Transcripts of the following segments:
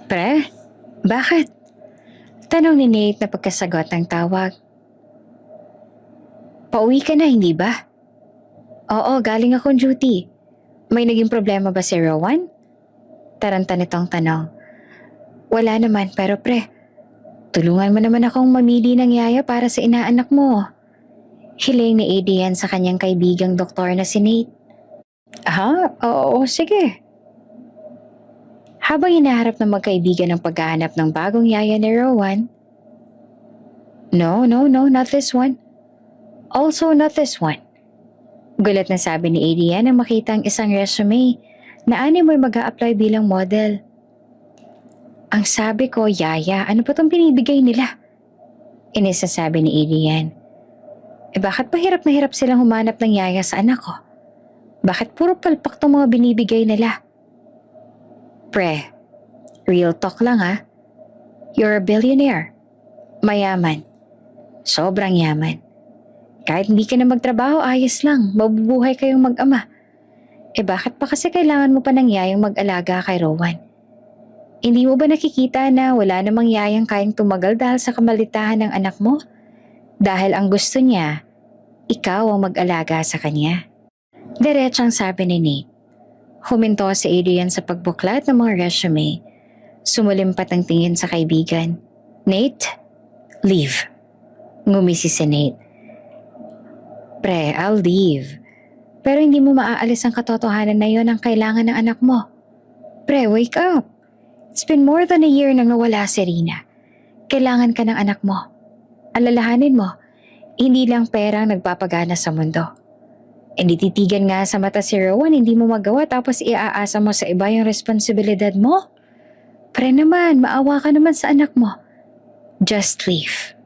Pre, bakit? Tanong ni Nate na pagkasagot ng tawag. Pauwi ka na, hindi ba? Oo, galing akong duty. May naging problema ba si Rowan? Taranta nitong tanong. Wala naman, pero pre, tulungan mo naman akong mamili ng yaya para sa inaanak mo. Hiling ni Adrian sa kanyang kaibigang doktor na si Nate. Oo, sige. Habang hinaharap ng magkaibigan ang paghahanap ng bagong yaya ni Rowan, No, not this one. Also not this one. Gulat na sabi ni Adrian nang makita ang isang resume na ani mo'y mag-a-apply bilang model. Ang sabi ko, yaya, ano pa itong binibigay nila? Inisasabi ni Adrian. Bakit pa hirap na hirap silang humanap ng yaya sa anak ko? Bakit puro palpak itong mga binibigay nila? Pre, real talk lang ha. You're a billionaire. Mayaman. Sobrang yaman. Kahit hindi ka na magtrabaho, ayos lang. Mabubuhay kayong mag-ama. Bakit pa kasi kailangan mo pa ng yayang mag-alaga kay Rowan? Hindi mo ba nakikita na wala namang yayang kayang tumagal dahil sa kamalitahan ng anak mo? Dahil ang gusto niya, ikaw ang mag-alaga sa kanya. Diretsang sabi ni Nate. Huminto si Adrian sa pagbuklat ng mga resume. Sumulimpat ang tingin sa kaibigan. Nate, leave. Ngumisi si Nate. Pre, I'll leave. Pero hindi mo maaalis ang katotohanan na yon ang kailangan ng anak mo. Pre, wake up. It's been more than a year nang nawala si Rina. Kailangan ka ng anak mo. Alalahanin mo, hindi lang perang nagpapagana sa mundo. Hindi titigan nga sa mata si Rowan, hindi mo magawa tapos iaasa mo sa iba yung responsibilidad mo. Pre naman, maawa ka naman sa anak mo. Just leave.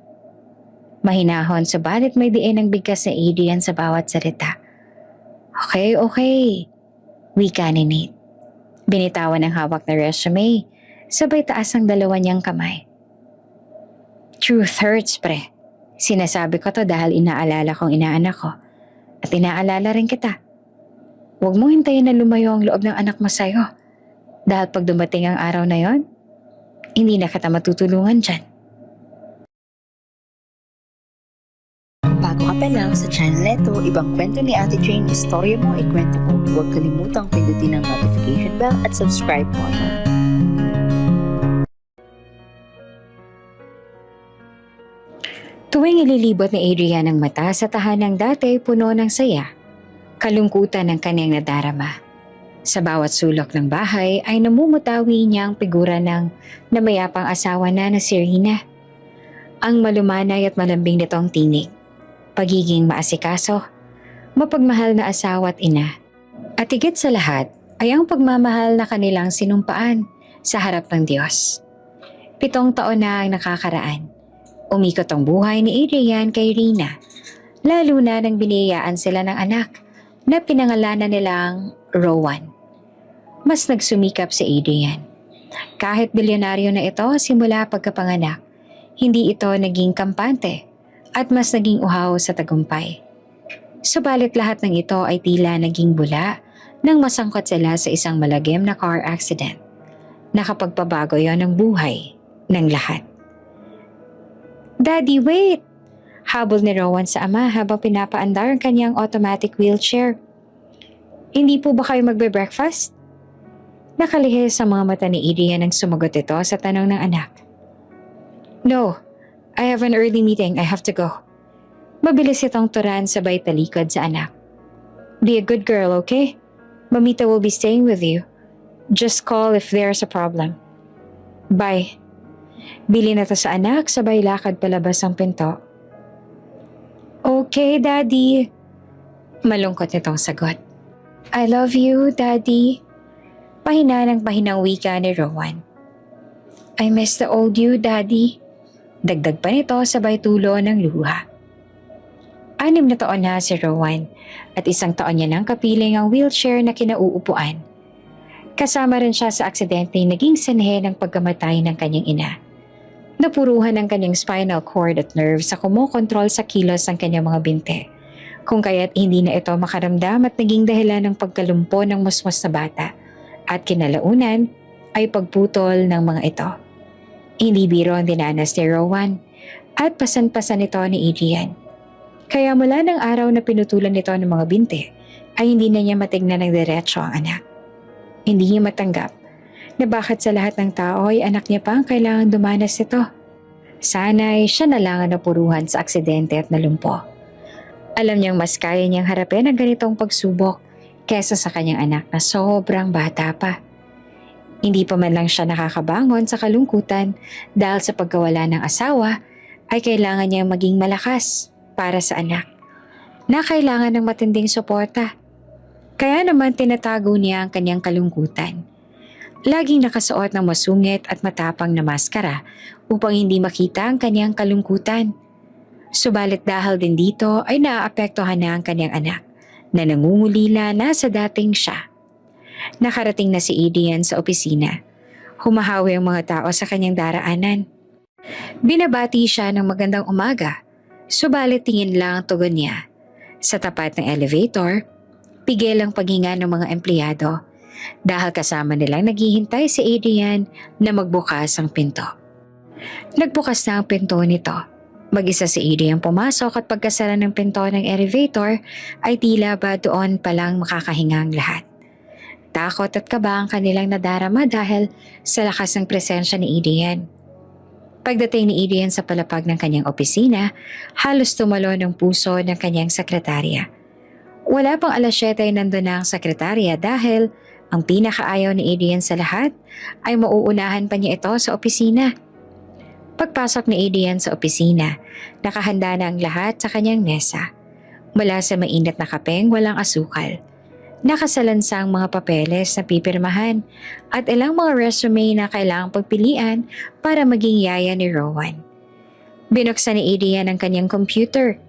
Mahinahon subalit may diin ang bigkas ni Adrian sa bawat salita. Okay. Wika ni Nate. Binitawan ang hawak na resume, sabay taas ang dalawa niyang kamay. Truth hurts, pre. Sinasabi ko to dahil inaalala kong inaanak ko. At inaalala rin kita. Huwag mong hintayin na lumayo ang loob ng anak mo sa'yo. Dahil pag dumating ang araw na yon, hindi na kita matutulungan dyan. Bago ka pa lang sa channel neto, ibang kwento ni Ate Jane, istorya mo, ikwento mo. Huwag kalimutang pindutin ang notification bell at subscribe button. Tuwing ililibot ni Adrian ang mata sa tahanang dati puno ng saya, kalungkutan ng kanyang nadarama. Sa bawat sulok ng bahay ay namumutawi niya ang figura ng namayapang asawa na si Rina. Ang malumanay at malambing nitong tinig, pagiging maasikaso, mapagmahal na asawa at ina. At higit sa lahat ay ang pagmamahal na kanilang sinumpaan sa harap ng Diyos. 7 taon na ang nakakaraan. Umikot ang buhay ni Adrian kay Rina, lalo na nang biniyayaan sila ng anak na pinangalanan nilang Rowan. Mas nagsumikap si Adrian. Kahit bilyonaryo na ito simula pagkapanganak, hindi ito naging kampante at mas naging uhaw sa tagumpay. Subalit lahat ng ito ay tila naging bula nang masangkot sila sa isang malagim na car accident. Nakapagpabago yon ng buhay ng lahat. Daddy, wait! Habol ni Rowan sa ama habang pinapaandar ang kanyang automatic wheelchair. Hindi po ba kayo magbe-breakfast? Nakalihis sa mga mata ni Adrian nang sumagot ito sa tanong ng anak. No, I have an early meeting. I have to go. Mabilis itong turan sabay talikod sa anak. Be a good girl, okay? Mamita will be staying with you. Just call if there's a problem. Bye. Bili na to sa anak, sabay lakad palabas ang pinto. Okay, Daddy. Malungkot nitong sagot. I love you, Daddy. Pahina ng pahinang wika ni Rowan. I miss the old you, Daddy. Dagdag pa nito sabay tulo ng luha. 6 na taon na si Rowan at 1 taon niya nang kapiling ang wheelchair na kinauupuan. Kasama rin siya sa aksidente naging sanhe ng pagkamatay ng kanyang ina. Napuruhan ang kanyang spinal cord at nerves sa kumokontrol sa kilos ng kanyang mga binte. Kung kaya't hindi na ito makaramdam at naging dahilan ng pagkalumpo ng musmos na bata. At kinalaunan, ay pagputol ng mga ito. Hindi biro ang dinanas ni Rowan at pasan-pasan ito ni Adrian. Kaya mula ng araw na pinutulan nito ng mga binte ay hindi na niya matignan ng diretso ang anak. Hindi niya matanggap na bakit sa lahat ng tao ay anak niya pa ang kailangan dumanas nito. Sana'y siya na lang ang napuruhan sa aksidente at nalumpo. Alam niyang mas kaya niyang harapin ang ganitong pagsubok kesa sa kanyang anak na sobrang bata pa. Hindi pa man lang siya nakakabangon sa kalungkutan dahil sa pagkawala ng asawa ay kailangan niyang maging malakas para sa anak na kailangan ng matinding suporta. Kaya naman tinatago niya ang kanyang kalungkutan. Laging nakasuot ng masungit at matapang na maskara upang hindi makita ang kanyang kalungkutan. Subalit dahil din dito ay naaapektuhan na ang kanyang anak na nangungulila na sa dating siya. Nakarating na si Adrian sa opisina. Humahawi ang mga tao sa kanyang daraanan. Binabati siya ng magandang umaga, subalit tingin lang ang tugon niya. Sa tapat ng elevator, pigil ang paghinga ng mga empleyado dahil kasama nilang naghihintay si Adrian na magbukas ang pinto. Nagbukas na ang pinto nito. Mag-isa si Adrian pumasok at pagkasara ng pinto ng elevator ay tila ba doon palang makakahinga ang lahat. Takot at kaba ang kanilang nadarama dahil sa lakas ng presensya ni Adrian. Pagdating ni Adrian sa palapag ng kanyang opisina, halos tumalo ng puso ng kanyang sekretarya. Wala pang 7:00 ay nandun na ang sekretarya dahil ang pinakaayaw ni Adrian sa lahat ay mauunahan pa niya ito sa opisina. Pagpasok ni Adrian sa opisina, nakahanda na ang lahat sa kanyang mesa. Mula sa mainit na kapeng walang asukal. Nakasalansang mga papeles na pipirmahan at ilang mga resume na kailangang pagpilian para maging yaya ni Rowan. Binuksan ni Adrian ang kanyang computer.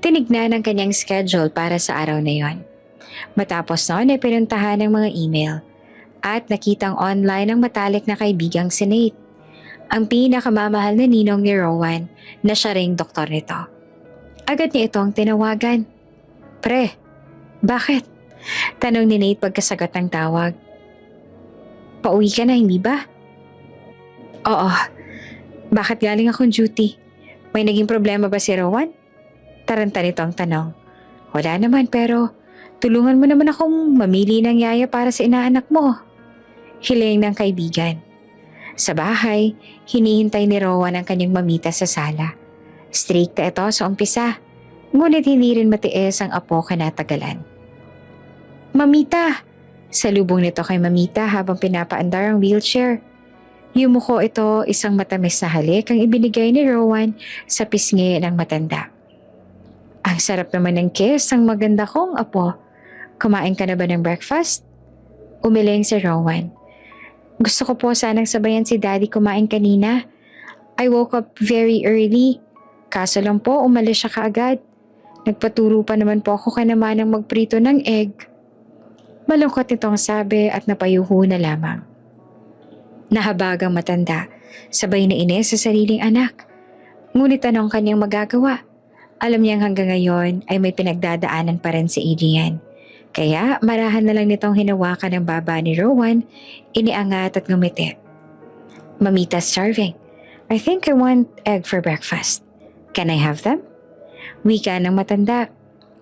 Tinignan ang kanyang schedule para sa araw na yon. Matapos noon ay pinuntahan ng mga email at nakitang online ang matalik na kaibigang si Nate, ang pinakamamahal na ninong ni Rowan na siya ring doktor nito. Agad niya itong tinawagan. "Pre, bakit?" Tanong ni Nate pagkasagot ng tawag. "Pauwi ka na, hindi ba?" "Oo. Bakit galing akong duty? May naging problema ba si Rowan?" Taranta nito ang tanong. "Wala naman pero tulungan mo naman akong mamili ng yaya para sa inaanak mo." Hiling ng kaibigan. Sa bahay, hinihintay ni Rowan ang kanyang mamita sa sala. Strikta ito sa umpisa, ngunit hindi rin matiis ang apo kanatagalan. "Mamita!" Salubong nito kay Mamita habang pinapaandar ang wheelchair. Yumuko ito isang matamis na halik ang ibinigay ni Rowan sa pisngi ng matanda. "Ang sarap naman ng kiss ng maganda kong apo. Kumain ka na ba ng breakfast?" Umiling si Rowan. "Gusto ko po sanang sabayan si Daddy kumain kanina. I woke up very early. Kaso lang po umalis siya kaagad. Nagpaturo pa naman po ako naman ng magprito ng egg." Malungkot nitong sabi at napayuho na lamang. Nahabag ang matanda, sabay na inis sa sariling anak. Ngunit anong kanyang magagawa? Alam niyang hanggang ngayon ay may pinagdadaanan pa rin si Adrian. Kaya marahan na lang nitong hinawakan ng baba ni Rowan, iniangat at ngumiti. "Mamita's starving. I think I want egg for breakfast. Can I have them?" Wika ng matanda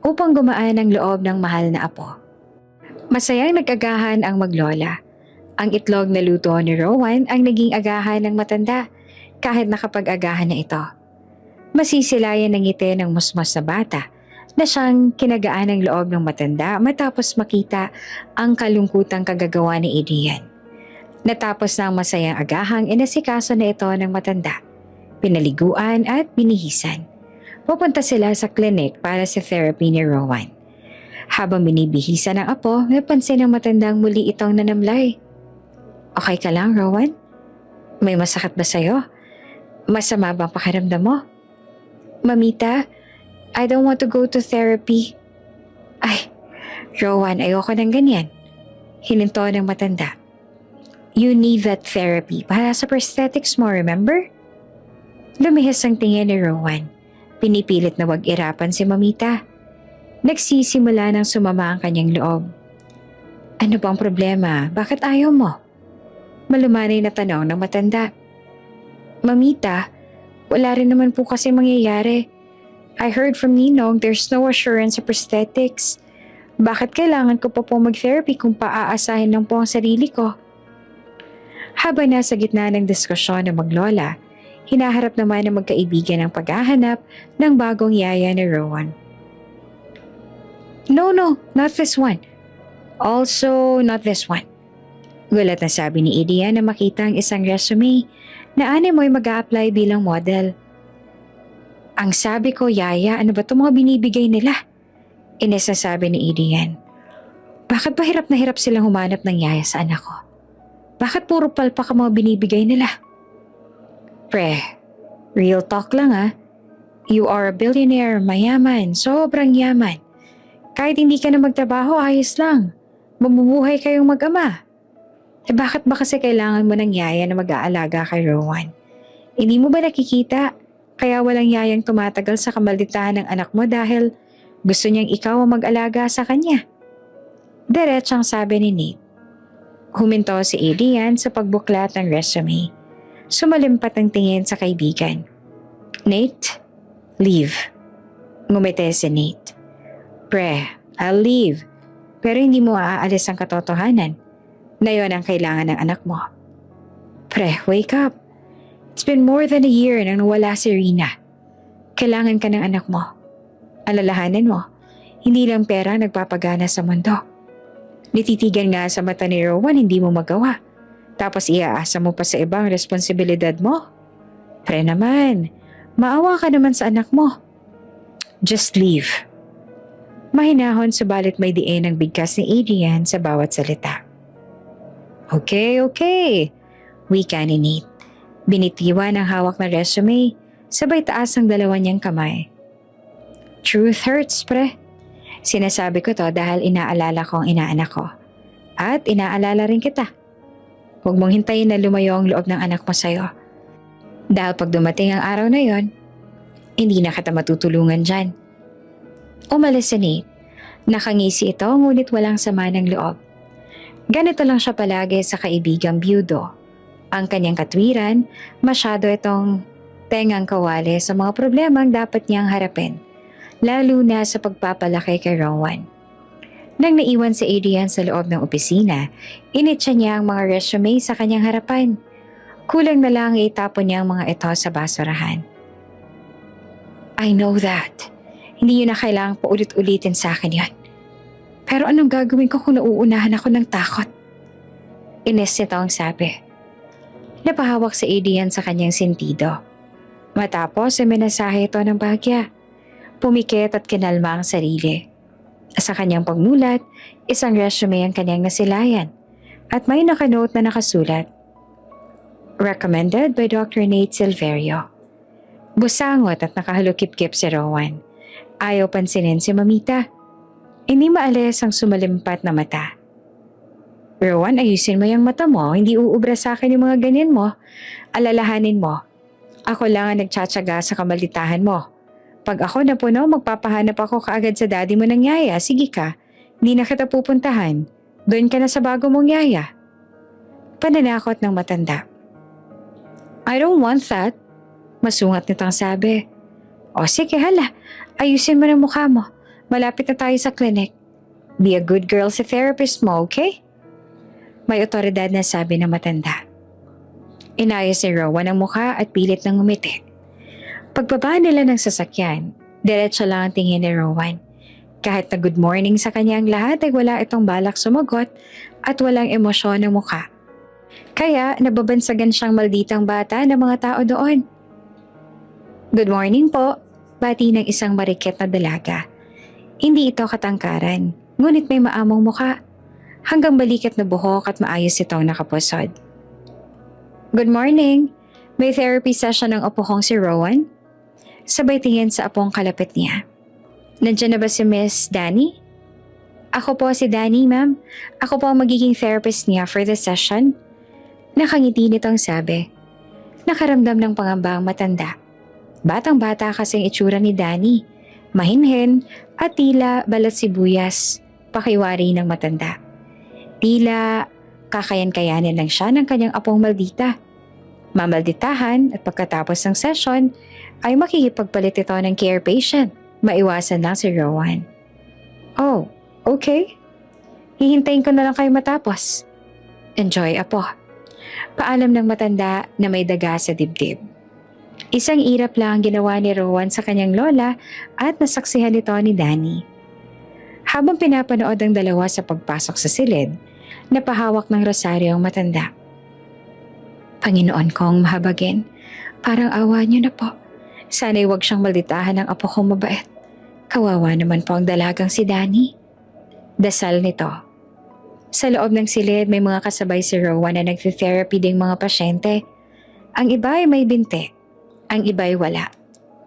upang gumaan ang loob ng mahal na apo. Masayang nag-agahan ang maglola. Ang itlog na luto ni Rowan ang naging agahan ng matanda kahit nakapag-agahan na ito. Masisilayan ng ngiti ng musmos na bata na siyang kinagaan ng loob ng matanda matapos makita ang kalungkutang kagagawa ni Adrian. Natapos na ang masayang agahang inasikaso na ito ng matanda. Pinaliguan at binihisan. Pupunta sila sa clinic para sa therapy ni Rowan. Habang binibihisan ng apo, napansin ng matandang muli itong nanamlay. "Okay ka lang, Rowan? May masakit ba sa'yo? Masama bang pakiramdam mo?" "Mamita, I don't want to go to therapy." "Ay, Rowan, ayoko ng ganyan." Hininto ng matanda. "You need that therapy para sa prosthetics mo, remember?" Lumihis ang tingin ni Rowan. Pinipilit na wag irapan si Mamita. Nagsisimula ng sumama ang kanyang loob. "Ano bang problema? Bakit ayaw mo?" Malumanay na tanong ng matanda. Mamita, wala rin naman po kasi mangyayari. I heard from Ninong there's no assurance sa prosthetics. Bakit kailangan ko pa po mag-therapy kung paaasahin lang po ang sarili ko? Habang nasa gitna ng diskusyon ng maglola, hinaharap naman ng magkaibigan ang paghahanap ng bagong yaya ni Rowan. No, not this one. Also, not this one. Gulat na sabi ni Idia na makita ang isang resume na ani mo'y mag-a-apply bilang model. Ang sabi ko, yaya, ano ba itong mga binibigay nila? Inasasabi ni Idian. Bakit ba hirap na hirap silang humanap ng yaya sa anak ko? Bakit puro palpak ang mga binibigay nila? Pre, real talk lang You are a billionaire, mayaman, sobrang yaman. Kahit hindi ka na magtrabaho, ayos lang. Mabubuhay kayong mag-ama. Bakit ba kasi kailangan mo ng yaya na mag-aalaga kay Rowan? Hindi mo ba nakikita? Kaya walang yayang tumatagal sa kamalditahan ng anak mo dahil gusto niyang ikaw ang mag-alaga sa kanya. Diretsang sabi ni Nate. Huminto si Adrian sa pagbuklat ng resume. Sumalimpat ang tingin sa kaibigan. Nate, leave. Ngumiti si Nate. Pre, I'll leave. Pero hindi mo aalis ang katotohanan na yon ang kailangan ng anak mo. Pre, wake up. It's been more than a year nang nawala si Rina. Kailangan ka ng anak mo. Alalahanin mo, hindi lang pera ang nagpapagana sa mundo. Nititigan nga sa mata ni Rowan, hindi mo magawa. Tapos iaasa mo pa sa ibang responsibilidad mo. Pre naman, maawa ka naman sa anak mo. Just leave. Mahinahon subalit may diin ang bigkas ni Adrian sa bawat salita. Okay. Wika ni Nate. Binitiwan ang hawak na resume, sabay taas ang dalawa niyang kamay. Truth hurts, pre. Sinasabi ko to dahil inaalala ko ang inaanak ko. At inaalala rin kita. Huwag mong hintayin na lumayo ang loob ng anak mo sa'yo. Dahil pag dumating ang araw na yon, hindi na kita matutulungan dyan. Umalis si Nate. Nakangisi ito ngunit walang sama ng loob. Ganito lang siya palagi sa kaibigang byudo. Ang kanyang katwiran, masyado itong tengang kawali sa mga problemang dapat niyang harapin. Lalo na sa pagpapalaki kay Rowan. Nang naiwan si Adrian sa loob ng opisina, initsa niya ang mga resume sa kanyang harapan. Kulang na lang itapon niya ang mga ito sa basurahan. I know that. Hindi yun na kailangang paulit-ulitin sa akin yun. Pero anong gagawin ko kung nauunahan ako ng takot? Ines nito ang sabi. Napahawak si Adrian sa kanyang sentido. Matapos ay minasahe ito ng bagya. Pumikit at kinalma ang sarili. Sa kanyang pagmulat, isang resume ang kanyang nasilayan at may nakanote na nakasulat. Recommended by Dr. Nate Silverio. Busangot at nakahalukip-kip si Rowan. Ayaw pansinin si Mamita. Hindi maalis ang sumalimpat na mata. Rowan, ayusin mo yung mata mo. Hindi uubra sa akin yung mga ganyan mo. Alalahanin mo. Ako lang ang nagtsatsaga sa kamalitahan mo. Pag ako napuno, magpapahanap ako kaagad sa daddy mo ng yaya. Sige ka, hindi na kita pupuntahan. Doon ka na sa bago mong yaya. Pananakot ng matanda. I don't want that. Masungat nitong sabi. O sige hala, ayusin mo ng mukha mo. Malapit na tayo sa clinic. Be a good girl sa therapist mo, okay? May otoridad na sabi ng matanda. Inayos ni Rowan ang mukha at pilit ng ngumiti. Pagbaba nila ng sasakyan, diretso lang ang tingin ni Rowan. Kahit na good morning sa kanya ang lahat ay wala itong balak sumagot at walang emosyon ng mukha. Kaya nababansagan siyang malditang bata ng mga tao doon. Good morning po, bati ng isang marikit na dalaga. Hindi ito katangkaran, ngunit may maamong mukha. Hanggang balikat na buhok at maayos itong nakapusod. Good morning, may therapy session ng apo kong si Rowan? Sabay tingin sa apong kalapit niya. Nandiyan na ba si Miss Danny? Ako po si Danny, ma'am. Ako po ang magiging therapist niya for the session. Nakangiti nitong sabi. Nakaramdam ng pangamba ang matanda. Batang-bata kasing itsura ni Danny. Mahinhin at tila balat sibuyas, pakiwari ng matanda. Tila kakayan-kayanin lang siya ng kanyang apong Maldita. Mamalditahan at pagkatapos ng session ay makikipagpalit ito ng care patient. Maiwasan lang si Rowan. Oh, okay. Hihintayin ko na lang kayo matapos. Enjoy, apo. Paalam ng matanda na may daga sa dibdib. Isang irap lang ang ginawa ni Rowan sa kanyang lola at nasaksihan ito ni Danny. Habang pinapanood ang dalawa sa pagpasok sa silid, napahawak ng rosaryo ang matanda. Panginoon kong mahabagin, parang awa niyo na po. Sana'y huwag siyang malditahan ng apo kong mabait. Kawawa naman po ang dalagang si Danny. Dasal nito. Sa loob ng silid may mga kasabay si Rowan na nagtitherapy ding mga pasyente. Ang iba ay may binti, ang iba ay wala.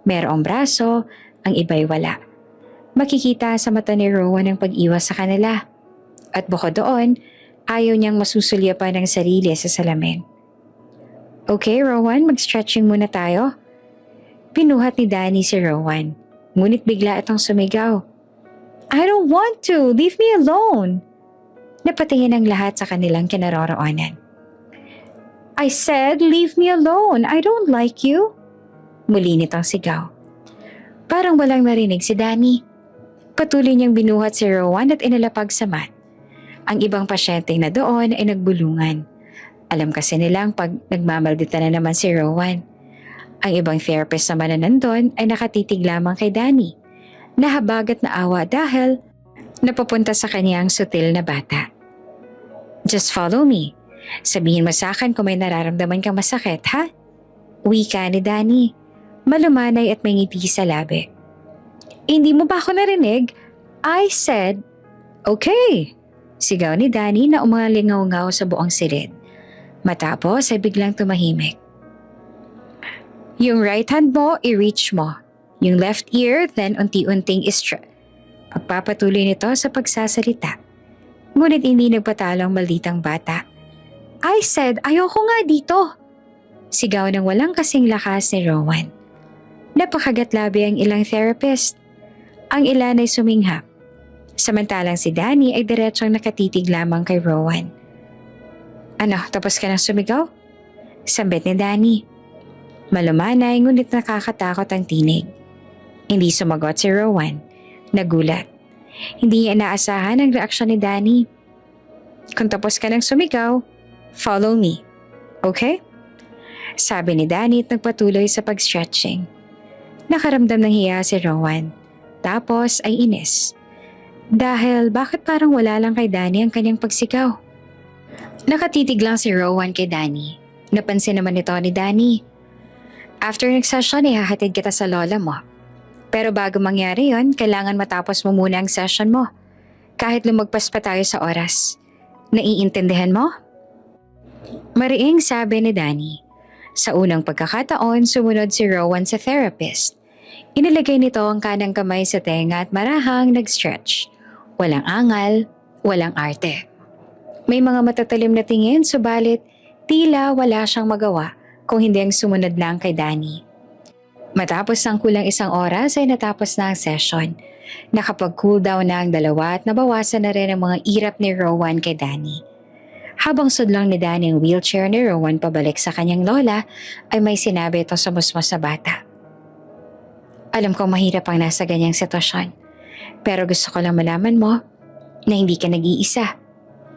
Merong braso, ang iba ay wala. Makikita sa mata ni Rowan ang pag-iwas sa kanila. At bukod doon, ayaw niyang masusulyapan ng sarili sa salamin. Okay, Rowan, mag-stretching muna tayo. Pinuhat ni Danny si Rowan, ngunit bigla itong sumigaw. I don't want to! Leave me alone! Napatingin ang lahat sa kanilang kinaroroonan. I said, leave me alone! I don't like you! Muli nitong sigaw. Parang walang narinig si Danny. Patuloy niyang binuhat si Rowan at inalapag sa mat. Ang ibang pasyente na doon ay nagbulungan. Alam kasi nilang pag nagmamaldita na naman si Rowan. Ang ibang therapist naman na nandun ay nakatitig lamang kay Danny. Nahabag at naawa dahil napapunta sa kanya ang sutil na bata. Just follow me. Sabihin mo sa akin kung may nararamdaman kang masakit, ha? Wika ni Danny. Malumanay at may ngiti sa labi. Hindi mo ba ako narinig? I said, okay. Sigaw ni Danny na umalingaw-ngaw sa buong silid. Matapos ay biglang tumahimik. Yung right hand mo, i-reach mo. Yung left ear, then unti-unting pagpapatuloy nito sa pagsasalita. Ngunit hindi nagpatalo ang malditang bata. I said, ayoko nga dito. Sigaw ng walang kasing lakas ni Rowan. Napakagatlabi ang ilang therapist. Ang ilan ay suminghap. Samantalang si Danny ay diretsong nakatitig lamang kay Rowan. Ano, tapos ka nang sumigaw? Sambit ni Danny. Malumanay ngunit nakakatakot ang tinig. Hindi sumagot si Rowan. Nagulat. Hindi niya inaasahan ang reaksyon ni Danny. Kung tapos ka nang sumigaw, follow me. Okay? Sabi ni Danny at nagpatuloy sa pag-stretching. Nakaramdam ng hiya si Rowan. Tapos ay inis. Dahil bakit parang wala lang kay Danny ang kanyang pagsigaw? Nakatitig lang si Rowan kay Danny. Napansin naman ito ni Danny. After nag-session, ihahatid kita sa lola mo. Pero bago mangyari yon, kailangan matapos mo muna ang session mo. Kahit lumagpas pa tayo sa oras. Naiintindihan mo? Mariing sabi ni Danny. Sa unang pagkakataon, sumunod si Rowan sa therapist. Inilagay nito ang kanang kamay sa tenga at marahang nag-stretch. Walang angal, walang arte. May mga matatalim na tingin, subalit tila wala siyang magawa kung hindi ang sumunod lang kay Danny. Matapos ang kulang isang oras ay natapos na ang session. Nakapag-cool down na ang dalawa at nabawasan na rin ang mga irap ni Rowan kay Danny. Habang sudlang ni Danny ang wheelchair ni Rowan pabalik sa kanyang lola, ay may sinabi ito sa musmos na bata. Alam kong mahirap ang nasa ganyang sitwasyon, pero gusto ko lang malaman mo na hindi ka nag-iisa.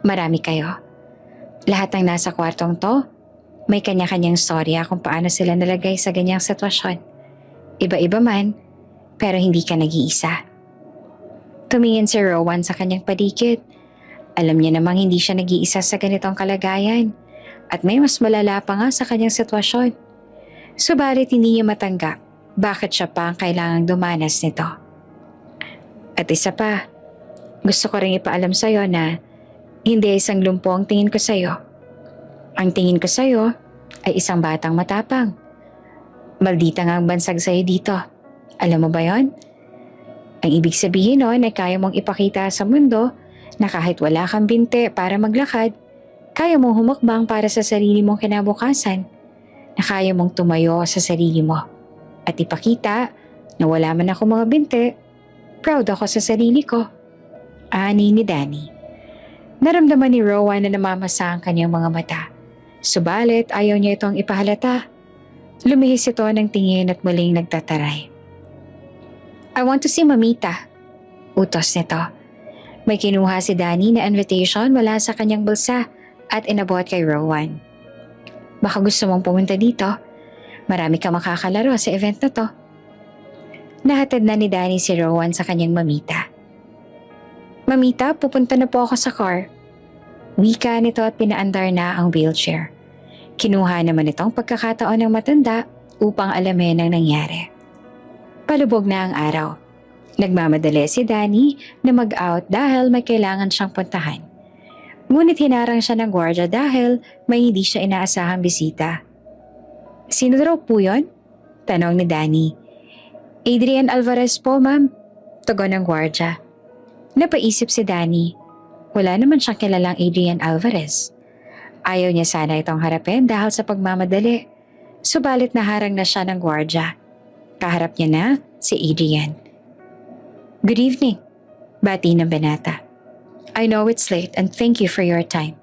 Marami kayo. Lahat ng nasa kwartong to, may kanya-kanyang storya kung paano sila nalagay sa ganyang sitwasyon. Iba-iba man, pero hindi ka nag-iisa. Tumingin si Rowan sa kanyang paligid. Alam niya namang hindi siya nag-iisa sa ganitong kalagayan at may mas malala pa nga sa kanyang sitwasyon. Subalit hindi niya matanggap bakit siya pa ang kailangang dumanas nito. At isa pa, gusto ko rin ipaalam sa'yo na hindi isang lumpo ang tingin ko sa'yo. Ang tingin ko sa'yo ay isang batang matapang. Maldita nga ang bansag sa'yo dito. Alam mo ba yon? Ang ibig sabihin nun ay kaya mong ipakita sa mundo na kahit wala kang binte para maglakad, kaya mong humakbang para sa sarili mong kinabukasan, na kaya mong tumayo sa sarili mo. At ipakita na wala man ako mga binte, proud ako sa sarili ko. Ani ni Danny. Naramdaman ni Rowan na namamasa ang kanyang mga mata. Subalit ayaw niya itong ipahalata. Lumihis ito ng tingin at muling nagtataray. I want to see Mamita, utos nito. May kinuha si Danny na invitation mula sa kanyang bulsa at inabot kay Rowan. Baka gusto mong pumunta dito. Marami ka makakalaro sa event na to. Nahatid na ni Danny si Rowan sa kanyang mamita. Mamita, pupunta na po ako sa car. Wika nito at pinaandar na ang wheelchair. Kinuha naman itong pagkakataon ng matanda upang alamin ang nangyari. Palubog na ang araw. Nagmamadali si Danny na mag-out dahil may kailangan siyang puntahan. Ngunit hinarang siya ng gwardiya dahil may hindi siya inaasahang bisita. Sino daw po yun? Tanong ni Danny. Adrian Alvarez po, ma'am. Tugon ng gwardiya. Napaisip si Danny. Wala naman siyang kilalang Adrian Alvarez. Ayaw niya sana itong harapin dahil sa pagmamadali. Subalit naharang na siya ng gwardiya. Kaharap niya na si Adrian. Good evening, bati ng binata. I know it's late and thank you for your time.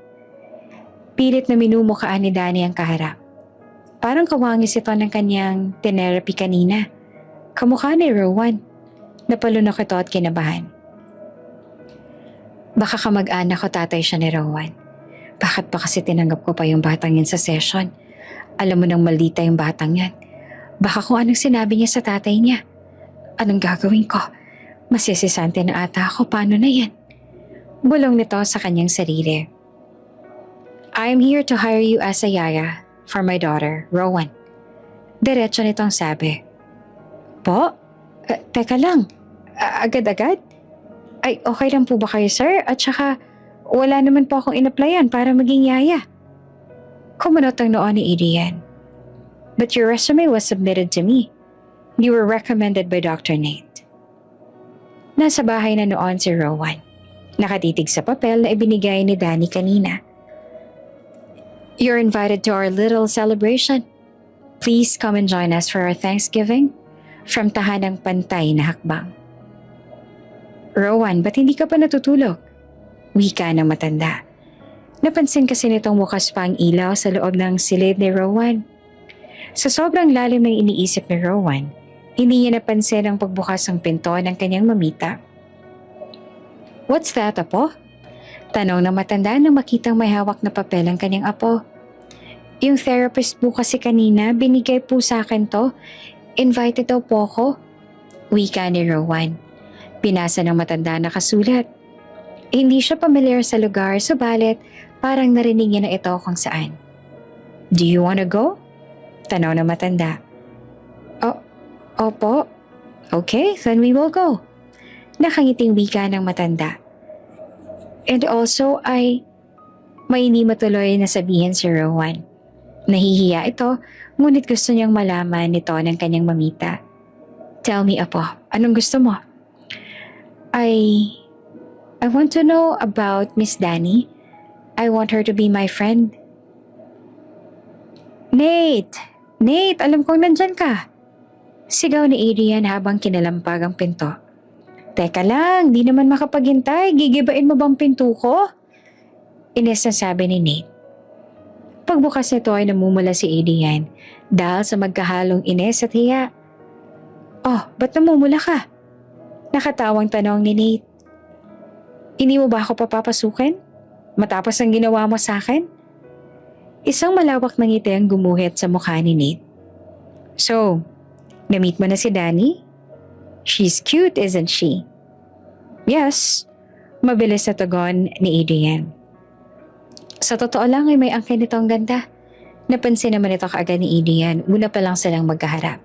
Pilit na minumukhaan ni Danny ang kaharap. Parang kawangis ito ng kanyang therapy kanina. Kamukha ni Rowan. Napalunok ito at kinabahan. Baka kamag-anak ko tatay siya ni Rowan. Bakit pa kasi tinanggap ko pa yung batang yan sa session? Alam mo nang maldita yung batang yan. Baka kung anong sinabi niya sa tatay niya. Anong gagawin ko? Masisisante na ata ako, paano na yan? Bulong nito sa kanyang sarili. I am here to hire you as a yaya for my daughter, Rowan. Diretso nitong sabi. Po? Teka lang. Agad-agad? Ay, okay lang po ba kayo, sir? At saka, wala naman po akong in-applyan para maging yaya. Kumunot ang noon ni Adrian. But your resume was submitted to me. You were recommended by Dr. Nate. Nasa bahay na noon si Rowan. Nakatitig sa papel na ibinigay ni Danny kanina. You're invited to our little celebration. Please come and join us for our Thanksgiving from Tahanang Pantay na Hakbang. Rowan, ba't hindi ka pa natutulog? Wika ng matanda. Napansin kasi nitong bukas pa ang ilaw sa loob ng silid ni Rowan. Sa sobrang lalim ng iniisip ni Rowan, hindi niya napansin ang pagbukas ng pinto ng kanyang mamita. What's that, apo? Tanong ng matanda nang makitang may hawak na papel ang kanyang apo. Yung therapist po kasi kanina, binigay po sa akin to. Invited daw po ako. Wika ni Rowan. Pinasa ng matanda na kasulat. Hindi siya pamilyar sa lugar, subalit parang narinig niya na ito kung saan. Do you wanna go? Tanaw ng matanda. Opo. Okay, then we will go. Nakangiting wika ng matanda. And also may hindi matuloy na sabihin si Rowan. Nahihiya ito, ngunit gusto niyang malaman nito ng kanyang mamita. Tell me, apo, anong gusto mo? I want to know about Miss Danny. I want her to be my friend. Nate, alam kong nandyan ka. Sigaw ni Adrian habang kinalampag ang pinto. Teka lang, di naman makapaghintay. Gigibain mo bang pinto ko? Ines na sabi ni Nate. Pagbukas nito ay namumula si Adrian dahil sa magkahalong ines at hiya. Oh, ba't namumula ka? Nakatawang tanong ni Nate. Hindi mo ba ako papapasukin? Matapos ang ginawa mo sa akin? Isang malawak na ngiti ang gumuhit sa mukha ni Nate. So, na-meet mo na si Danny? She's cute, isn't she? Yes, mabilis na tugon ni Adrian. Sa totoo lang ay may angkin nitong ganda. Napansin naman ito kaagad ni Adrian, una pa lang silang magkaharap.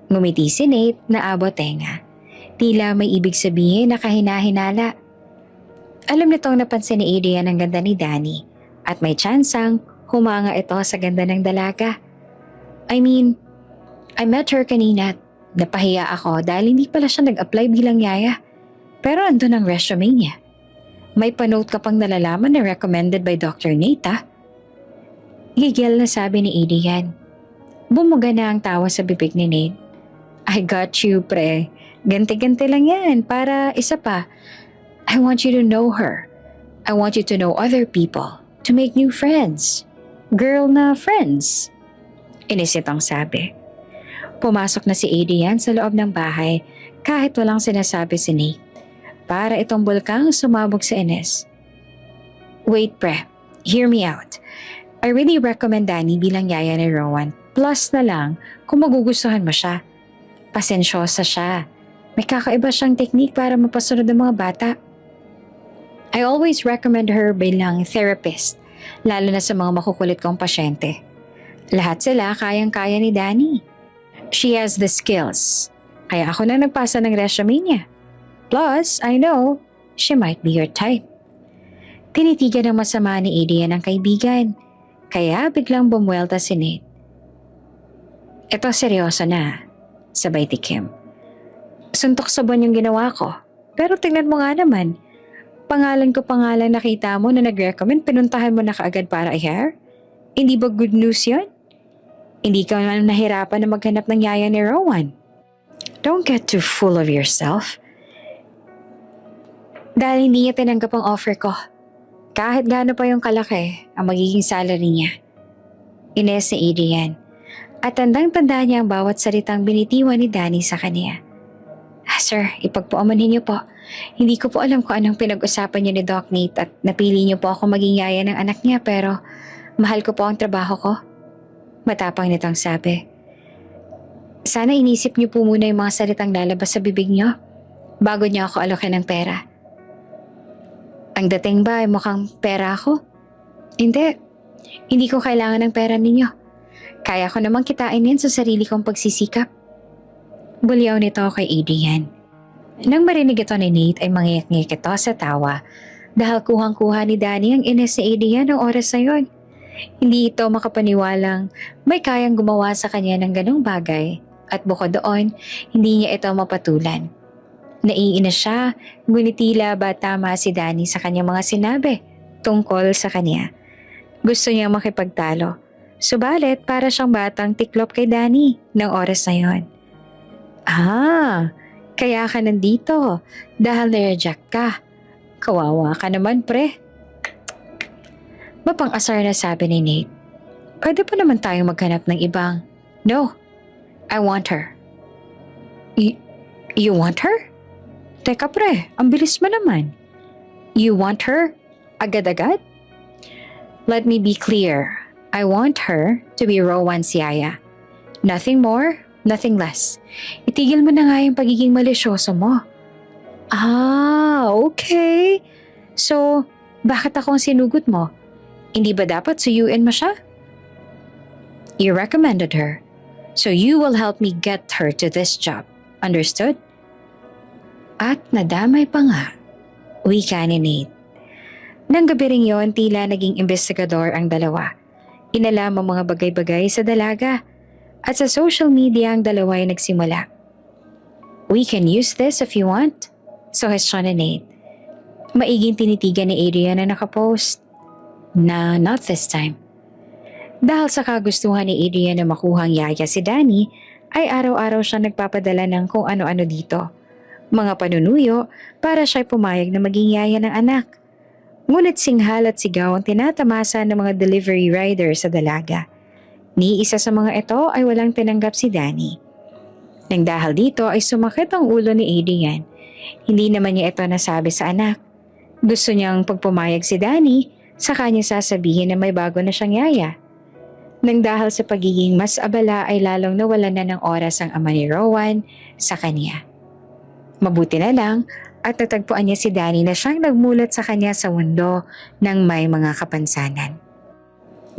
Ngumiti si Nate na abot tenga. Tila may ibig sabihin na kahina-hinala. Alam nitong napansin ni Adrian ang ganda ni Danny at may tsansang humanga ito sa ganda ng dalaga. I met her kanina at napahiya ako dahil hindi pala siya nag-apply bilang yaya. Pero andun ang resume niya. May panote ka pang nalalaman na recommended by Dr. Nate, ah. Gigil na sabi ni Adrian. Bumuga na ang tawa sa bibig ni Nate. I got you, pre. Ganti-ganti lang yan para isa pa. I want you to know her. I want you to know other people, to make new friends. Girl na friends. Inisitang sabi. Pumasok na si Adrian sa loob ng bahay kahit walang sinasabi si Nate. Para itong bulkang sumabog sa Ines. Wait pre, hear me out. I really recommend Danny bilang yaya ni Rowan. Plus na lang kung magugustuhan mo siya. Pasensyosa siya. May kakaiba siyang technique para mapasunod ang mga bata. I always recommend her bilang therapist, lalo na sa mga makukulit kong pasyente. Lahat sila kayang-kaya ni Danny. She has the skills. Kaya ako na nagpasa ng resume niya. Plus, I know, she might be your type. Tinitigan ng masama ni Adrian ang kaibigan. Kaya biglang bumuelta si Nate. Ito seryoso na, sabay tikim. Suntok sa buwan yung ginawa ko. Pero tingnan mo nga naman. Pangalan ko pangalan nakita mo na nag-recommend, pinuntahan mo na kaagad para i-hire? Hindi ba good news yun? Hindi ka naman nahirapan na maghanap ng yaya ni Rowan. Don't get too full of yourself. Dahil hindi niya tinanggap ang offer ko. Kahit gaano pa yung kalaki ang magiging salary niya. Ines ni Adrian. At tandang-tanda niya ang bawat salitang binitiwan ni Danny sa kanya. Sir, ipagpaumanhin niyo po. Hindi ko po alam kung anong pinag-usapan niyo ni Doc Nate at napili niyo po ako maging yaya ng anak niya pero mahal ko po ang trabaho ko. Matapang nitong sabi. Sana inisip niyo po muna yung mga salitang lalabas sa bibig niyo bago niyo ako alokin ng pera. Ang dating ba ay mukhang pera ako? Hindi. Hindi ko kailangan ng pera ninyo. Kaya ko namang kitain yan sa sarili kong pagsisikap. Bulyaw nito kay Adrian. Nang marinig ito ni Nate ay mangiyak-ngik ito sa tawa dahil kuhang-kuha ni Danny ang Ines ni Adrian ng oras na yun. Hindi ito makapaniwalang may kayang gumawa sa kanya ng ganong bagay at bukod doon, hindi niya ito mapatulan. Naiinis siya, ngunit tila ba tama si Danny sa kanyang mga sinabi tungkol sa kanya. Gusto niyang makipagtalo. Subalit para siyang batang tiklop kay Danny ng oras na yon. Kaya ka nandito dahil na-reject ka. Kawawa ka naman pre. Mapang-asar na sabi ni Nate. Pwede pa naman tayong maghanap ng ibang. No, I want her. You want her? Teka pre, ang bilis mo naman. You want her? Agad-agad? Let me be clear. I want her to be Rowan's yaya. Nothing more, nothing less. Itigil mo na nga yung pagiging malisyoso mo. Okay. So, bakit ako ang sinugot mo? Hindi ba dapat suyuin mo siya? You recommended her. So you will help me get her to this job. Understood? At nadamay pa nga, wika ni Nate. Nang gabi ring yon, tila naging investigador ang dalawa. Inalam ang mga bagay-bagay sa dalaga at sa social media ang dalawa ay nagsimula. We can use this if you want, suhestyon ni Nate. Maiging tinitigan ni Adrian na nakapost. Na not this time. Dahil sa kagustuhan ni Adrian na makuhang yaya si Danny, ay araw-araw siya nagpapadala ng kung ano-ano dito. Mga panunuyo para siya'y pumayag na maging yaya ng anak. Ngunit singhal at sigaw ang tinatamasa ng mga delivery rider sa dalaga. Ni isa sa mga ito ay walang tinanggap si Danny. Nang dahil dito ay sumakit ang ulo ni Adrian. Hindi naman niya ito nasabi sa anak. Gusto niyang pagpumayag si Danny, saka niya sasabihin na may bago na siyang yaya. Nang dahil sa pagiging mas abala ay lalong nawalan na ng oras ang ama ni Rowan sa kanya. Mabuti na lang at natagpuan niya si Danny na siyang nagmulat sa kanya sa mundo ng may mga kapansanan.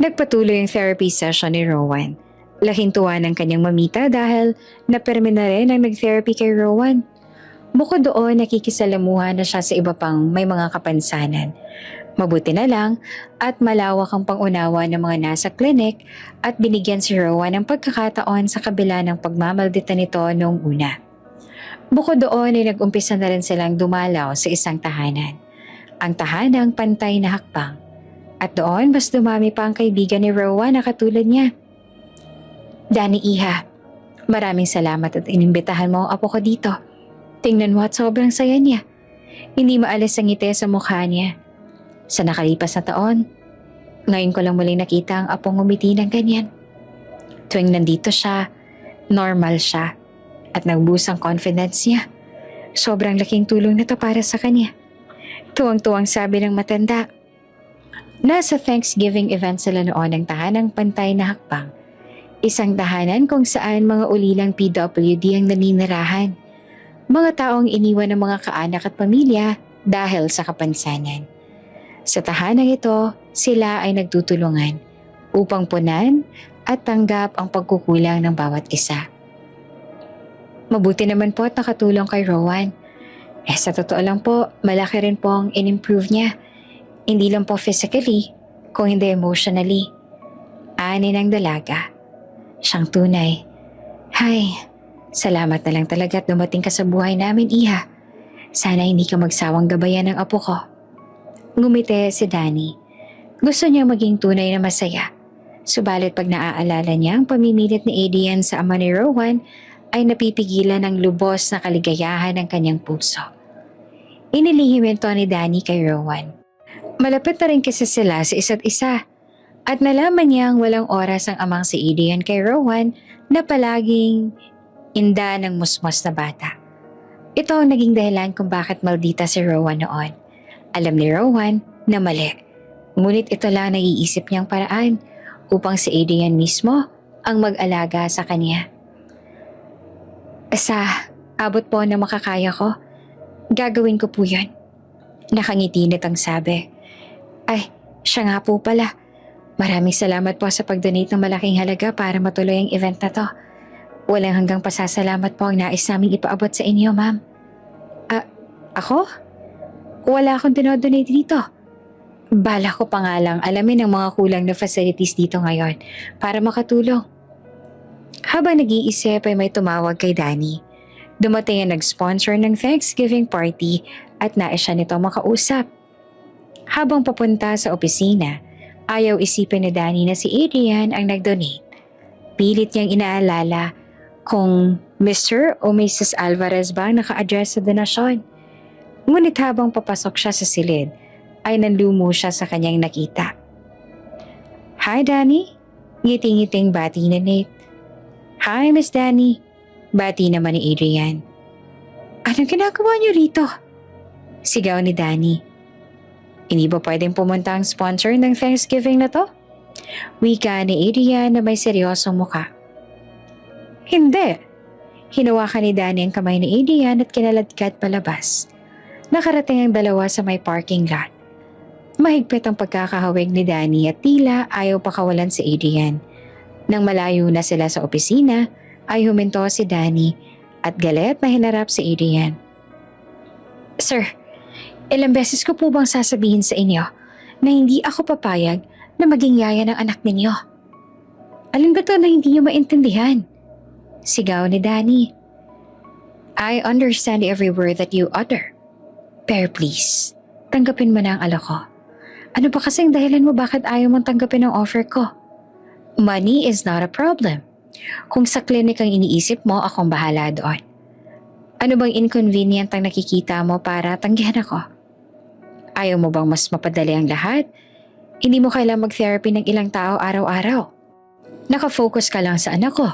Nagpatuloy ang therapy session ni Rowan. Laking tuwa ng kanyang mamita dahil napermi na rin ang nag-therapy kay Rowan. Bukod doon, nakikisalamuhan na siya sa iba pang may mga kapansanan. Mabuti na lang at malawak ang pangunawa ng mga nasa klinik at binigyan si Rowan ng pagkakataon sa kabila ng pagmamaldita nito noong una. Bukod doon ay nag-umpisa na rin silang dumalaw sa isang tahanan. Ang tahanang pantay na hakbang. At doon mas dumami pa ang kaibigan ni Rowan na katulad niya. Danny Iha, maraming salamat at inimbitahan mo ang apo ko dito. Tingnan mo at sobrang saya niya. Hindi maalis ang ngiti sa mukha niya. Sa nakalipas na taon, ngayon ko lang muling nakita ang apong ngumiti ng ganyan. Tuwing nandito siya, normal siya at nagbuhos ang confidence niya. Sobrang laking tulong na to para sa kanya. Tuwang-tuwang sabi ng matanda. Nasa Thanksgiving event sila noon ng tahanang Pantay na Hakbang. Isang tahanan kung saan mga ulilang PWD ang naninirahan. Mga taong iniwan ng mga kaanak at pamilya dahil sa kapansanan. Sa tahanang ito, sila ay nagtutulungan upang punan at tanggap ang pagkukulang ng bawat isa. Mabuti naman po at nakatulong kay Rowan. Sa totoo lang po, malaki rin po ang in-improve niya. Hindi lang po physically, kung hindi emotionally. Ani ng dalaga. Siyang tunay. Hay, salamat na lang talaga at dumating ka sa buhay namin, Iha. Sana hindi ka magsawang gabayan ng apo ko. Ngumiti si Danny. Gusto niya maging tunay na masaya. Subalit pag naaalala niya ang pamimilit ni Adrian sa ama ni Rowan, ay napipigilan ng lubos na kaligayahan ng kanyang puso. Inilihim ito ni Danny kay Rowan. Malapit na rin kasi sila sa isa't isa. At nalaman niyang walang oras ang amang si Adrian kay Rowan na palaging inda ng musmos na bata. Ito ang naging dahilan kung bakit maldita si Rowan noon. Alam ni Rowan na mali. Ngunit ito lang naiisip niyang paraan upang si Adrian mismo ang mag-alaga sa kanya. Sa abot po na makakaya ko, gagawin ko po yun. Nakangiti nitong sabi. Ay, siya nga po pala. Maraming salamat po sa pag-donate ng malaking halaga para matuloy ang event na to. Walang hanggang pasasalamat po ang nais naming ipaabot sa inyo, ma'am. Ako? Wala akong dinodonate dito. Bala ko pa nga lang alamin ang mga kulang na facilities dito ngayon para makatulong. Habang nag-iisip ay may tumawag kay Danny. Dumating ang nag-sponsor ng Thanksgiving party at nais siya nito makausap. Habang papunta sa opisina, ayaw isipin ni Danny na si Adrian ang nag-donate. Pilit niyang inaalala kung Mr. o Mrs. Alvarez ba ang naka-address sa donasyon. Ngunit habang papasok siya sa silid, ay nanlumo siya sa kanyang nakita. Hi Danny, ngiti-ngiting bati ni Nate. Hi Miss Danny, bati naman ni Adrian. Anong ginagawa niyo rito? Sigaw ni Danny. Hindi ba pwedeng pumunta ang sponsor ng Thanksgiving na to? Wika ni Adrian na may seryosong muka. Hindi. Hinawakan ni Danny ang kamay ni Adrian at kinaladkad palabas. Nakarating ang dalawa sa may parking lot. Mahigpit ang pagkakahawig ni Danny at tila ayaw pakawalan si Adrian. Nang malayo na sila sa opisina, ay huminto si Danny at galit na hinarap si Adrian. Sir, ilang beses ko po bang sasabihin sa inyo na hindi ako papayag na maging yaya ng anak ninyo? Alin ba ito na hindi niyo maintindihan? Sigaw ni Danny. I understand every word that you utter. Pero please, tanggapin mo na ang alok ko. Ano ba kasing dahilan mo bakit ayaw mong tanggapin ang offer ko? Money is not a problem. Kung sa klinik ang iniisip mo, akong bahala doon. Ano bang inconvenient ang nakikita mo para tanggihan ako? Ayaw mo bang mas mapadali ang lahat? Hindi mo kailangang mag-therapy ng ilang tao araw-araw. Nakafocus ka lang sa anak ko.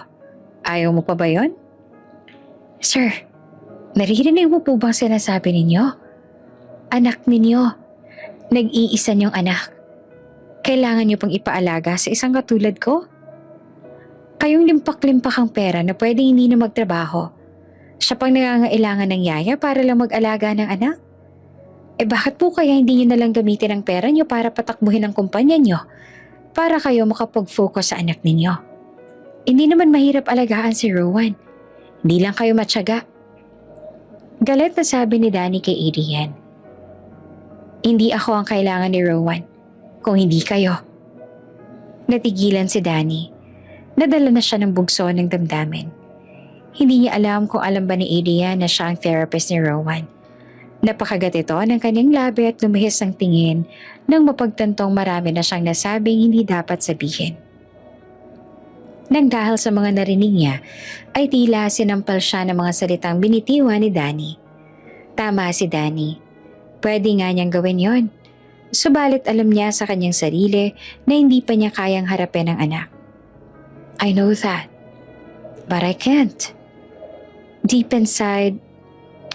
Ayaw mo pa ba yon? Sir, naririnig mo po bang sinasabi ninyo? Anak ninyo, nag-iisa niyong anak. Kailangan niyo pang ipaalaga sa isang katulad ko? Kayong limpak-limpak ang pera na pwedeng hindi na magtrabaho. Siya pang nangangailangan ng yaya para lang mag-alaga ng anak? Bakit po kaya hindi niyo nalang gamitin ang pera niyo para patakbuhin ang kumpanya niyo? Para kayo makapag-focus sa anak ninyo. Hindi naman mahirap alagaan si Rowan. Hindi lang kayo matyaga. Galit na sabi ni Danny kay Adrian. Hindi ako ang kailangan ni Rowan, kung hindi kayo. Natigilan si Danny. Nadala na siya ng bugso ng damdamin. Hindi niya alam kung alam ba ni Adrian na siya ang therapist ni Rowan. Napakagat ito ng kanyang labi at lumihis ang tingin nang mapagtantong marami na siyang nasabing hindi dapat sabihin. Nang dahil sa mga narinig niya, ay tila sinampal siya ng mga salitang binitiwan ni Danny. Tama si Danny. Pwede nga niyang gawin yon. Subalit alam niya sa kanyang sarili na hindi pa niya kayang harapin ang anak. I know that, but I can't. Deep inside,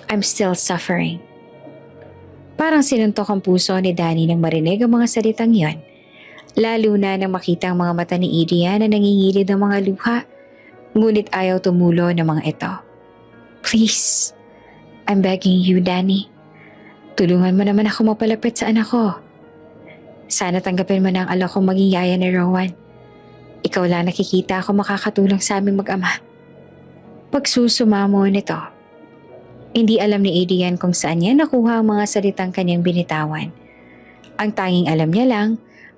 I'm still suffering. Parang sinuntok ang puso ni Danny nang marinig ang mga salitang yon. Lalo na nang makita ang mga mata ni Adrian na nangingilid ng mga luha. Ngunit ayaw tumulo ng mga ito. Please, I'm begging you, Danny. Tulungan mo naman ako mapalapit sa anak ko. Sana tanggapin mo na ang alok kong maging yaya ni Rowan. Ikaw lang nakikita ako makakatulong sa aming mag-ama. Pagsusumamo nito. Hindi alam ni Adrian kung saan niya nakuha ang mga salitang kanyang binitawan. Ang tanging alam niya lang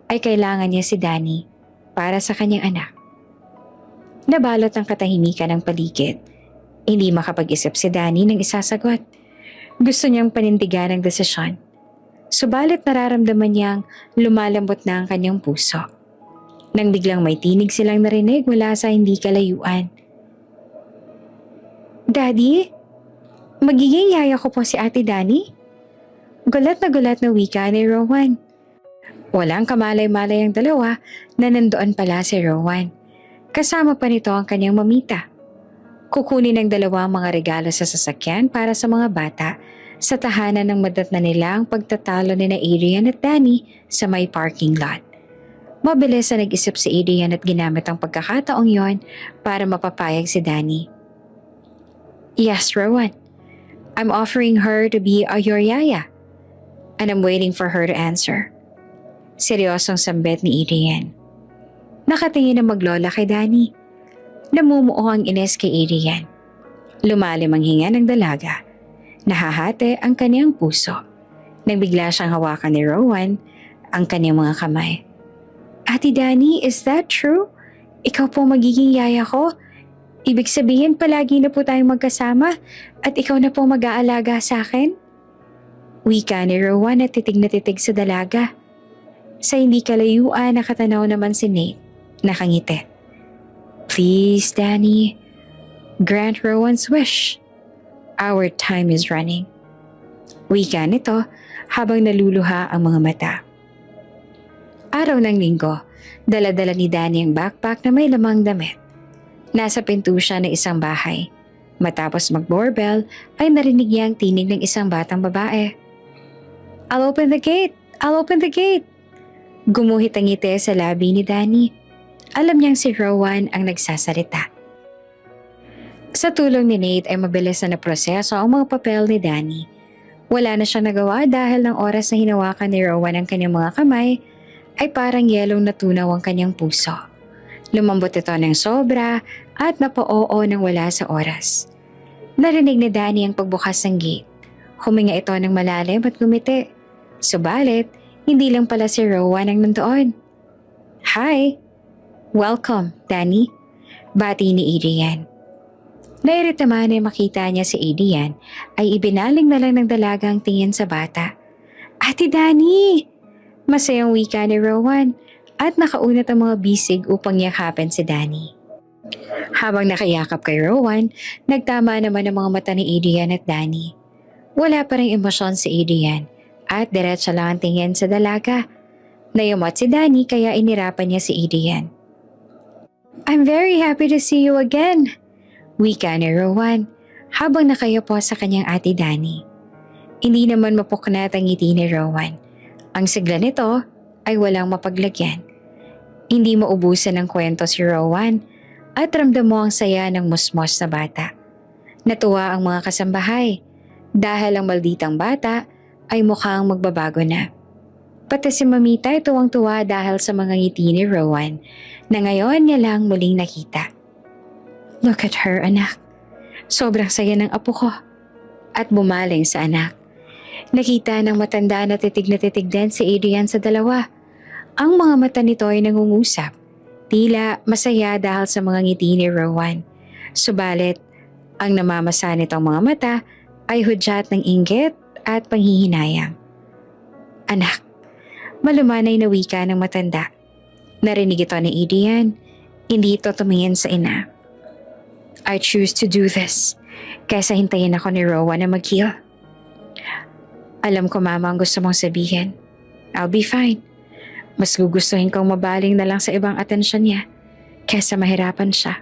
ay kailangan niya si Danny para sa kanyang anak. Nabalot ang katahimikan ng paligid. Hindi makapag-isip si Danny ng isasagot. Gusto niyang panindigan ang desisyon. Subalit nararamdaman niyang lumalambot na ang kanyang puso. Nang biglang may tinig silang narinig mula sa hindi kalayuan. Daddy? Magiging yaya ko po si Ate Danny? Gulat na wika ni Rowan. Walang kamalay-malay ang dalawa na nandoon pala si Rowan. Kasama pa nito ang kanyang mamita. Kukunin ng dalawa ang mga regalo sa sasakyan para sa mga bata sa tahanan ng madatna nila ang pagtatalo ni na Adrian at Danny sa may parking lot. Mabilis na nag-isip si Adrian at ginamit ang pagkakataong yon para mapapayag si Danny. Yes, Rowan. I'm offering her to be your yaya. And I'm waiting for her to answer. Seryosong sambit ni Adrian. Nakatingin ang maglola kay Danny. Namumuo ang ines kay Adrian. Lumalim ang hinga ng dalaga. Nahahati ang kanyang puso. Nang bigla siyang hawakan ni Rowan ang kanyang mga kamay. Ate Danny, is that true? Ikaw po magiging yaya ko? Ibig sabihin palagi na po tayong magkasama at ikaw na po mag-aalaga sa akin? Wika ni Rowan at titig na titig sa dalaga. Sa hindi kalayuan nakatanaw naman si Nate. Nakangiti. Please, Danny. Grant Rowan's wish. Our time is running. Wika nito habang naluluha ang mga mata. Araw ng linggo, dala-dala ni Danny ang backpack na may lamang damit. Nasa pinto siya ng isang bahay. Matapos mag-doorbell ay narinig niya ang tinig ng isang batang babae. I'll open the gate! I'll open the gate! Gumuhit ang ngiti sa labi ni Danny. Alam niyang si Rowan ang nagsasalita. Sa tulong ni Nate ay mabilis na naproseso ang mga papel ni Danny. Wala na siyang nagawa dahil ng oras na hinawakan ni Rowan ang kanyang mga kamay ay parang yelong natunaw ang kanyang puso. Lumambot ito ng sobra at napoo nang wala sa oras. Narinig ni Danny ang pagbukas ng gate. Huminga ito ng malalim at gumiti. Subalit, hindi lang pala si Rowan ang nandoon. Hi! Welcome, Danny. Bati ni Adrian. Nairita man ay makita niya si Adrian ay ibinaling na lang ng dalaga ang tingin sa bata. Ate Danny! Masayang wika ni Rowan at nakaunat ang mga bisig upang yakapin si Danny. Habang nakayakap kay Rowan, nagtama naman ang mga mata ni Adrian at Danny. Wala pa ring emosyon si Adrian at diretso lang ang tingin sa dalaga. Nayumot si Danny kaya inirapan niya si Adrian. I'm very happy to see you again, wika ni Rowan habang nakayupo sa kanyang ate Danny. Hindi naman mapuknat ang ngiti ni Rowan. Ang sigla nito ay walang mapaglagyan. Hindi maubusan ng kwento si Rowan at ramdam mo ang saya ng musmos na bata. Natuwa ang mga kasambahay dahil ang malditang bata ay mukhang magbabago na. Pati si Mamita ay tuwang-tuwa dahil sa mga ngiti ni Rowan na ngayon niya lang muling nakita. Look at her, anak. Sobrang saya ng apo ko. At bumaling sa anak. Nakita ng matanda na titig din si Adrian sa dalawa. Ang mga mata nito ay nangungusap. Tila masaya dahil sa mga ngiti ni Rowan. Subalit, ang namamasa nitong mga mata ay hudyat ng inggit at panghihinayang. Anak, malumanay na wika ng matanda. Narinig ito ni Adrian, hindi ito tumingin sa ina. I choose to do this, kaysa hintayin ako ni Rowan na mag-heal. Alam ko mama ang gusto mong sabihin. I'll be fine. Mas gugustuhin kong mabaling na lang sa ibang atensyon niya kesa mahirapan siya.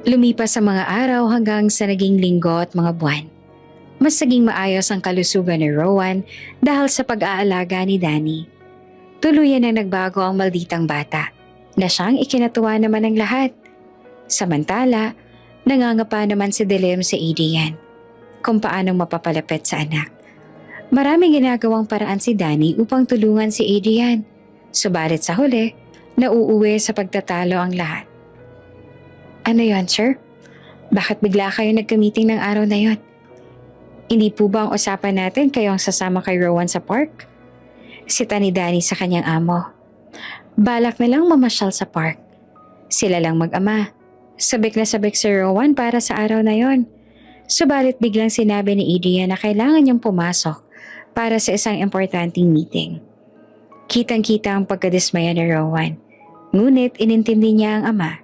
Lumipas ang mga araw hanggang sa naging linggo at mga buwan. Mas naging maayos ang kalusugan ni Rowan dahil sa pag-aalaga ni Danny. Tuluyan na nagbago ang malditang bata na siyang ikinatuwa naman ng lahat. Samantala, nangangapa naman si Dilim sa Adrian kung paanong mapapalapit sa anak. Maraming ginagawang paraan si Danny upang tulungan si Adrian. Subalit sa huli, nauuwi sa pagtatalo ang lahat. Ano yon, sir? Bakit bigla kayo nagka-meeting ng araw na yon? Hindi po ba ang usapan natin kayong sasama kay Rowan sa park? Sita ni Danny sa kanyang amo. Balak na lang mamasyal sa park. Sila lang mag-ama. Sabik na sabik si Rowan para sa araw na yon. Subalit biglang sinabi ni Adrian na kailangan niyang pumasok para sa isang importanteng meeting. Kitang-kita ang pagkadismaya ni Rowan. Ngunit inintindi niya ang ama.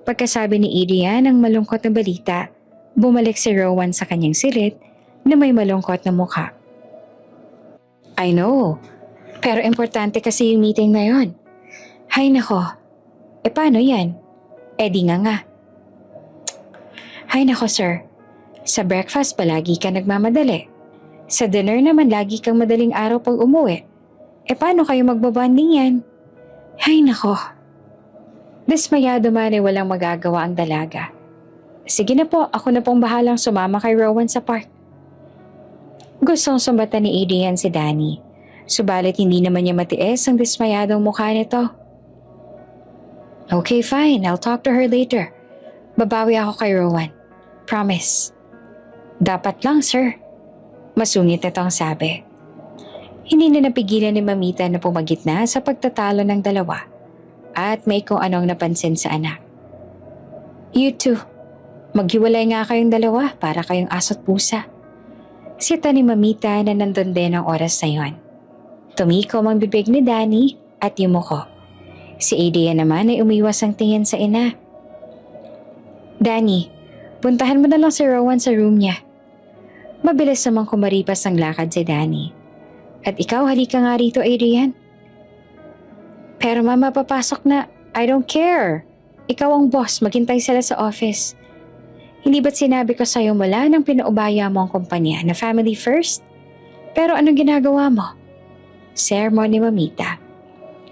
Pagkasabi ni Adrian ng malungkot na balita, bumalik si Rowan sa kanyang silid na may malungkot na mukha. I know, pero importante kasi yung meeting na yon. Hay nako, paano yan? Di nga. Hay nako sir, sa breakfast palagi ka nagmamadali. Sa dinner naman lagi kang madaling araw pag umuwi. Paano kayo magbabanding yan? Hay nako. Dismayado man ay walang magagawa ang dalaga. Sige na po, ako na pong bahalang sumama kay Rowan sa park. Gustong sumbatan ni Adrian si Danny. Subalit hindi naman niya matiis ang dismayadong mukha nito. Okay, fine. I'll talk to her later. Babawi ako kay Rowan. Promise. Dapat lang, sir. Masungit nito ang sabi. Hindi na napigilan ni Mamita na pumagitna sa pagtatalo ng dalawa at may kung anong napansin sa anak. You two, maghiwalay nga kayong dalawa para kayong aso't pusa. Sita ni Mamita na nandun din ang oras na yon. Tumikom ang bibig ni Danny at yumuko. Si Adrian naman ay umiwas ang tingin sa ina. Danny, puntahan mo na lang si Rowan sa room niya. Mabilis namang kumaripas ang lakad si Danny. At ikaw, halika nga rito, Adrian. Pero mama, papasok na. I don't care. Ikaw ang boss, maghintay sila sa office. Hindi ba't sinabi ko sa'yo mula nang pinaubaya mo ang kumpanya na family first? Pero anong ginagawa mo? Sermon ni Mamita.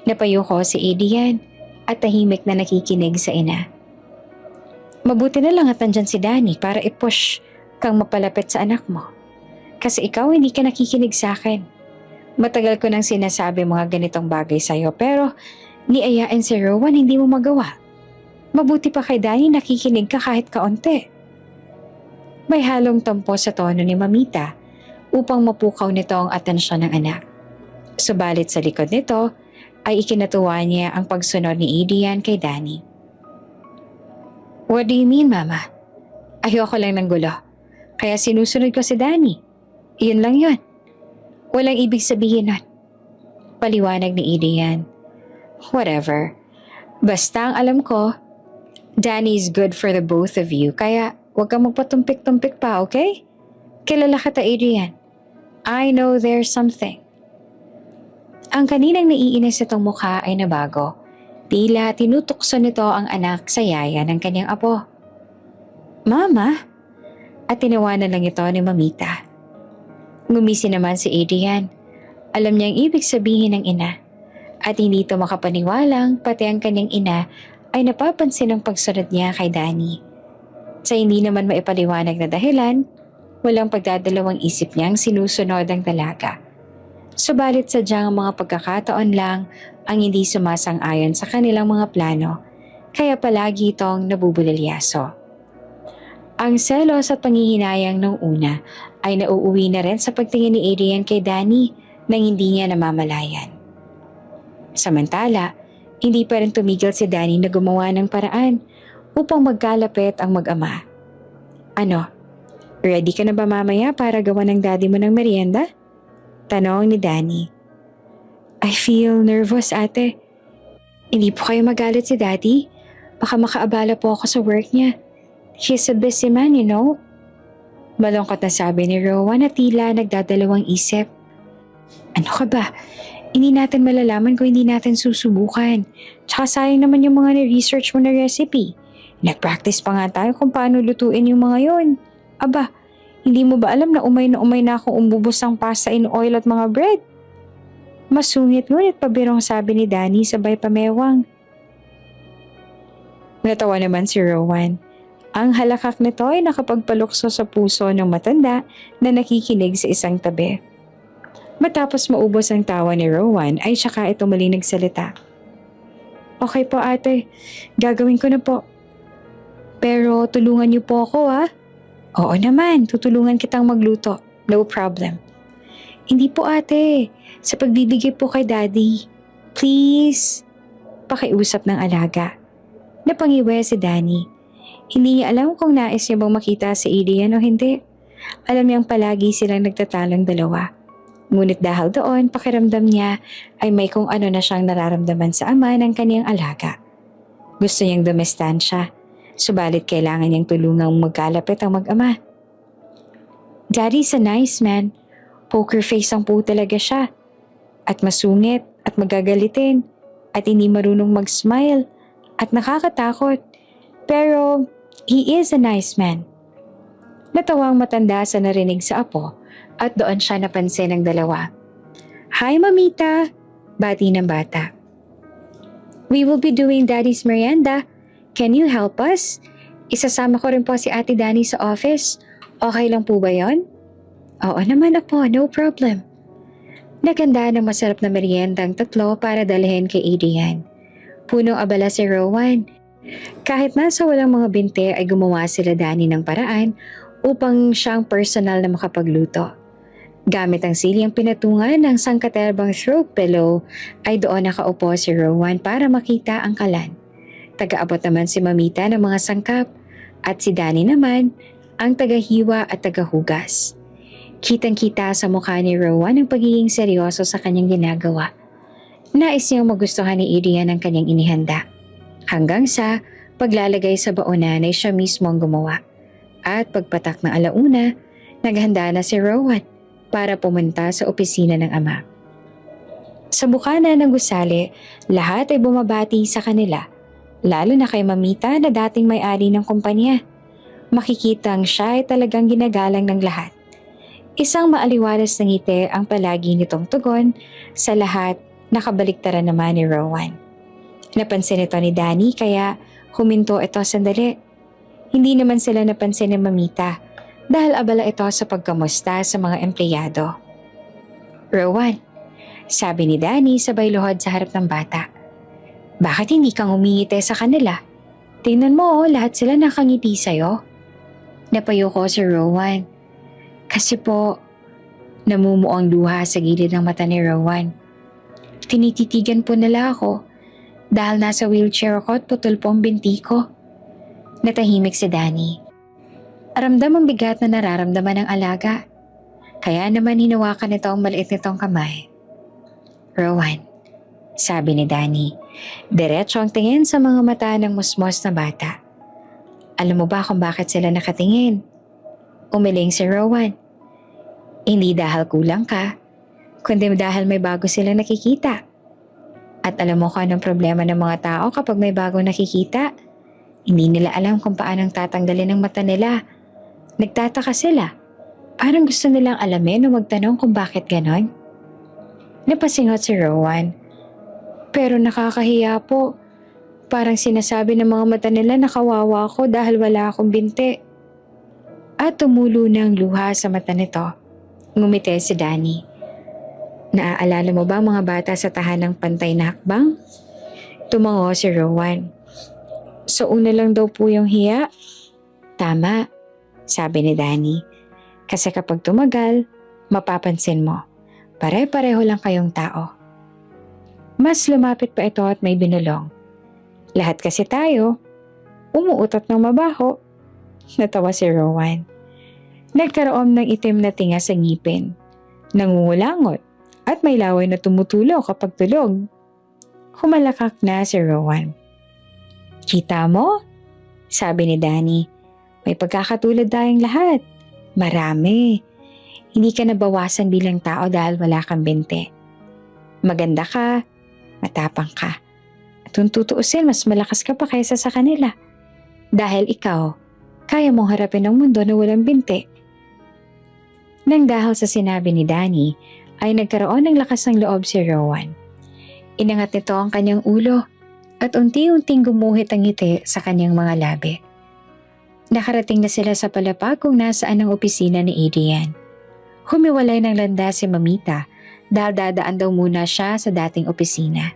Napayuko si Adrian at tahimik na nakikinig sa ina. Mabuti na lang at nandyan si Danny para i-push kang mapalapit sa anak mo. Kasi ikaw hindi ka nakikinig sa akin. Matagal ko nang sinasabi mga ganitong bagay sa'yo pero niayain si Rowan hindi mo magawa. Mabuti pa kay Danny nakikinig ka kahit kaunti. May halong tampo sa tono ni Mamita upang mapukaw nito ang atensyon ng anak. Subalit sa likod nito ay ikinatuwa niya ang pagsunod ni Adrian kay Danny. What do you mean, Mama? Ayoko lang ng gulo. Kaya sinusunod ko si Danny. Iyon lang yun. Walang ibig sabihin nun. Paliwanag ni Adrian. Whatever. Basta ang alam ko, Danny is good for the both of you. Kaya huwag kang magpatumpik-tumpik pa, okay? Kilala kita, Adrian. I know there's something. Ang kaninang naiinis itong mukha ay nabago. Tila tinutukso nito ang anak sa yaya ng kanyang apo. Mama? At tinawanan lang ito ni Mamita. Ngumisi naman si Adrian. Alam niya ang ibig sabihin ng ina. At hindi ito makapaniwalang pati ang kanyang ina ay napapansin ang pagsunod niya kay Danny. Sa hindi naman maipaliwanag na dahilan, walang pagdadalawang isip niyang sinusunod ang dalaga. Subalit sadyang ang mga pagkakataon lang ang hindi sumasang-ayon sa kanilang mga plano, kaya palagi itong nabubulilyaso. Ang selos at panghihinayang nung una ay nauuwi na rin sa pagtingin ni Adrian kay Danny nang hindi niya namamalayan. Samantala, hindi pa rin tumigil si Danny na gumawa ng paraan upang magkalapit ang mag-ama. Ano, ready ka na ba mamaya para gawa ng daddy mo ng merienda? Tanong ni Danny. I feel nervous, ate. Hindi po kayo magalit si daddy? Baka makaabala po ako sa work niya. He's a busy man, you know? Malungkot na sabi ni Rowan na tila nagdadalawang isip. Ano ka ba? Hindi natin malalaman kung hindi natin susubukan. Tsaka sayang naman yung mga ni-research mo na recipe. Nag-practice pa nga tayo kung paano lutuin yung mga yon. Aba, hindi mo ba alam na umay na akong umubos ng pasta in oil at mga bread? Masungit ngunit pabirong sabi ni Danny sabay pamewang. Natawa naman si Rowan. Ang halakak nito ay nakapagpalukso sa puso ng matanda na nakikinig sa isang tabi. Matapos maubos ang tawa ni Rowan ay saka ito muli nagsalita. Okay po ate, gagawin ko na po. Pero tulungan niyo po ako ha? Oo naman, tutulungan kitang magluto. No problem. Hindi po ate, sa pagbibigay po kay daddy. Please. Pakiusap ng alaga. Napangiwe si Danny. Hindi niya alam kung nais niya bang makita si Adrian o hindi. Alam niyang palagi silang nagtatalang dalawa. Ngunit dahil doon, pakiramdam niya ay may kung ano na siyang nararamdaman sa ama ng kaniyang alaga. Gusto niyang dumistansya, subalit kailangan niyang tulungang magkalapit ang mag-ama. Daddy's a nice man. Poker face ang po talaga siya. At masungit at magagalitin at hindi marunong mag-smile at nakakatakot. Pero he is a nice man. Natawa ang matanda sa narinig sa apo at doon siya napansin ng dalawa. Hi mamita! Bati ng bata. We will be doing Daddy's merienda. Can you help us? Isasama ko rin po si Ate Danny sa office. Okay lang po ba yon? Oo naman apo, no problem. Naganda ng masarap na merienda ang tatlo para dalhin kay Adrian. Punong abala si Rowan. Kahit nasa walang mga binte ay gumawa sila Danny ng paraan upang siyang personal na makapagluto. Gamit ang silyang pinatungan ng sangkaterbang throw pillow ay doon nakaupo si Rowan para makita ang kalan. Taga-abot naman si Mamita ng mga sangkap at si Danny naman ang tagahiwa at tagahugas. Kitang-kita sa mukha ni Rowan ang pagiging seryoso sa kanyang ginagawa. Nais niyang magustuhan ni Adrian ang kanyang inihanda. Hanggang sa paglalagay sa baonan ay siya mismo ang gumawa. At pagpatak ng alauna, naghanda na si Rowan para pumunta sa opisina ng ama. Sa bukana ng gusali, lahat ay bumabati sa kanila, lalo na kay Mamita na dating may-ari ng kumpanya. Makikitang siya ay talagang ginagalang ng lahat. Isang maaliwalas na ngiti ang palagi nitong tugon sa lahat nakabaliktaran naman ni Rowan. Napansin ito ni Danny kaya huminto ito sandali. Hindi naman sila napansin ni Mamita dahil abala ito sa pagkamusta sa mga empleyado. Rowan, sabi ni Danny sabay luhod sa harap ng bata. Bakit hindi kang humingiti sa kanila? Tingnan mo lahat sila nakangiti sa'yo. Napayo ko si Rowan. Kasi po, namumuo ang luha sa gilid ng mata ni Rowan. Tinititigan po nila ako dahil nasa wheelchair ako at putol po ang binti ko. Natahimik si Danny. Ramdam ang bigat na nararamdaman ng alaga. Kaya naman hinawakan nito ang maliit nitong kamay. Rowan, sabi ni Danny, diretso ang tingin sa mga mata ng musmos na bata. Alam mo ba kung bakit sila nakatingin? Umiling si Rowan. Hindi dahil kulang ka, kundi dahil may bago sila nakikita. At alam mo kung anong problema ng mga tao kapag may bago nakikita? Hindi nila alam kung paano tatanggalin ang mata nila. Nagtataka sila. Parang gusto nilang alamin o magtanong kung bakit ganon. Napasingot si Rowan. Pero nakakahiya po. Parang sinasabi ng mga mata nila na kawawa ako dahil wala akong binti. At tumulo na ang luha sa mata nito. Ngumiti si Danny. Naaalala mo ba mga bata sa tahanang pantay na hakbang? Tumango si Rowan. So una lang daw po yung hiya? Tama, sabi ni Danny. Kasi kapag tumagal, mapapansin mo. Pare-pareho lang kayong tao. Mas lumapit pa ito at may binulong. Lahat kasi tayo, umuutot ng mabaho. Natawa si Rowan. Nagkaroon ng itim na tinga sa ngipin. Nangungulangot at may laway na tumutulo kapag tulog. Humalakak na si Rowan. Kita mo? Sabi ni Danny. May pagkakatulad tayong lahat. Marami. Hindi ka nabawasan bilang tao dahil wala kang binte. Maganda ka, matapang ka. At kung tutuusin, mas malakas ka pa kaysa sa kanila. Dahil ikaw, kaya mong harapin ang mundo na walang binte. Nang dahil sa sinabi ni Danny, ay nagkaroon ng lakas ng loob si Rowan. Inangat nito ang kanyang ulo at unti-unting gumuhit ang ngiti sa kanyang mga labi. Nakarating na sila sa palapag kung nasaan ang opisina ni Adrian. Humiwalay ng landas si Mamita dahil dadaan daw muna siya sa dating opisina.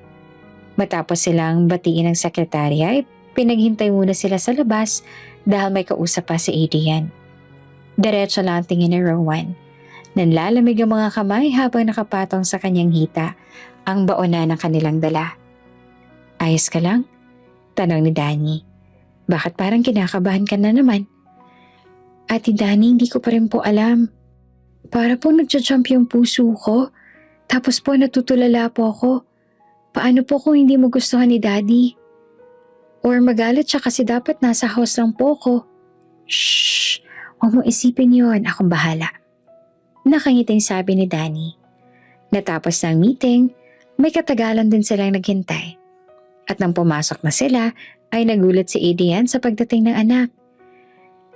Matapos silang batiin ng sekretarya ay pinaghintay muna sila sa labas dahil may kausap pa si Adrian. Diretso lang ang tingin ni Rowan. Nanlalamig ang mga kamay habang nakapatong sa kanyang hita ang baona ng kanilang dala. Ayos ka lang? Tanong ni Danny. Bakit parang kinakabahan ka na naman? Ate Danny, hindi ko pa rin po alam. Para po nagja-jump yung puso ko. Tapos po natutulala po ako. Paano po kung hindi mo gustuhan ni Daddy? Or magalit siya kasi dapat nasa house lang po ko. Shhh! Huwag mo isipin yun. Akong bahala. Nakangiting sabi ni Danny. Natapos ng meeting, may katagalan din silang naghintay. At nang pumasok na sila, ay nagulat si Adrian sa pagdating ng anak.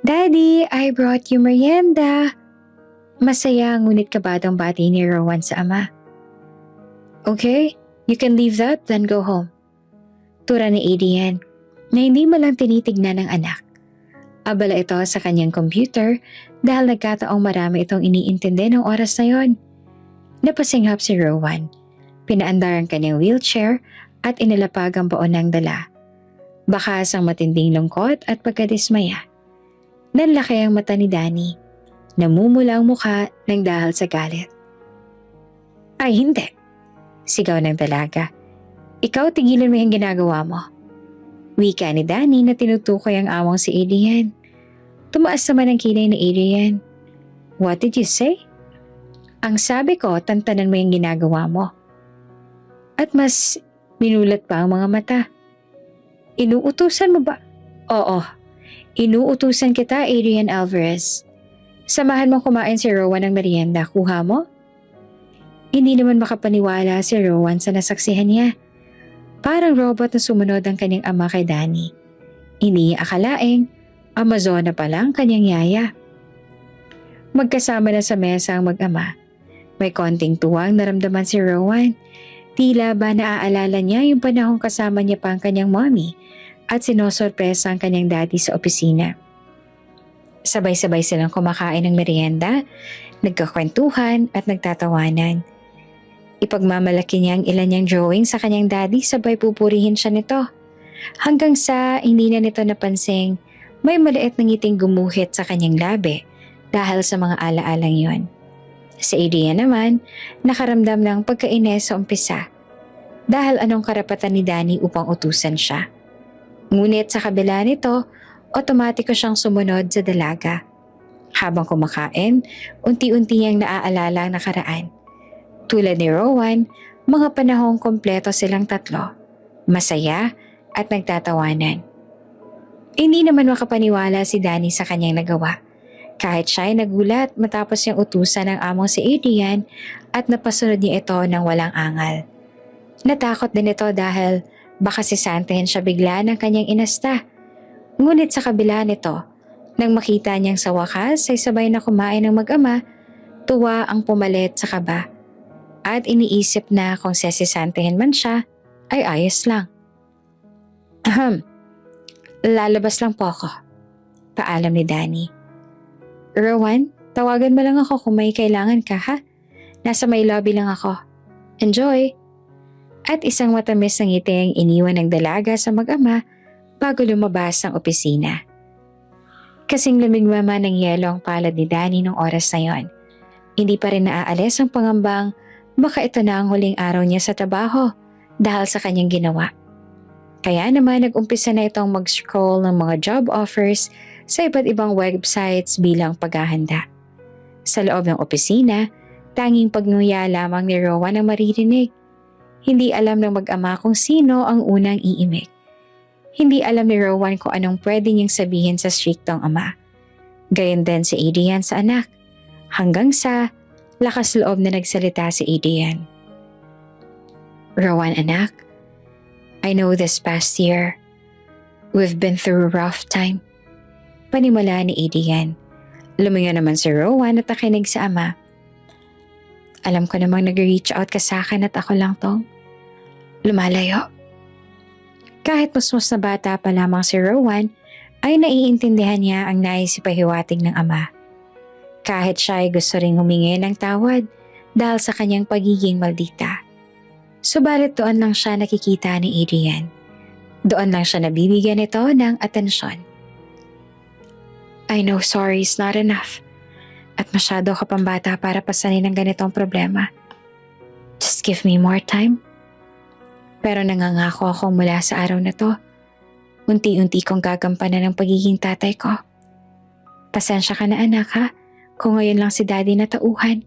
Daddy, I brought you merienda. Masaya ngunit kabadang bati ni Rowan sa ama. Okay, you can leave that, then go home. Tura ni Adrian na hindi malang tinitignan ng anak. Abala ito sa kanyang computer dahil nagkataong marami itong iniintindi ng oras na yon. Napasinghap si Rowan. Pinaandar ang kanyang wheelchair at inilapag ang baon ng dala. Bakas ang matinding lungkot at pagkadismaya. Nanlaki ang mata ni Danny. Namumula ang mukha ng dahil sa galit. Ay hindi, sigaw ng dalaga. Ikaw tigilan mo yung ginagawa mo. Wika ni Danny na tinutukoy ang awang si Adrian. Tumaas naman ang kilay ni Adrian. What did you say? Ang sabi ko, tantanan mo yung ginagawa mo. At mas minulat pa ang mga mata. Inuutusan mo ba? Oo, inuutusan kita, Adrian Alvarez. Samahan mo kumain si Rowan ng merienda, kuha mo? Hindi naman makapaniwala si Rowan sa nasaksihan niya. Parang robot na sumunod ang kanyang ama kay Danny. Hindi niya akalaing Amazona pa lang kanyang yaya. Magkasama na sa mesa ang mag-ama. May konting tuwang naramdaman si Rowan. Tila ba naaalala niya yung panahong kasama niya pa ang kanyang mommy at sinosorpresa ang kanyang daddy sa opisina. Sabay-sabay silang kumakain ng merienda, nagkakwentuhan at nagtatawanan. Ipagmamalaki niya ang ilan niyang drawing sa kanyang daddy sabay pupurihin siya nito. Hanggang sa hindi na nito napansing may maliit na ngiting gumuhit sa kanyang labi dahil sa mga alaalang yon. Si Adrian naman nakaramdam ng pagkainis sa umpisa dahil anong karapatan ni Danny upang utusan siya. Ngunit sa kabila nito, otomatiko siyang sumunod sa dalaga. Habang kumakain, unti-unti niyang naaalala ang nakaraan. Tulad ni Rowan, mga panahong kompleto silang tatlo, masaya at nagtatawanan. Hindi naman makapaniwala si Danny sa kanyang nagawa. Kahit siya ay nagulat matapos niyang utusan ng among si Adrian at napasunod niya ito ng walang angal. Natakot din ito dahil baka sisantahin siya bigla ng kanyang inasta. Ngunit sa kabila nito, nang makita niyang sa wakas ay sabay na kumain ng mag-ama, tuwa ang pumalit sa kaba. At iniisip na kung sesisantahin man siya, ay ayos lang. Lalabas lang po ako. Paalam ni Danny. Rowan, tawagan mo lang ako kung may kailangan ka ha? Nasa may lobby lang ako. Enjoy! At isang matamis na ngiti ang iniwan ng dalaga sa mag-ama bago lumabas ang opisina. Kasing lamig mama ng yelo ang palad ni Danny nung oras na yon. Hindi pa rin naaalis ang pangambang baka ito na ang huling araw niya sa trabaho dahil sa kanyang ginawa. Kaya naman nag-umpisa na itong mag-scroll ng mga job offers sa iba't ibang websites bilang paghahanda. Sa loob ng opisina, tanging pagnguya lamang ni Rowan ang maririnig. Hindi alam ng mag-ama kung sino ang unang iimik. Hindi alam ni Rowan kung anong pwede niyang sabihin sa striktong ama. Gayon din si Adrian sa anak. hanggang sa lakas loob na nagsalita si Adrian. Rowan anak, I know this past year, we've been through a rough time. Panimula ni Adrian. Lumingon naman si Rowan at nakinig sa ama. Alam ko namang nag-reach out ka sa akin at ako lang tong lumalayo. Kahit musmus na bata pa lamang si Rowan, ay naiintindihan niya ang nais ipahiwatig ng ama. Kahit siya ay gusto ring humingi ng tawad dahil sa kanyang pagiging maldita. Subalit doon lang siya nakikita ni Adrian. Doon lang siya nabibigyan nito ng atensyon. I know sorry is not enough. At masyado ka pang bata para pasanin ng ganitong problema. Just give me more time. Pero nangangako ako mula sa araw na to. Unti-unti kong gagampanan ng pagiging tatay ko. Pasensya ka na anak ha, kung ngayon lang si daddy na tauhan.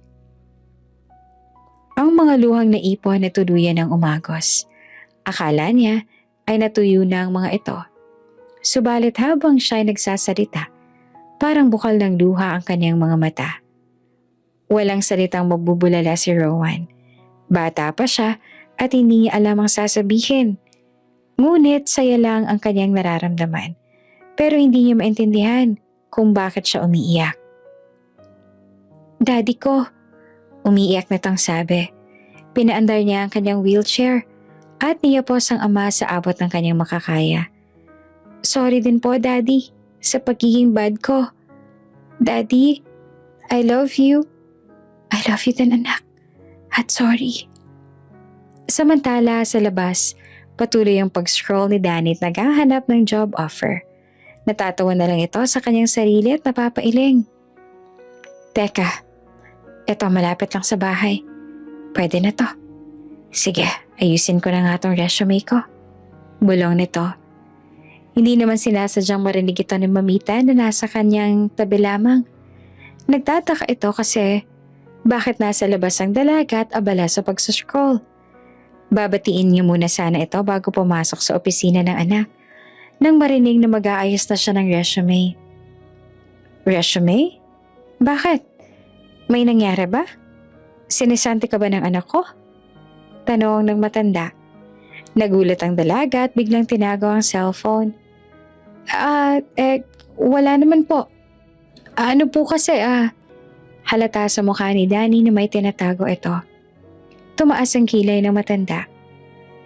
Ang mga luhang naipon na tuluyan ng umagos. Akala niya ay natuyo na ang mga ito. Subalit habang siya ay nagsasalita, parang bukal ng luha ang kanyang mga mata. Walang salitang magbubulala si Rowan. Bata pa siya at hindi niya alam ang sasabihin. Ngunit saya lang ang kanyang nararamdaman. Pero hindi niya maintindihan kung bakit siya umiiyak. Daddy ko, umiiyak na tang sabi. Pinaandar niya ang kanyang wheelchair at niyapos ang ama sa abot ng kanyang makakaya. Sorry din po daddy sa pagiging bad ko. Daddy, I love you. I love you din anak. At sorry. Samantala sa labas, patuloy ang pag-scroll ni Danny at naghahanap ng job offer. Natatawa na lang ito sa kanyang sarili at napapailing. Teka, ito malapit lang sa bahay. Pwede na to. Sige, ayusin ko na nga tong resume ko. Bulong nito. Hindi naman sinasadyang marinig ito ni Mamita na nasa kanyang tabi lamang. Nagtataka ito kasi bakit nasa labas ang dalaga at abala sa pagsuscroll. Babatiin niyo muna sana ito bago pumasok sa opisina ng anak nang marinig na mag-aayos na siya ng resume. Resume? Bakit? May nangyari ba? Sinisanti ka ba ng anak ko? Tanong ng matanda. Nagulat ang dalaga at biglang tinago ang cellphone. Wala naman po. Ano po kasi halata sa mukha ni Danny na may tinatago ito. Tumaas ang kilay ng matanda.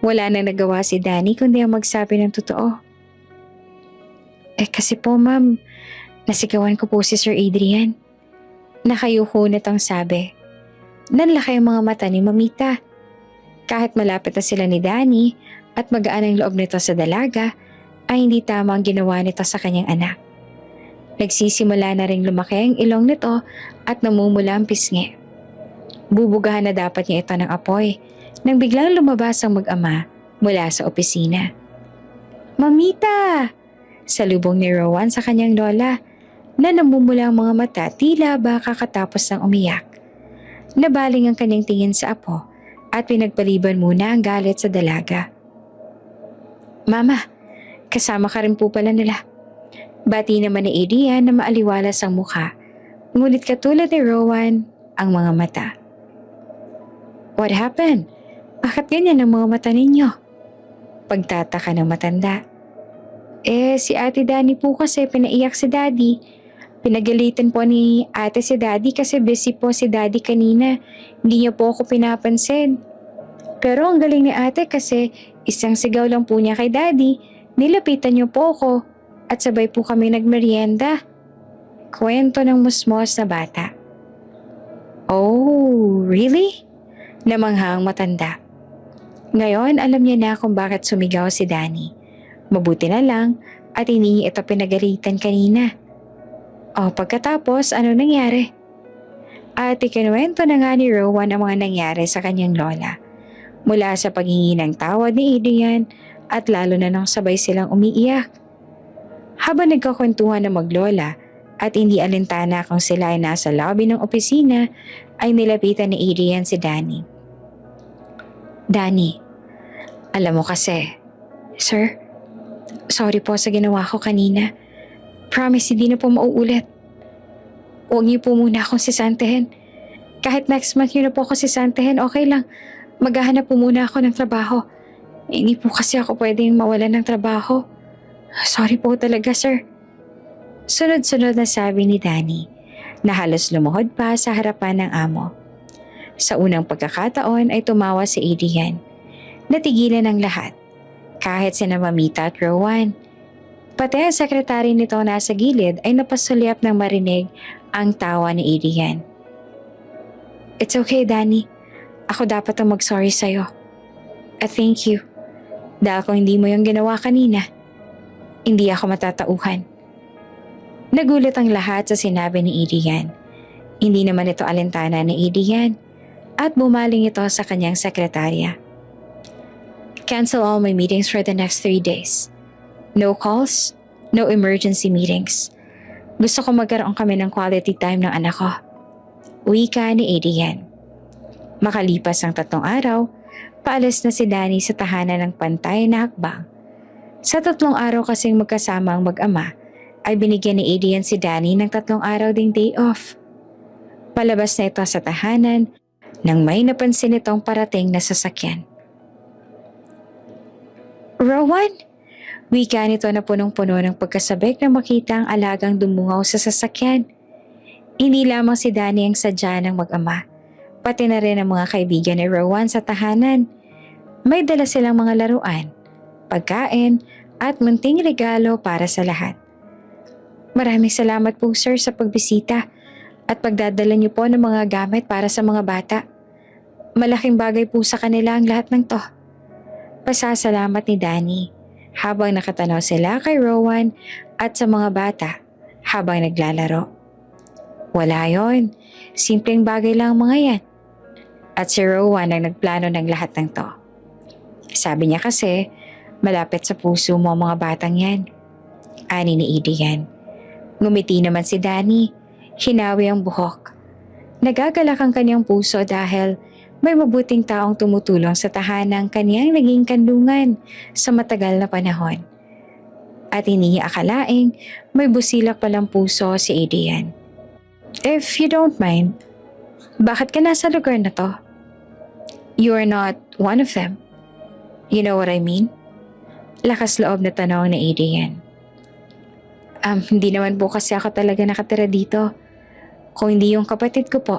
Wala nang nagawa si Danny kundi ang magsabi ng totoo. Kasi po ma'am, nasigawan ko po si Sir Adrian. Nakayuhunat ang sabi. Nanlaki ang mga mata ni Mamita. Kahit malapit na sila ni Danny at magaan ang loob nito sa dalaga, ay hindi tama ang ginawa nito sa kanyang anak. Nagsisimula na ring lumaki ang ilong nito at namumula ang pisngi. Bubugahan na dapat niya ito ng apoy nang biglang lumabas ang mag-ama mula sa opisina. Mamita! Salubong ni Rowan sa kanyang lola na namumula ang mga mata tila ba kakatapos ng umiyak. Nabaling ang kanyang tingin sa apo at pinagpaliban muna ang galit sa dalaga. Mama, kasama ka rin po pala nila. Bati naman ni Adrian na maaliwalas ang mukha, ngunit katulad ni Rowan ang mga mata. What happened? Bakit ganyan ang mga mata ninyo? Pagtataka ng matanda. Si Ate Danny po kasi pinaiyak si Daddy. Pinagalitan po ni ate si Daddy kasi busy po si Daddy kanina. Hindi niya po ako pinapansin. Pero ang galing ni ate kasi isang sigaw lang po niya kay Daddy, nilapitan niyo po ako at sabay po kami nagmerienda. Kwento ng musmos na bata. Oh, really? Namanghang matanda. Ngayon alam niya na kung bakit sumigaw si Danny. Mabuti na lang at hindi niya ito pinagalitan kanina. Pagkatapos ano nangyari? At ikinuwento na nga ni Rowan ang mga nangyari sa kanyang lola. Mula sa paghingi ng tawad ni Adrian at lalo na nang sabay silang umiiyak. Habang nagkakwentuhan ng maglola at hindi alintana kung sila ay nasa lobby ng opisina, ay nilapitan ni Adrian si Danny. Danny, alam mo kasi, Sir, sorry po sa ginawa ko kanina. Promise hindi na po mauulit. Huwag niyo po muna akong sisantehin. Kahit next month niyo na po ako sisantehin, okay lang. Maghahanap po muna ako ng trabaho. Hindi po kasi ako pwedeng mawalan ng trabaho. Sorry po talaga, sir. Sunod-sunod na sabi ni Danny na halos lumuhod pa sa harapan ng amo. Sa unang pagkakataon ay tumawa si Adrian. Natigilan ang lahat, kahit sina Mamita at Rowan. Pati ang sekretary nito nasa gilid ay napasulyap nang marinig ang tawa ni Adrian. It's okay, Danny. Ako dapat ang mag-sorry sa'yo. At thank you. Dahil kung hindi mo yung ginawa kanina, hindi ako matatauhan. Nagulat ang lahat sa sinabi ni Adrian. Hindi naman ito alintana ni Adrian at bumaling ito sa kanyang sekretarya. Cancel all my meetings for the next 3 days. No calls, no emergency meetings. Gusto ko magkaroon kami ng quality time ng anak ko. Wika ni Adrian. Makalipas ang 3 araw, paalis na si Danny sa tahanan ng pantay na hakbang. Sa 3 araw kasing magkasama ang mag-ama, ay binigyan ni Adrian si Danny ng 3 araw ding day off. Palabas na ito sa tahanan nang may napansin itong parating na sasakyan. Rowan! Wika nito na punong-puno ng pagkasabik na makita ang alagang dumungaw sa sasakyan. Hindi lamang si Danny ang sadya ng mag-ama, pati na rin ang mga kaibigan ni Rowan sa tahanan. May dala silang mga laruan, pagkain at munting regalo para sa lahat. Maraming salamat po sir sa pagbisita at pagdadala niyo po ng mga gamit para sa mga bata. Malaking bagay po sa kanila ang lahat ng to. Pasasalamat ni Danny habang nakatanaw sila kay Rowan at sa mga bata habang naglalaro. Wala yon, simpleng bagay lang ang mga yan. At si Rowan ang nagplano ng lahat ng to. Sabi niya kasi, malapit sa puso mo ang mga batang yan. Ani ni Adrian. Ngumiti naman si Danny, hinawi ang buhok. Nagagalak ang kanyang puso dahil may mabuting taong tumutulong sa tahanang kanyang naging kanlungan sa matagal na panahon. At hindi niya akalaing may busilak palang puso si Adrian. If you don't mind, bakit ka nasa lugar na to? You are not one of them. You know what I mean? Lakas loob na tanong ni Adrian. Hindi naman po kasi ako talaga nakatira dito. Kung hindi yung kapatid ko po.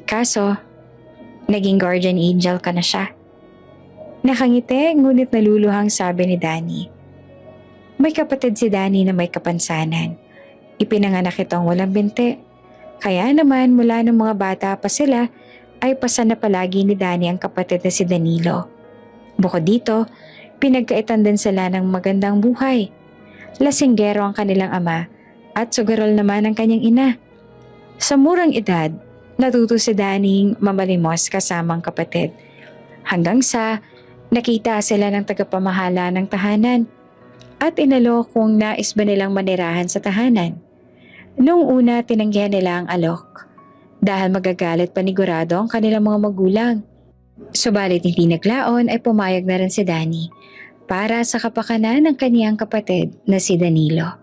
Kaso, naging guardian angel ka na siya. Nakangiti ngunit naluluhang sabi ni Danny. May kapatid si Danny na may kapansanan. Ipinanganak itong walang binti. Kaya naman mula nung mga bata pa sila ay pasan na palagi ni Danny ang kapatid na si Danilo. Bukod dito, pinagkaitan din sila ng magandang buhay. Lasinggero ang kanilang ama at sugarol naman ang kanyang ina. Sa murang edad, natuto si Danny mamalimos kasamang kapatid. Hanggang sa nakita sila ng tagapamahala ng tahanan at inalok kung nais ba nilang manirahan sa tahanan. Noong una tinanggihan nila ang alok dahil magagalit panigurado ang kanilang mga magulang. Subalit hindi naglaon ay pumayag na rin si Danny para sa kapakanan ng kaniyang kapatid na si Danilo.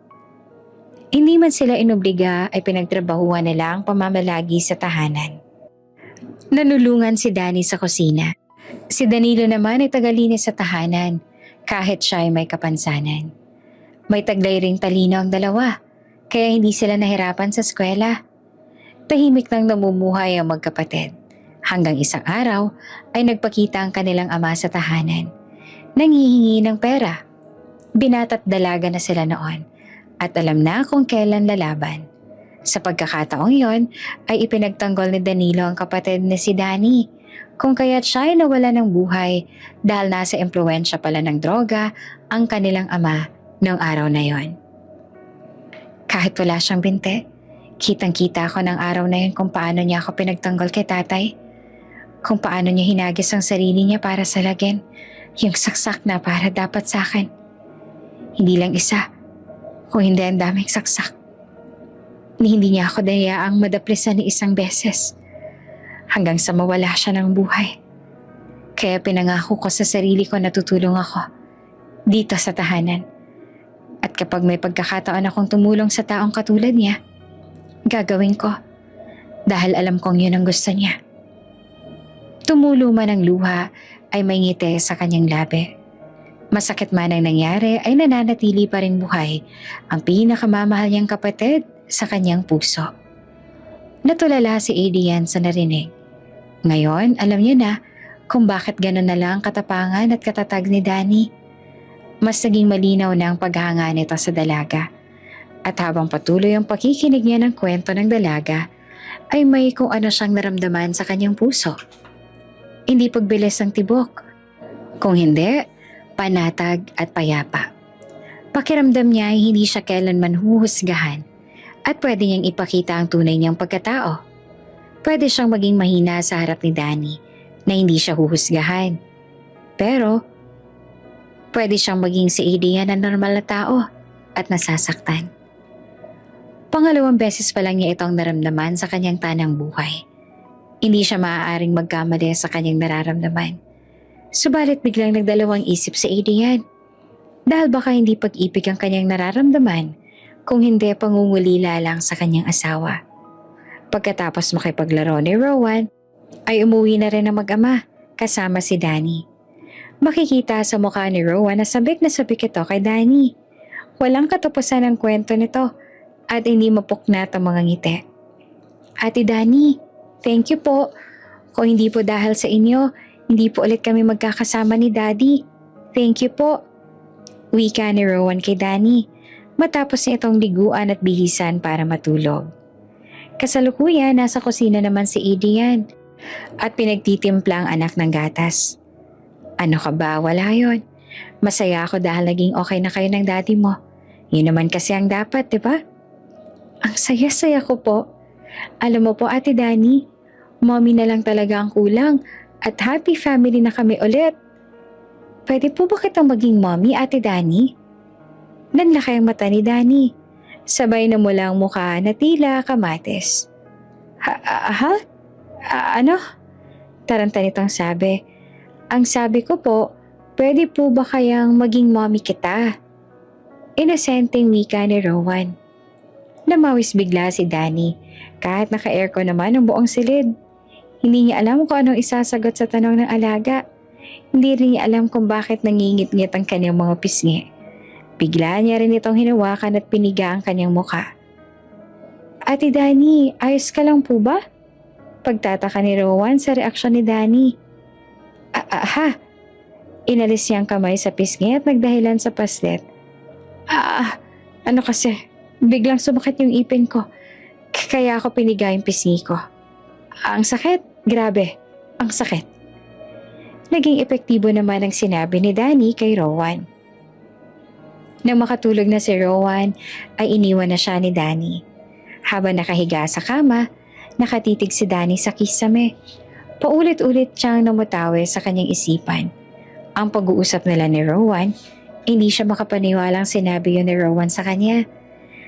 Hindi man sila inobliga ay pinagtrabahuan nila ang pamamalagi sa tahanan. Nanulungan si Danny sa kusina. Si Danilo naman ay tagalinis sa tahanan kahit siya ay may kapansanan. May taglay ring talino ang dalawa kaya hindi sila nahirapan sa eskwela. Tahimik lang namumuhay ang magkapatid. Hanggang isang araw ay nagpakita ang kanilang ama sa tahanan. Nanghihingi ng pera. Binata't dalaga na sila noon at alam na kung kailan lalaban. Sa pagkakataong yon ay ipinagtanggol ni Danilo ang kapatid na si Danny kung kaya't siya ay nawala ng buhay dahil nasa impluwensya pala ng droga ang kanilang ama noong araw na yon. Kahit wala siyang binti, kitang-kita ko ng araw na yon kung paano niya ako pinagtanggol kay tatay. Kung paano niya hinagis ang sarili niya para salagin yung saksak na para dapat sa akin. Hindi lang isa, kung hindi ang daming saksak. Hindi niya ako dayaang madaplisan ni isang beses hanggang sa mawala siya ng buhay. Kaya pinangako ko sa sarili ko na tutulong ako dito sa tahanan. At kapag may pagkakataon akong tumulong sa taong katulad niya, Gagawin ko. Dahil alam kong yun ang gusto niya. Tumulo man ang luha ay may ngiti sa kanyang labi. Masakit man ang nangyari ay nananatili pa rin buhay ang pinakamamahal niyang kapatid sa kanyang puso. Natulala si Adrian sa narinig. Ngayon, alam niya na kung bakit gano'n na lang katapangan at katatag ni Danny. Mas naging malinaw na ang paghanga nito sa dalaga. At habang patuloy ang pakikinig niya ng kwento ng dalaga, ay may kung ano siyang naramdaman sa kanyang puso. Hindi pagbilis ang tibok. Kung hindi, panatag at payapa. Pakiramdam niya ay hindi siya kailanman huhusgahan at pwede niyang ipakita ang tunay niyang pagkatao. Pwede siyang maging mahina sa harap ni Danny na hindi siya huhusgahan. Pero, pwede siyang maging si Adrian na normal na tao at nasasaktan. Pangalawang beses pa lang niya itong naramdaman sa kanyang tanang buhay. Hindi siya maaaring magkamali sa kanyang nararamdaman. Subalit biglang nagdalawang isip si Adrian. Dahil baka hindi pag-ibig ang kanyang nararamdaman kung hindi pangungulila lang sa kanyang asawa. Pagkatapos makipaglaro ni Rowan, ay umuwi na rin ang mag-ama kasama si Danny. Makikita sa mukha ni Rowan na sabik ito kay Danny. Walang katapusan ang kwento nito at hindi mapuknat ang mga ngiti. Ate Danny, thank you po. Kung hindi po dahil sa inyo, hindi po ulit kami magkakasama ni Daddy. Thank you po. Wika ni Rowan kay Danny matapos niya itong liguan at bihisan para matulog. Kasalukuyan, nasa kusina naman si Adrian at pinagtitimpla ang anak ng gatas. Ano ka ba? Wala yon. Masaya ako dahil naging okay na kayo ng daddy mo. Yun naman kasi ang dapat, di ba? Ang saya-saya ko po. Alam mo po, Ate Danny, mommy na lang talaga ang kulang at happy family na kami ulit. Pwede po ba kitang maging mommy, Ate Danny? Nanlaki ang mata ni Danny. Sabay na mula ang mukha na tila kamatis. Ano? Taranta nitong sabi. Ang sabi ko po, pwede po ba kayang maging mommy kita? Inosenteng wika ni Rowan. Namawis bigla si Danny kahit naka-aircon naman ang buong silid. Hindi niya alam kung anong isasagot sa tanong ng alaga. Hindi rin niya alam kung bakit nangingit-ngit ang kanyang mga pisngi. Bigla niya rin itong hinawakan at piniga ang kanyang muka. Ate Danny, ayos ka lang po ba? Pagtataka ni Rowan sa reaksyon ni Danny. Inalis niya ang kamay sa pisngi at nagdahilan sa paslit. Ano kasi? Biglang sumakit yung ipin ko. Kaya ako piniga yung pisngi ko. Ang sakit? Grabe. Ang sakit. Naging epektibo naman ang sinabi ni Danny kay Rowan. Nang makatulog na si Rowan, ay iniwan na siya ni Danny. Habang nakahiga sa kama, nakatitig si Danny sa kisame. Paulit-ulit siyang namutawi sa kanyang isipan. Ang pag-uusap nila ni Rowan, hindi siya makapaniwalang sinabi yun ni Rowan sa kanya.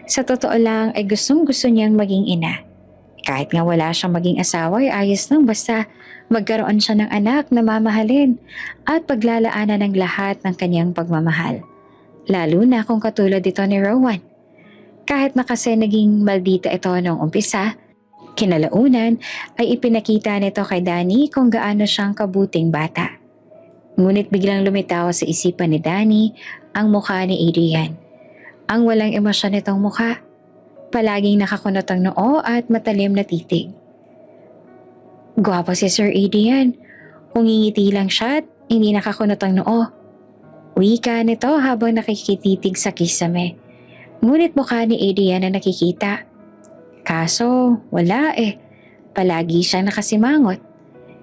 Sa totoo lang ay gustong-gusto niyang maging ina. Kahit nga wala siyang maging asawa ay ayos lang basta magkaroon siya ng anak na mamahalin at paglalaanan ng lahat ng kanyang pagmamahal. Lalo na kung katulad ito ni Rowan. Kahit na kasi naging maldita ito noong umpisa, kinalaunan ay ipinakita nito kay Danny kung gaano siyang kabuting bata. Ngunit biglang lumitaw sa isipan ni Danny ang mukha ni Adrian. Ang walang emosyon nitong mukha. Palaging nakakunot ang noo at matalim na titig. Gwapo si Sir Adrian. Kung ngingiti lang siya at hindi nakakunot ang noo. Wika nito habang nakikititig sa kisame. Ngunit mukha ni Adrian na nakikita. Kaso wala eh. Palagi siyang nakasimangot.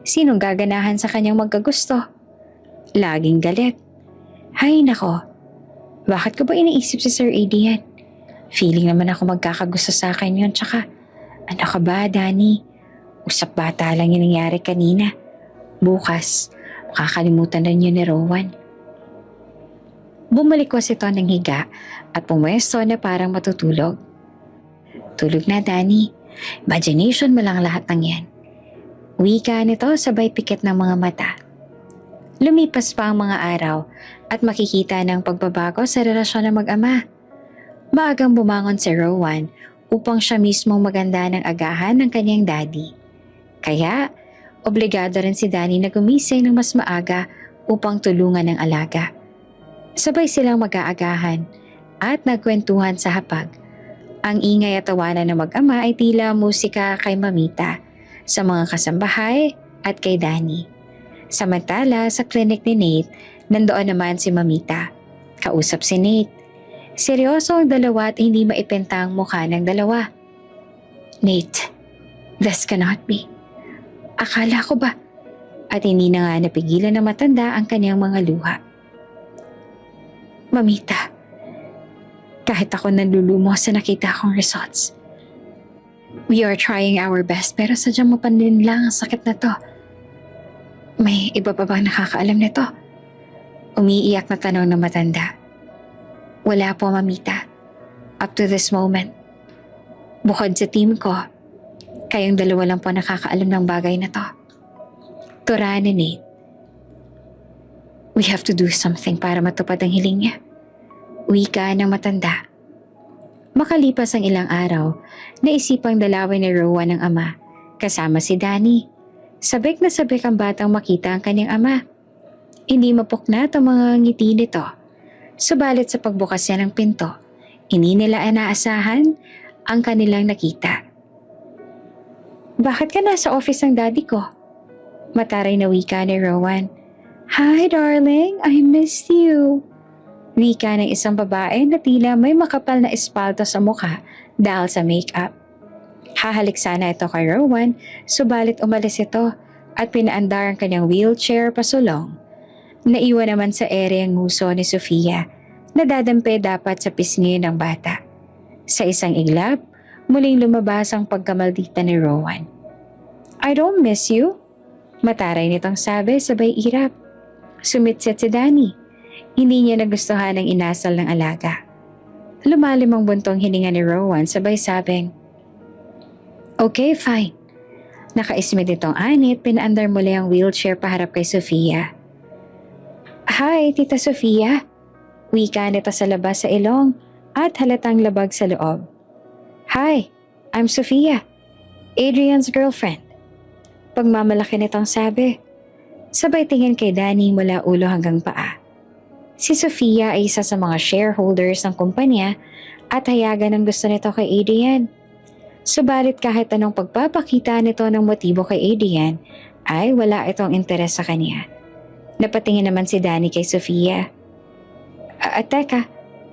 Sinong gaganahan sa kanyang magkagusto? Laging galit. Hay nako. Bakit ko ba iniisip si Sir Adrian? Feeling naman ako magkakagusto sa akin yun. Tsaka, ano ka ba, Danny? Usap bata lang yung nangyari kanina. Bukas, makakalimutan na niyo ni Rowan. Bumalikwas ito ng higa at pumwesto na parang matutulog. Tulog na, Danny. Imagination mo lang lahat ng yan. Wika nito sabay pikit ng mga mata. Lumipas pa ang mga araw at makikita ng pagbabago sa relasyon ng mag-ama. Maagang bumangon si Rowan upang siya mismong maganda ng agahan ng kanyang daddy. Kaya, obligado rin si Danny na gumising ng mas maaga upang tulungan ng alaga. Sabay silang mag-aagahan at nagkwentuhan sa hapag. Ang ingay at tawanan ng mag-ama ay tila musika kay Mamita, sa mga kasambahay at kay Danny. Samantala sa klinik ni Nate, nandoon naman si Mamita. Kausap si Nate. Seryoso ang dalawa at hindi maipenta ang mukha ng dalawa. Nate, this cannot be. Akala ko ba? At hindi na nga napigilan ng matanda ang kanyang mga luha. Mamita, kahit ako nanlulumo sa nakita akong results. We are trying our best pero sadyang mapanlin lang ang sakit na to. May iba pa bang nakakaalam nito? Umiiyak na tanong ng matanda. Wala po, Mamita. Up to this moment. Bukod sa team ko, kayong dalawa lang po nakakaalam ng bagay na to. Tura ni Nate. We have to do something para matupad ang hiling niya. Wika ng matanda. Makalipas ang ilang araw, naisipang dalawin ni Rowan ng ama, kasama si Danny. Sabik na sabik ang batang makita ang kanyang ama. Hindi mapuknat ang mga ngiti nito. Subalit sa pagbukas niya ng pinto, hindi nila inaasahan ang kanilang nakita. Bakit ka nasa office ng daddy ko? Mataray na wika ni Rowan. Hi darling, I missed you. Wika ng isang babae na tila may makapal na espalda sa mukha dahil sa makeup. Hahalik sana ito kay Rowan, subalit umalis ito at pinaandar ang kanyang wheelchair pasulong. Naiwan naman sa ere ang nguso ni Sofia na dadampi dapat sa pisngi ng bata. Sa isang iglap, muling lumabas ang pagkamaldita ni Rowan. I don't miss you. Mataray nitong sabi sabay irap. Sumitsit si Danny. Hindi niya nagustuhan ang inasal ng alaga. Lumalim ang buntong hininga ni Rowan sabay sabing, okay, fine. Nakaismid itong anit, pinaandar muli ang wheelchair paharap kay Sofia. Hi, Tita Sofia. Wika nito sa labas sa ilong at halatang labag sa loob. Hi, I'm Sofia, Adrian's girlfriend. Pagmamalaki nitong sabi. Sabay tingin kay Danny mula ulo hanggang paa. Si Sofia ay isa sa mga shareholders ng kumpanya at hayagan ang gusto nito kay Adrian. Subalit kahit anong pagpapakita nito ng motibo kay Adrian ay wala itong interes sa kanya. Napatingin naman si Danny kay Sofia. Teka,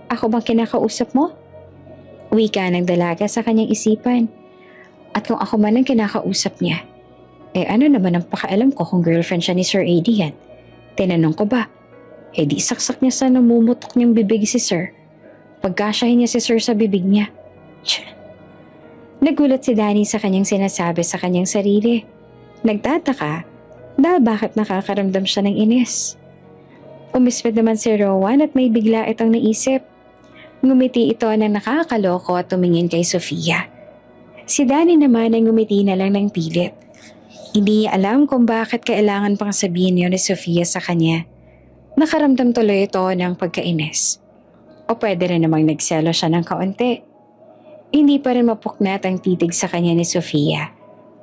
ako bang kinakausap mo? Wika ng dalaga sa kanyang isipan. At kung ako man ang kinakausap niya, ano naman ang pakaalam ko kung girlfriend siya ni Sir Adrian? Tinanong ko ba? Di saksak niya sa namumutok niyang bibig si Sir. Pagkasyahin niya si Sir sa bibig niya. Nagulat si Danny sa kanyang sinasabi sa kanyang sarili. Nagtataka dahil bakit nakakaramdam siya ng inis. Umismid naman si Rowan at may bigla itong naisip. Ngumiti ito na nakakaloko at tumingin kay Sofia. Si Danny naman ay ngumiti na lang ng pilit. Hindi niya alam kung bakit kailangan pang sabihin yun ni Sofia sa kanya. Nakaramdam tuloy ito ng pagkainis. O pwede rin namang nagselo siya ng kaunti. Hindi pa rin mapuknat ang titig sa kanya ni Sofia.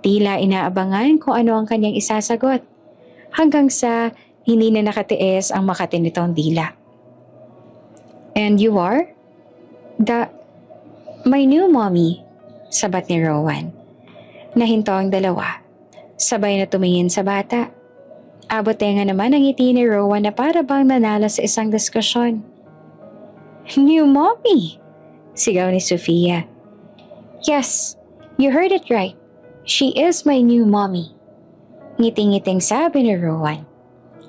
Tila inaabangan kung ano ang kanyang isasagot. Hanggang sa hindi na nakatiis ang makati nitong dila. And you are? My new mommy, sabat ni Rowan. Nahinto ang dalawa. Sabay na tumingin sa bata. Abotenga naman ang ngiti ni Rowan na para bang nanalo sa isang diskusyon. New mommy! Sigaw ni Sofia. Yes, you heard it right. She is my new mommy. Ngiting-ngiting sabi ni Rowan.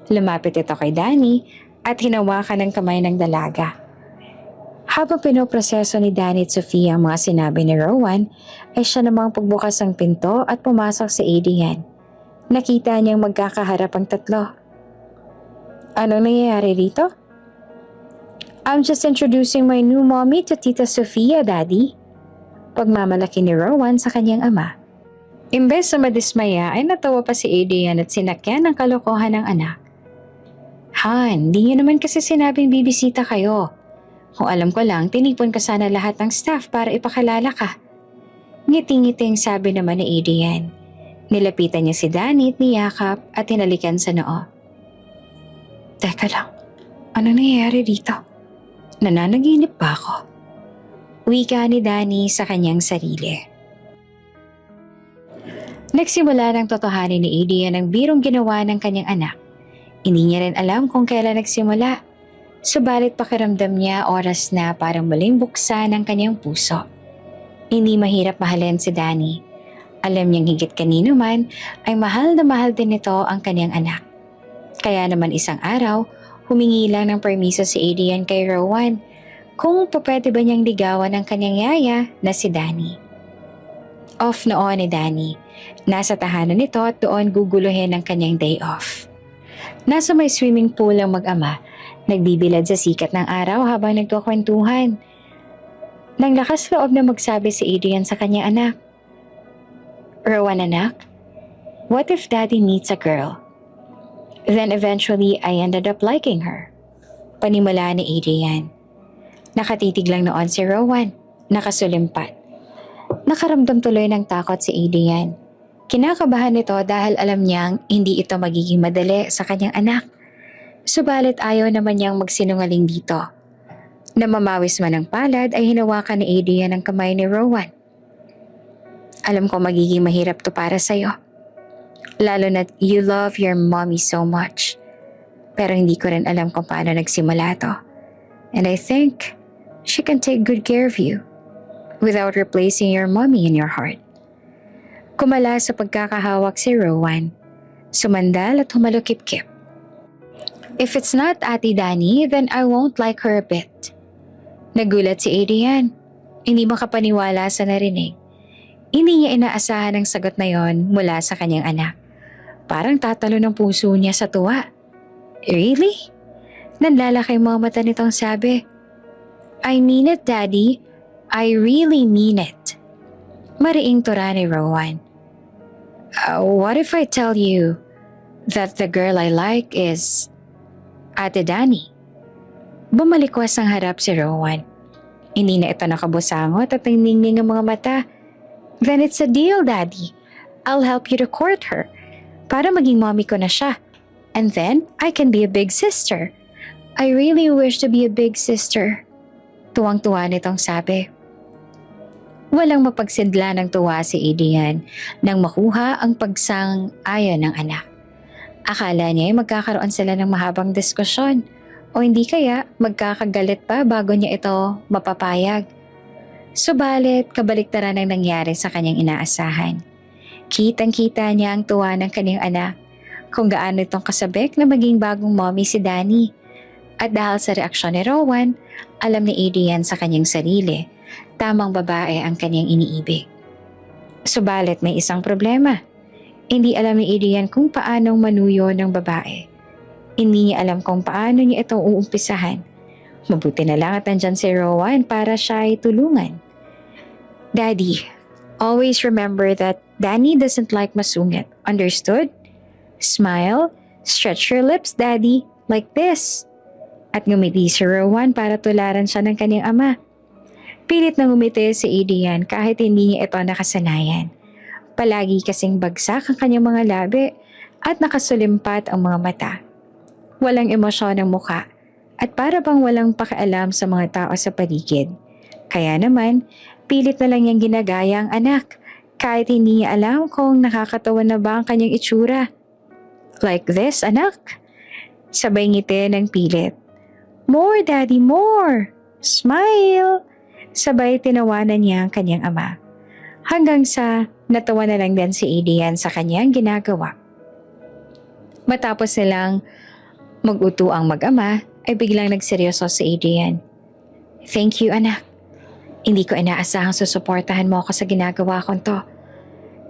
Lumapit ito kay Danny at hinawakan ng kamay ng dalaga. Habang pinoproseso ni Danny at Sofia ang mga sinabi ni Rowan, ay siya namang pagbukas ang pinto at pumasok si Adrian. Nakita niyang magkakaharap ang tatlo. Anong nangyayari rito? I'm just introducing my new mommy to Tita Sofia, Daddy. Pagmamalaki ni Rowan sa kanyang ama. Imbes na madismaya ay natawa pa si Adrian at sinakyan ng kalokohan ng anak. Han, di niyo naman kasi sinabing bibisita kayo. Kung alam ko lang, tinipon ka sana lahat ng staff para ipakalala ka. Ngiti-ngiting sabi naman ni Adrian. Nilapitan niya si Danny at niyakap at hinalikan sa noo. Teka lang, ano nangyayari dito? Nananaginip ba ako? Wika ni Danny sa kanyang sarili. Nagsimula ng totohanin ni Adrian ang birong ginawa ng kanyang anak. Hindi niya rin alam kung kailan nagsimula. Subalit pakiramdam niya oras na para muling buksan ang kanyang puso. Hindi mahirap mahalin si Danny. Alam niyang higit kanino man ay mahal na mahal din nito ang kanyang anak. Kaya naman isang araw, humingi lang ng permiso si Adrian kay Rowan kung pwede ba niyang ligawan ang kanyang yaya na si Danny. Off noon ni Danny. Nasa tahanan nito at doon guguluhin ang kanyang day off. Nasa may swimming pool ang mag-ama, nagbibilad sa sikat ng araw habang nagkukwentuhan. Nang lakas loob na magsabi si Adrian sa kanyang anak. Rowan anak, what if Daddy meets a girl? Then eventually I ended up liking her. Panimula ni Adrian. Nakatitig lang noon si Rowan, nakasulimpat. Nakaramdam tuloy ng takot si Adrian. Kinakabahan nito dahil alam niyang hindi ito magiging madali sa kanyang anak. Subalit ayaw naman niyang magsinungaling dito. Namamawis man ng palad ay hinawakan ni Adrian ang kamay ni Rowan. Alam ko magiging mahirap to para sa'yo. Lalo na't you love your mommy so much. Pero hindi ko rin alam kung paano nagsimula to. And I think she can take good care of you without replacing your mommy in your heart. Kumala sa pagkakahawak si Rowan. Sumandal at humalukip-kip. If it's not Ate Danny, then I won't like her a bit. Nagulat si Adrian. Hindi makapaniwala sa narinig. Hindi niya inaasahan ang sagot na yon mula sa kanyang anak. Parang tatalo ng puso niya sa tuwa. Really? Nanlalaki ang mga mata nitong sabi. I mean it, Daddy. I really mean it. Mariing tura ni Rowan. What if I tell you that the girl I like is Ate Danny? Bumalikwas ang harap si Rowan. Hindi na ito nakabusangot at nangingning ang mga mata. Then it's a deal, Daddy. I'll help you to court her para maging mommy ko na siya. And then I can be a big sister. I really wish to be a big sister. Tuwang-tuwa nitong sabi. Walang mapagsidla ng tuwa si Adrian nang makuha ang pagsang-ayon ng anak. Akala niya ay magkakaroon sila ng mahabang diskusyon o hindi kaya magkakagalit pa bago niya ito mapapayag. Subalit kabaliktaran ang nangyari sa kanyang inaasahan. Kitang-kita niya ang tuwa ng kanyang anak kung gaano itong kasabik na maging bagong mommy si Danny. At dahil sa reaksyon ni Rowan, alam ni Adrian sa kanyang sarili, tamang babae ang kanyang iniibig. Subalit may isang problema. Hindi alam ni Adrian kung paanong manuyo ng babae. Hindi niya alam kung paano niya itong uumpisahan. Mabuti na lang at nandyan si Rowan para siya ay tulungan. Daddy, always remember that Danny doesn't like masungit. Understood? Smile, stretch your lips, Daddy, like this. At ngumiti si Rowan para tularan siya ng kanyang ama. Pilit na ngumiti si Adrian kahit hindi niya ito nakasanayan. Palagi kasing bagsak ang kanyang mga labi at nakasulimpat ang mga mata. Walang emosyon ang mukha at para bang walang pakialam sa mga tao sa paligid. Kaya naman, pilit na lang niyang ginagaya ang anak kahit hindi niya alam kung nakakatawa na ba ang kanyang itsura. Like this, anak? Sabay ngiti ng pilit. More, Daddy, more! Smile! Sabay tinawanan niya ang kanyang ama. Hanggang sa natawa na lang din si Adrian sa kanyang ginagawa. Matapos nilang mag-uto ang mag-ama, ay biglang nagseryoso si Adrian. Thank you, anak. Hindi ko inaasahang susuportahan mo ako sa ginagawa kong to.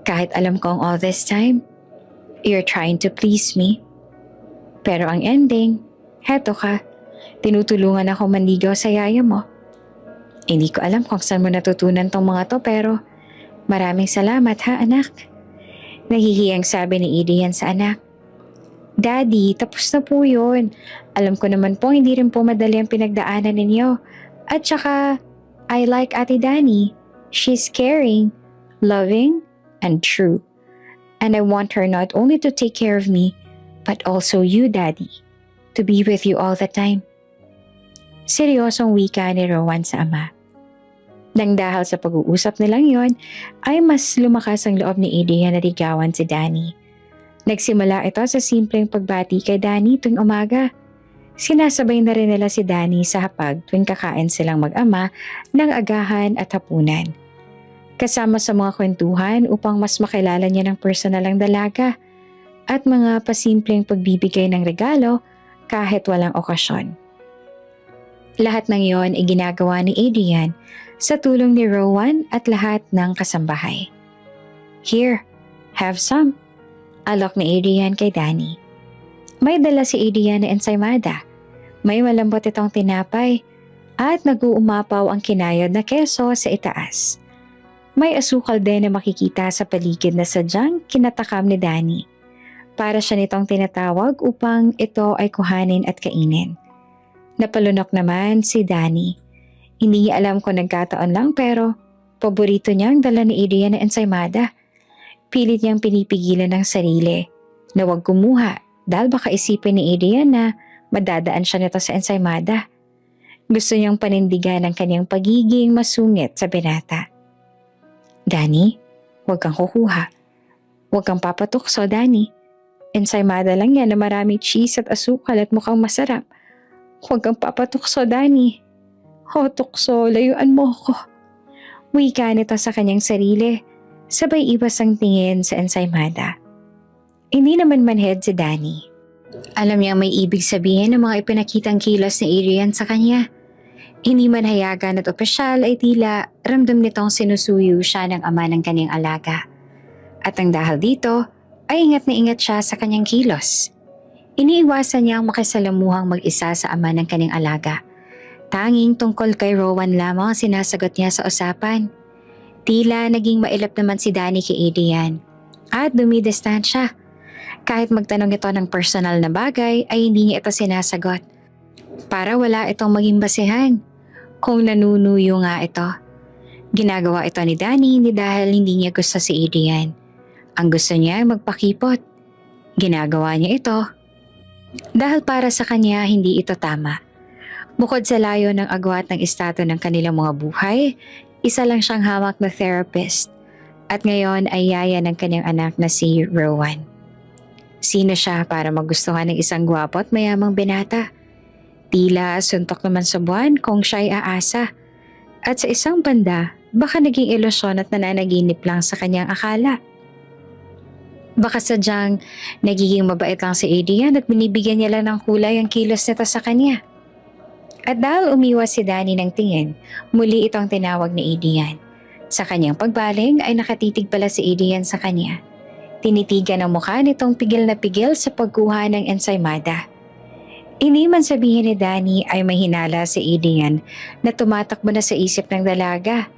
Kahit alam kong all this time, you're trying to please me. Pero ang ending, heto ka. Tinutulungan ako manligaw sa yaya mo. Hindi ko alam kung saan mo natutunan tong mga to pero maraming salamat ha anak. Nahihiyang sabi ni Adrian sa anak. Daddy, tapos na po yun. Alam ko naman po hindi rin po madali ang pinagdaanan ninyo. At saka, I like Ate Danny. She's caring. loving, and true. And I want her not only to take care of me, but also you, Daddy, to be with you all the time. Seryosong wika ni Rowan sa ama. Nang dahil sa pag-uusap nilang yon, ay mas lumakas ang loob ni Adrian na ligawan si Danny. Nagsimula ito sa simpleng pagbati kay Danny tuwing umaga. Sinasabay na rin nila si Danny sa hapag tuwing kakain silang mag-ama ng agahan at hapunan. Kasama sa mga kwentuhan upang mas makilala niya ng personal ang dalaga at mga pasimpleng pagbibigay ng regalo kahit walang okasyon. Lahat ng iyon ay ginagawa ni Adrian sa tulong ni Rowan at lahat ng kasambahay. Here, have some. Alok ni Adrian kay Danny. May dala si Adrian na ensaymada. May malambot itong tinapay at nag-uumapaw ang kinayod na keso sa itaas. May asukal din na makikita sa paligid na sadyang kinatakam ni Danny. Para siya nitong tinatawag upang ito ay kuhanin at kainin. Napalunok naman si Danny. Hindi niya alam kung nagkataon lang pero paborito niya ang dala ni Adrian na ensaymada. Pilit niyang pinipigilan ng sarili na huwag kumuha dahil baka isipin ni Adrian na madadaan siya nito sa ensaymada. Gusto niyang panindigan ang kanyang pagiging masungit sa binata. Danny, huwag kang kukuha. Huwag kang papatukso, Danny. Ensaymada lang yan na maraming cheese at asukal at mukhang masarap. Huwag kang papatukso, Danny. O tukso, layuan mo ko. Wika nito sa kanyang sarili, sabay iwas ang tingin sa ensaymada. Hindi naman manhead si Danny. Alam niya may ibig sabihin ng mga ipinakitang kilos ni Adrian sa kanya. Hindi man hayagan at opisyal ay tila ramdam nitong sinusuyo siya ng ama ng kanyang alaga. At ang dahil dito ay ingat na ingat siya sa kanyang kilos. Iniiwasan niyang makisalamuhang mag-isa sa ama ng kanyang alaga. Tanging tungkol kay Rowan lamang sinasagot niya sa usapan. Tila naging mailap naman si Danny kay Adrian at dumidistansya. Kahit magtanong ito ng personal na bagay ay hindi niya ito sinasagot. Para wala itong maging basehan kung nanunuyo nga ito. Ginagawa ito ni Danny hindi dahil hindi niya gusto si Adrian. Ang gusto niya ay magpakipot. Ginagawa niya ito dahil para sa kanya hindi ito tama. Bukod sa layo ng agwat ng estado ng kanilang mga buhay, isa lang siyang hamak na therapist at ngayon ay yaya ng kanyang anak na si Rowan. Sino siya para magustuhan ng isang gwapo at mayamang binata? Tila suntok naman sa buwan kung siya'y aasa. At sa isang banda, baka naging ilusyon at nananaginip lang sa kanyang akala. Baka sadyang nagiging mabait lang si Adrian at binibigyan niya lang ng kulay ang kilos nito sa kanya. At dahil umiwas si Danny ng tingin, muli itong tinawag ni Adrian. Sa kanyang pagbaling ay nakatitig pala si Adrian sa kanya. Tinitigan ang mukha nitong pigil na pigil sa pagkuha ng ensaymada. Hindi man sabihin ni Danny ay may hinala si Adrian na tumatakbo na sa isip ng dalaga.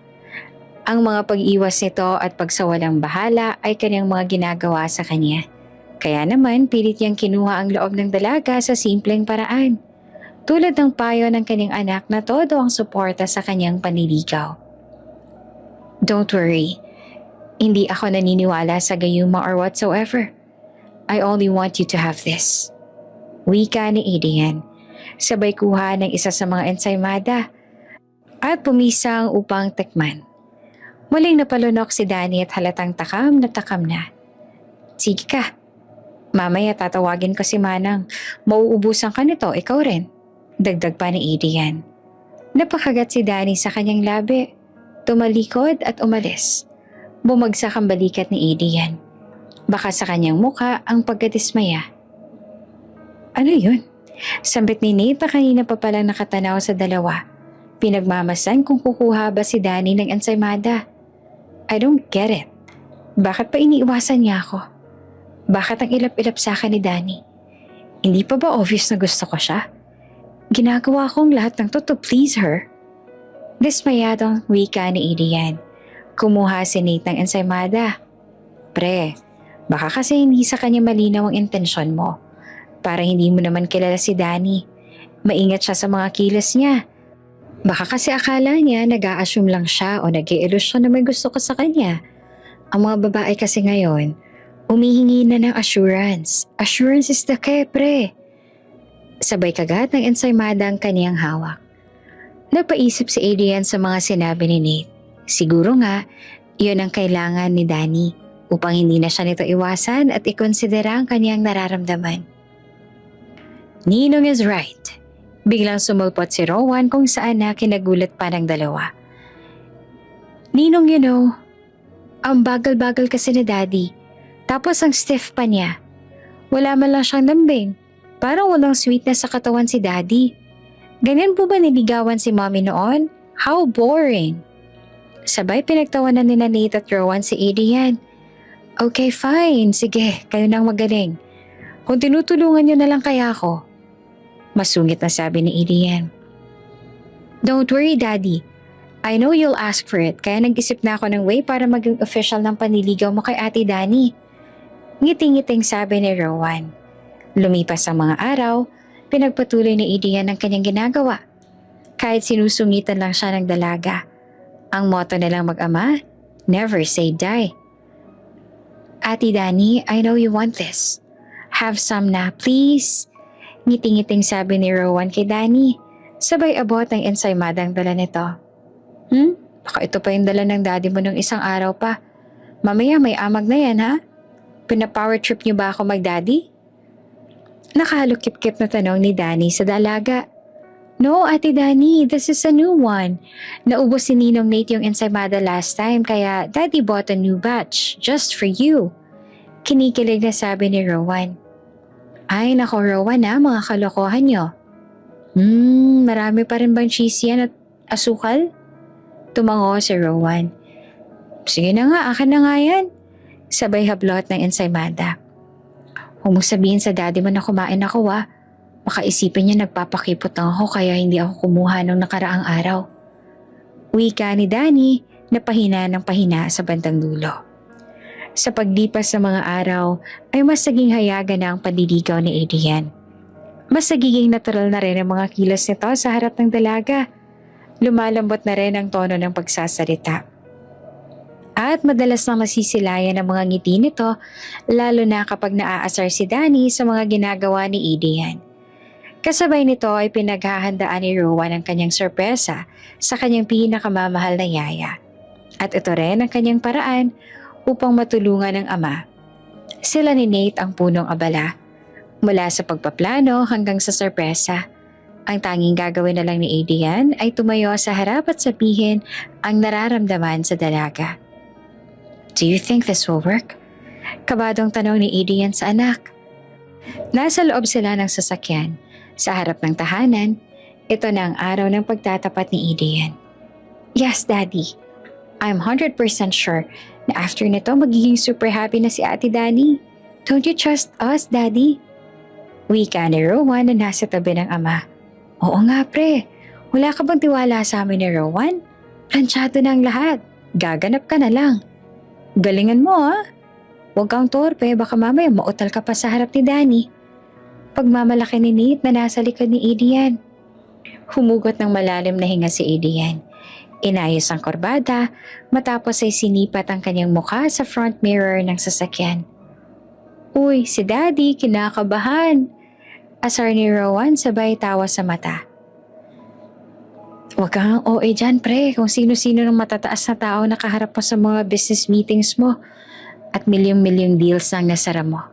Ang mga pag-iwas nito at pagsawalang bahala ay kanyang mga ginagawa sa kanya. Kaya naman pilit niyang kinuha ang loob ng dalaga sa simpleng paraan. Tulad ng payo ng kanyang anak na todo ang suporta sa kanyang panliligaw. Don't worry. Hindi ako naniniwala sa gayuma or whatsoever. I only want you to have this. Wika ni Adrian. Sabay kuha ng isa sa mga ensaymada at pumisang upang tikman. Muling napalunok si Danny at halatang takam na. Sige ka. Mamaya tatawagin ko si Manang. Mauubusan ka nito, ikaw rin. Dagdag pa ni Adrian. Napakagat si Danny sa kanyang labi. Tumalikod at umalis. Bumagsak ang balikat ni Adrian. Baka sa kanyang muka ang pagkadismaya. Ano yun? Sambit ni Nate na kanina pa palang nakatanaw sa dalawa. Pinagmamasan kung kukuha ba si Danny ng ensaymada. I don't get it. Bakit pa iniiwasan niya ako? Bakit ang ilap-ilap sa akin ni Danny? Hindi pa ba obvious na gusto ko siya? Ginagawa kong lahat ng to please her. Dismayadong wika ni Adrian. Kumuha si Nate ng ensaymada. Pre, baka kasi hindi sa kanya malinaw ang intensyon mo. Para hindi mo naman kilala si Danny. Maingat siya sa mga kilos niya. Baka kasi akala niya nag-a-assume lang siya o nag-i-ilusyon na may gusto ko sa kanya. Ang mga babae kasi ngayon, umihingi na ng assurance. Assurance is the key, pre. Sabay kagat ng ensaymada ang kaniyang hawak. Nagpaisip si Adrian sa mga sinabi ni Nate. Siguro nga, iyon ang kailangan ni Danny upang hindi na siya nito iwasan at ikonsidera ang kaniyang nararamdaman. Ninong is right. Biglang sumulpot si Rowan kung saan na kinagulat pa ng dalawa. Ninong, ang bagal-bagal kasi ni Daddy. Tapos ang stiff pa niya. Wala man lang siyang lambing. Parang walang sweetness sa katawan si Daddy. Ganyan po ba niligawan si Mommy noon? How boring! Sabay pinagtawanan ni Nate at Rowan si Adrian. Okay, fine. Sige, kayo nang magaling. Kung tinutulungan niyo na lang kaya ako. Masungit na sabi ni Adrian. Don't worry, Daddy. I know you'll ask for it, kaya nag-isip na ako ng way para maging official ng panliligaw mo kay Ate Danny. Ngiting-ngiting sabi ni Rowan. Lumipas ang mga araw, pinagpatuloy ni Adrian ang kanyang ginagawa. Kahit sinusungitan lang siya ng dalaga. Ang motto nilang mag-ama, never say die. Ate Danny, I know you want this. Have some na, please. Ngiting-ngiting sabi ni Rowan kay Danny. Sabay abot ang ensaymadang dala nito. Baka ito pa yung dala ng daddy mo nung isang araw pa. Mamaya may amag na yan, ha? Pina-power trip niyo ba ako mag-daddy? Nakahalukip-kip na tanong ni Danny sa dalaga. No, Ate Danny, this is a new one. Naubos si Ninong Nate yung ensaymada last time kaya Daddy bought a new batch just for you. Kinikilig na sabi ni Rowan. Ay nako Rowan mga kalokohan nyo. Marami pa rin bang cheese yan at asukal? Tumango si Rowan. Sige na nga, akin na nga yan. Sabay hablot ng ensaymada. Huwag mo sabihin sa daddy mo na kumain ako Baka isipin niya nagpapakipot lang ako kaya hindi ako kumuha nung nakaraang araw. Wika ni Danny na pahina ng pahina sa bandang dulo. Sa paglipas sa mga araw ay mas naging hayaga na ang panliligaw ni Adrian. Mas nagiging natural na rin ang mga kilos nito sa harap ng dalaga. Lumalambot na rin ang tono ng pagsasalita. At madalas na masisilayan ang mga ngiti nito lalo na kapag naaasar si Danny sa mga ginagawa ni Adrian. Kasabay nito ay pinaghahandaan ni Rowan ang kanyang sorpresa sa kanyang pinakamamahal na yaya. At ito rin ang kanyang paraan upang matulungan ng ama. Sila ni Nate ang punong abala. Mula sa pagpaplano hanggang sa sorpresa. Ang tanging gagawin na lang ni Adrian ay tumayo sa harap at sabihin ang nararamdaman sa dalaga. Do you think this will work? Kabadong tanong ni Adrian sa anak. Nasa loob sila ng sasakyan. Sa harap ng tahanan, ito na ang araw ng pagtatapat ni Adrian. Yes, Daddy. I'm 100% sure na after nito magiging super happy na si Ate Danny. Don't you trust us, Daddy? Wika ni Rowan na nasa tabi ng ama. Oo nga, pre. Wala ka bang tiwala sa amin ni Rowan? Plansyado na ang lahat. Gaganap ka na lang. Galingan mo, ha? Huwag kang torpe, baka mamaya mautal ka pa sa harap ni Danny. Pagmamalaki ni Nate na nasa likod ni Adrian. Humugot ng malalim na hinga si Adrian. Inayos ang korbada matapos ay sinipat ang kanyang mukha sa front mirror ng sasakyan. Uy, si Daddy, kinakabahan. Asar ni Rowan sabay tawa sa mata. Huwag kang OA dyan, pre, kung sino-sino ng matataas na tao nakaharap mo sa mga business meetings mo at milyong-milyong deals ang nasara mo.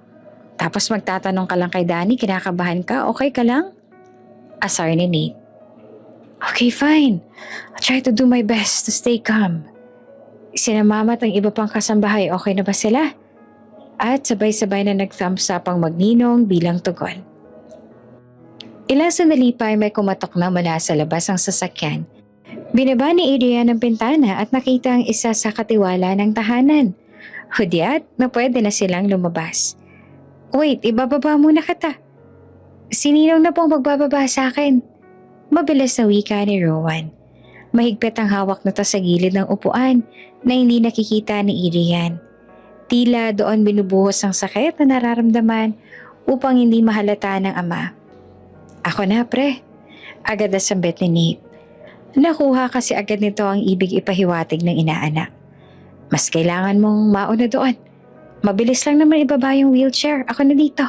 Tapos magtatanong ka lang kay Danny, kinakabahan ka, okay ka lang? Asar ni Nate. Okay, fine. I'll try to do my best to stay calm. Sina mama at ang iba pang kasambahay, okay na ba sila? At sabay-sabay na nag-thumbs up ang magninong bilang tugon. Ilang sandali pa ay may kumatok na mula sa labas ang sasakyan. Binaba ni Adrian ang bintana at nakita ang isa sa katiwala ng tahanan. Hudyat na pwede na silang lumabas. Wait, ibababa muna kita. Sininong na pong magbababa sa akin? Mabilis na wika ni Rowan. Mahigpit ang hawak nito sa gilid ng upuan na hindi nakikita ni Adrian. Tila doon binubuhos ang sakit na nararamdaman upang hindi mahalata ng ama. Ako na, pre. Agad na sambit ni Nate. Nakuha kasi agad nito ang ibig ipahiwatig ng inaanak. Mas kailangan mong mauna doon. Mabilis lang naman ibaba yung wheelchair. Ako na dito.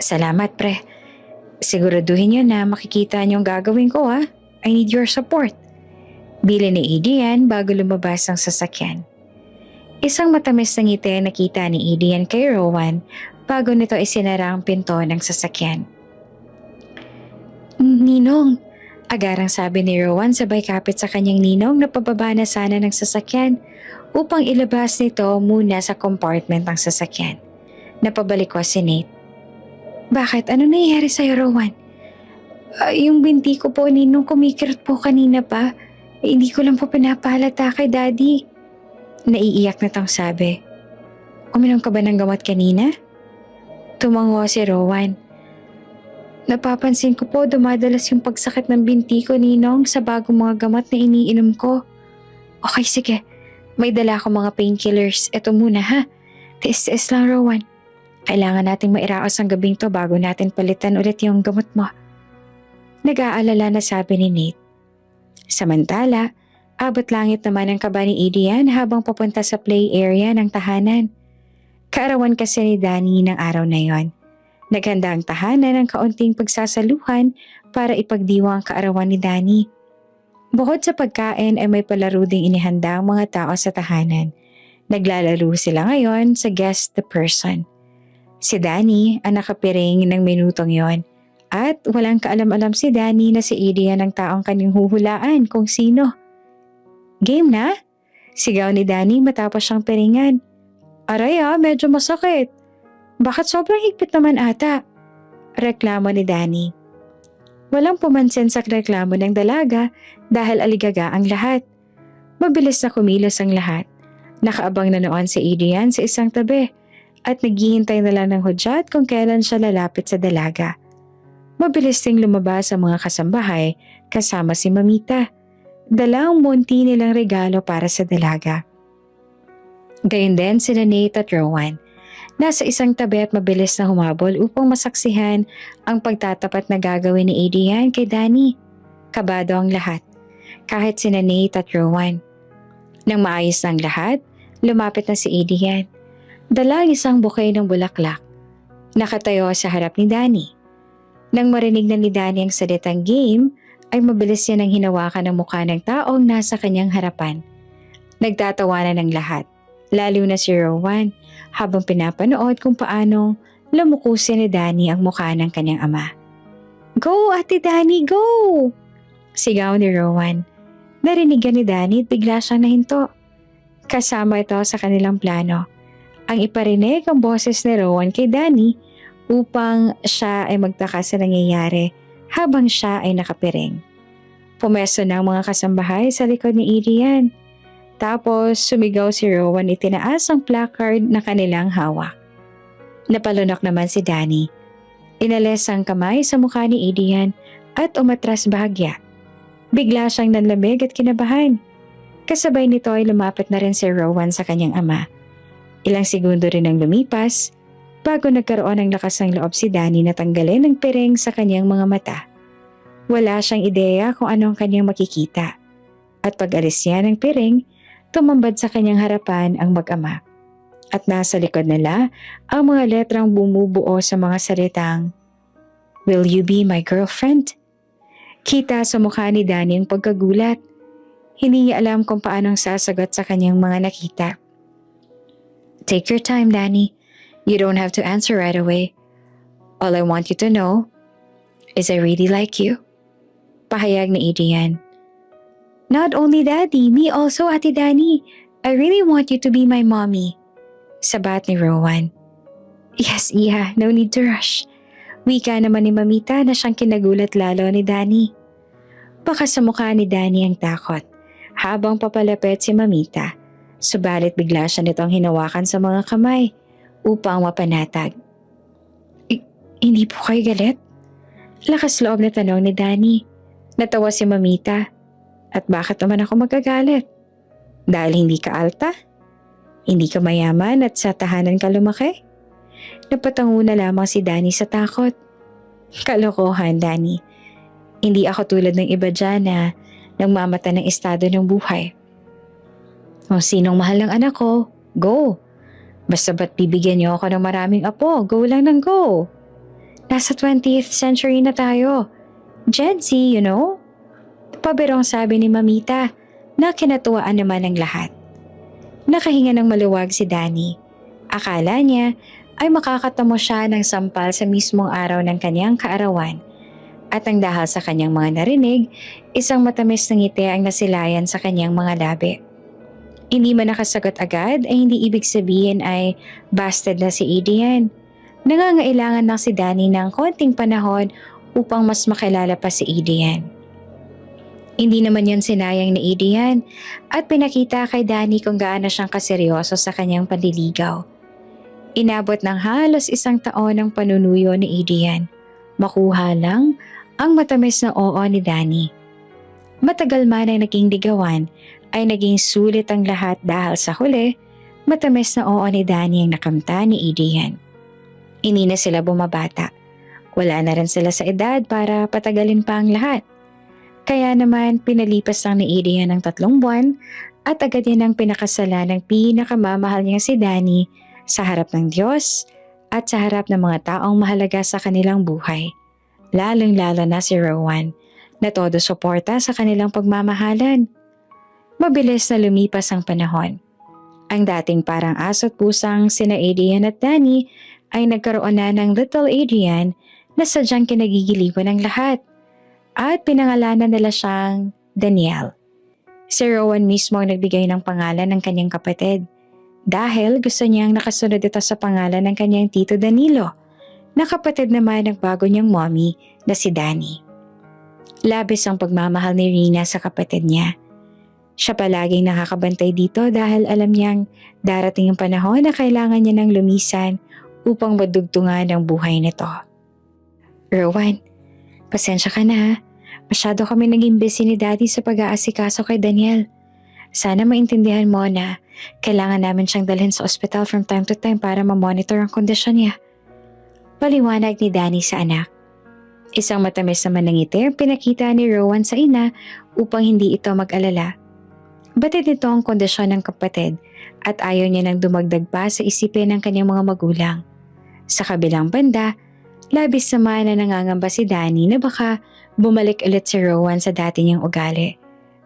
Salamat, pre. Siguraduhin niyo na makikita niyo ang gagawin ko, ha? I need your support. Bili ni Adrian bago lumabas ang sasakyan. Isang matamis na ngiti ang nakita ni Adrian kay Rowan bago nito isinara ang pinto ng sasakyan. Ninong, agarang sabi ni Rowan sabay kapit sa kanyang ninong na pababa na sana ng sasakyan upang ilabas nito muna sa compartment ng sasakyan. Napabalik ko si Nate. Bakit? Ano nangyayari sa'yo, Rowan? Yung binti ko po, ninong, kumikirot po kanina pa. Hindi ko lang po pinapalata kay Daddy. Naiiyak na tang sabi. Uminom ka ba ng gamot kanina? Tumango si Rowan. Napapansin ko po dumadalas yung pagsakit ng binti ko, ninong, sa bagong mga gamot na iniinom ko. Okay, sige. May dala akong mga painkillers. Ito muna, ha? Tiis-tiis lang, Rowan. Kailangan nating mairaos ang gabing to bago natin palitan ulit yung gamot mo. Nag-aalala na sabi ni Nate. Samantala, abot langit naman ang kaba ni Adrian habang papunta sa play area ng tahanan. Kaarawan kasi ni Danny ng araw na yon. Naghanda ang tahanan ng kaunting pagsasaluhan para ipagdiwa ang kaarawan ni Danny. Bukod sa pagkain ay may palaro ding inihanda ang mga tao sa tahanan. Naglalaro sila ngayon sa Guess the Person. Si Danny ang nakapiring ng minutong yon at walang kaalam-alam si Danny na si Adrian ang taong kanyang huhulaan kung sino. Game na? Sigaw ni Danny matapos siyang piringan. Aray medyo masakit. Bakit sobrang higpit naman ata? Reklamo ni Danny. Walang pumansin sa reklamo ng dalaga dahil aligaga ang lahat. Mabilis na kumilos ang lahat. Nakaabang na noon si Adrian sa isang tabi at naghihintay na lang ng hudyat kung kailan siya lalapit sa dalaga. Mabilis ding lumabas ang mga kasambahay kasama si Mamita. Dala ang munti nilang regalo para sa dalaga. Gayun din sila Nate at Rowan. Nasa isang tabi at mabilis na humabol upang masaksihan ang pagtatapat na gagawin ni Adrian kay Danny. Kabado ang lahat, kahit sina Nate at Rowan. Nang maayos ng lahat, lumapit na si Adrian. Dala isang bouquet ng bulaklak. Nakatayo sa harap ni Danny. Nang marinig na ni Danny ang salitang game, ay mabilis niya nang hinawakan ang mukha ng taong nasa kanyang harapan. Nagtatawanan ng lahat, lalo na si Rowan, habang pinapanood kung paanong lumukusin ni Danny ang mukha ng kanyang ama. Go, Ate Danny, go! Sigaw ni Rowan. Narinigan ni Danny at bigla siyang nahinto. Kasama ito sa kanilang plano. Ang iparinig ang boses ni Rowan kay Danny upang siya ay magtaka sa nangyayari habang siya ay nakapiring. Pumesto na ang mga kasambahay sa likod ni Adrian. Tapos sumigaw si Rowan, itinaas ang placard na kanilang hawak. Napalunok naman si Danny. Inalis ang kamay sa mukha ni Adrian at umatras bahagya. Bigla siyang nanlamig at kinabahan. Kasabay nito ay lumapit na rin si Rowan sa kanyang ama. Ilang segundo rin ang lumipas bago nagkaroon ng lakas ng loob si Danny na tanggalin ang piring sa kanyang mga mata. Wala siyang ideya kung ano ang kanyang makikita. At pag-alis niya ng piring, tumambad sa kanyang harapan ang mag-ama. At nasa likod nila ang mga letrang bumubuo sa mga salitang, Will you be my girlfriend? Kita sa mukha ni Danny ang pagkagulat. Hindi niya alam kung paanong sasagot sa kanyang mga nakita. Take your time, Danny. You don't have to answer right away. All I want you to know is I really like you. Pahayag ni Adrian. Not only Daddy, me also, Ate Danny. I really want you to be my mommy. Sabat ni Rowan. Yes, Iha, no need to rush. Wika naman ni Mamita na siyang kinagulat lalo ni Danny. Baka sa mukha ni Danny ang takot habang papalapit si Mamita. Subalit bigla siya nitong hinawakan sa mga kamay upang mapanatag. Hindi po kayo galit? Lakas loob na tanong ni Danny. Natawa si Mamita. At bakit naman ako magagalit? Dahil hindi ka alta? Hindi ka mayaman at sa tahanan ka lumaki? Napatango na lamang si Danny sa takot. Kalokohan, Danny. Hindi ako tulad ng iba dyan na nagmamata ng estado ng buhay. Kung sinong mahal ng anak ko, go. Basta ba't bibigyan niyo ako ng maraming apo, go lang ng go. Nasa 20th century na tayo. Gen Z, you know? Pabirong sabi ni Mamita na kinatuwaan naman ng lahat. Nakahinga ng maluwag si Danny. Akala niya ay makakatamo siya ng sampal sa mismong araw ng kanyang kaarawan. At ang dahil sa kanyang mga narinig, isang matamis na ngiti ang nasilayan sa kanyang mga labi. Hindi man nakasagot agad ay hindi ibig sabihin ay busted na si Adrian. Nangangailangan lang si Danny ng konting panahon upang mas makilala pa si Adrian. Hindi naman yan sinayang ni Adrian at pinakita kay Danny kung gaano siyang kaseryoso sa kanyang panliligaw. Inabot ng halos 1 taon ang panunuyo ni Adrian. Makuha lang ang matamis na oo ni Danny. Matagal man ang naging ligawan ay naging sulit ang lahat dahil sa huli, matamis na oo ni Danny ang nakamta ni Adrian. Hindi na sila bumabata. Wala na rin sila sa edad para patagalin pa ang lahat. Kaya naman pinalipas lang ni Adrian ng 3 buwan at agad yan ang pinakasalan ng pinakamamahal niya si Danny sa harap ng Diyos at sa harap ng mga taong mahalaga sa kanilang buhay. Lalong-lalo na si Rowan na todo suporta sa kanilang pagmamahalan. Mabilis na lumipas ang panahon. Ang dating parang aso't pusang sina Adrian at Danny ay nagkaroon na ng Little Adrian na sadyang kinagigiliwan ng lahat at pinangalanan nila siyang Danielle. Si Rowan mismo ang nagbigay ng pangalan ng kanyang kapatid dahil gusto niyang nakasunod ito sa pangalan ng kanyang tito Danilo na kapatid naman ng bago niyang mommy na si Danny. Labis ang pagmamahal ni Rina sa kapatid niya. Siya palaging nakakabantay dito dahil alam niyang darating ang panahon na kailangan niya ng lumisan upang madugtungan ang buhay nito. Rowan, pasensya ka na ha. Masyado kami naging busy ni Daddy sa pag-aasikaso kay Daniel. Sana maintindihan mo na kailangan namin siyang dalhin sa ospital from time to time para ma-monitor ang kondisyon niya. Paliwanag ni Danny sa anak. Isang matamis naman ng ngiti ang pinakita ni Rowan sa ina upang hindi ito mag-alala. Batid nito ang kondisyon ng kapatid at ayaw niya nang dumagdag pa sa isipin ng kanyang mga magulang. Sa kabilang banda, labis naman na nangangamba si Danny na baka bumalik ulit si Rowan sa dati niyang ugali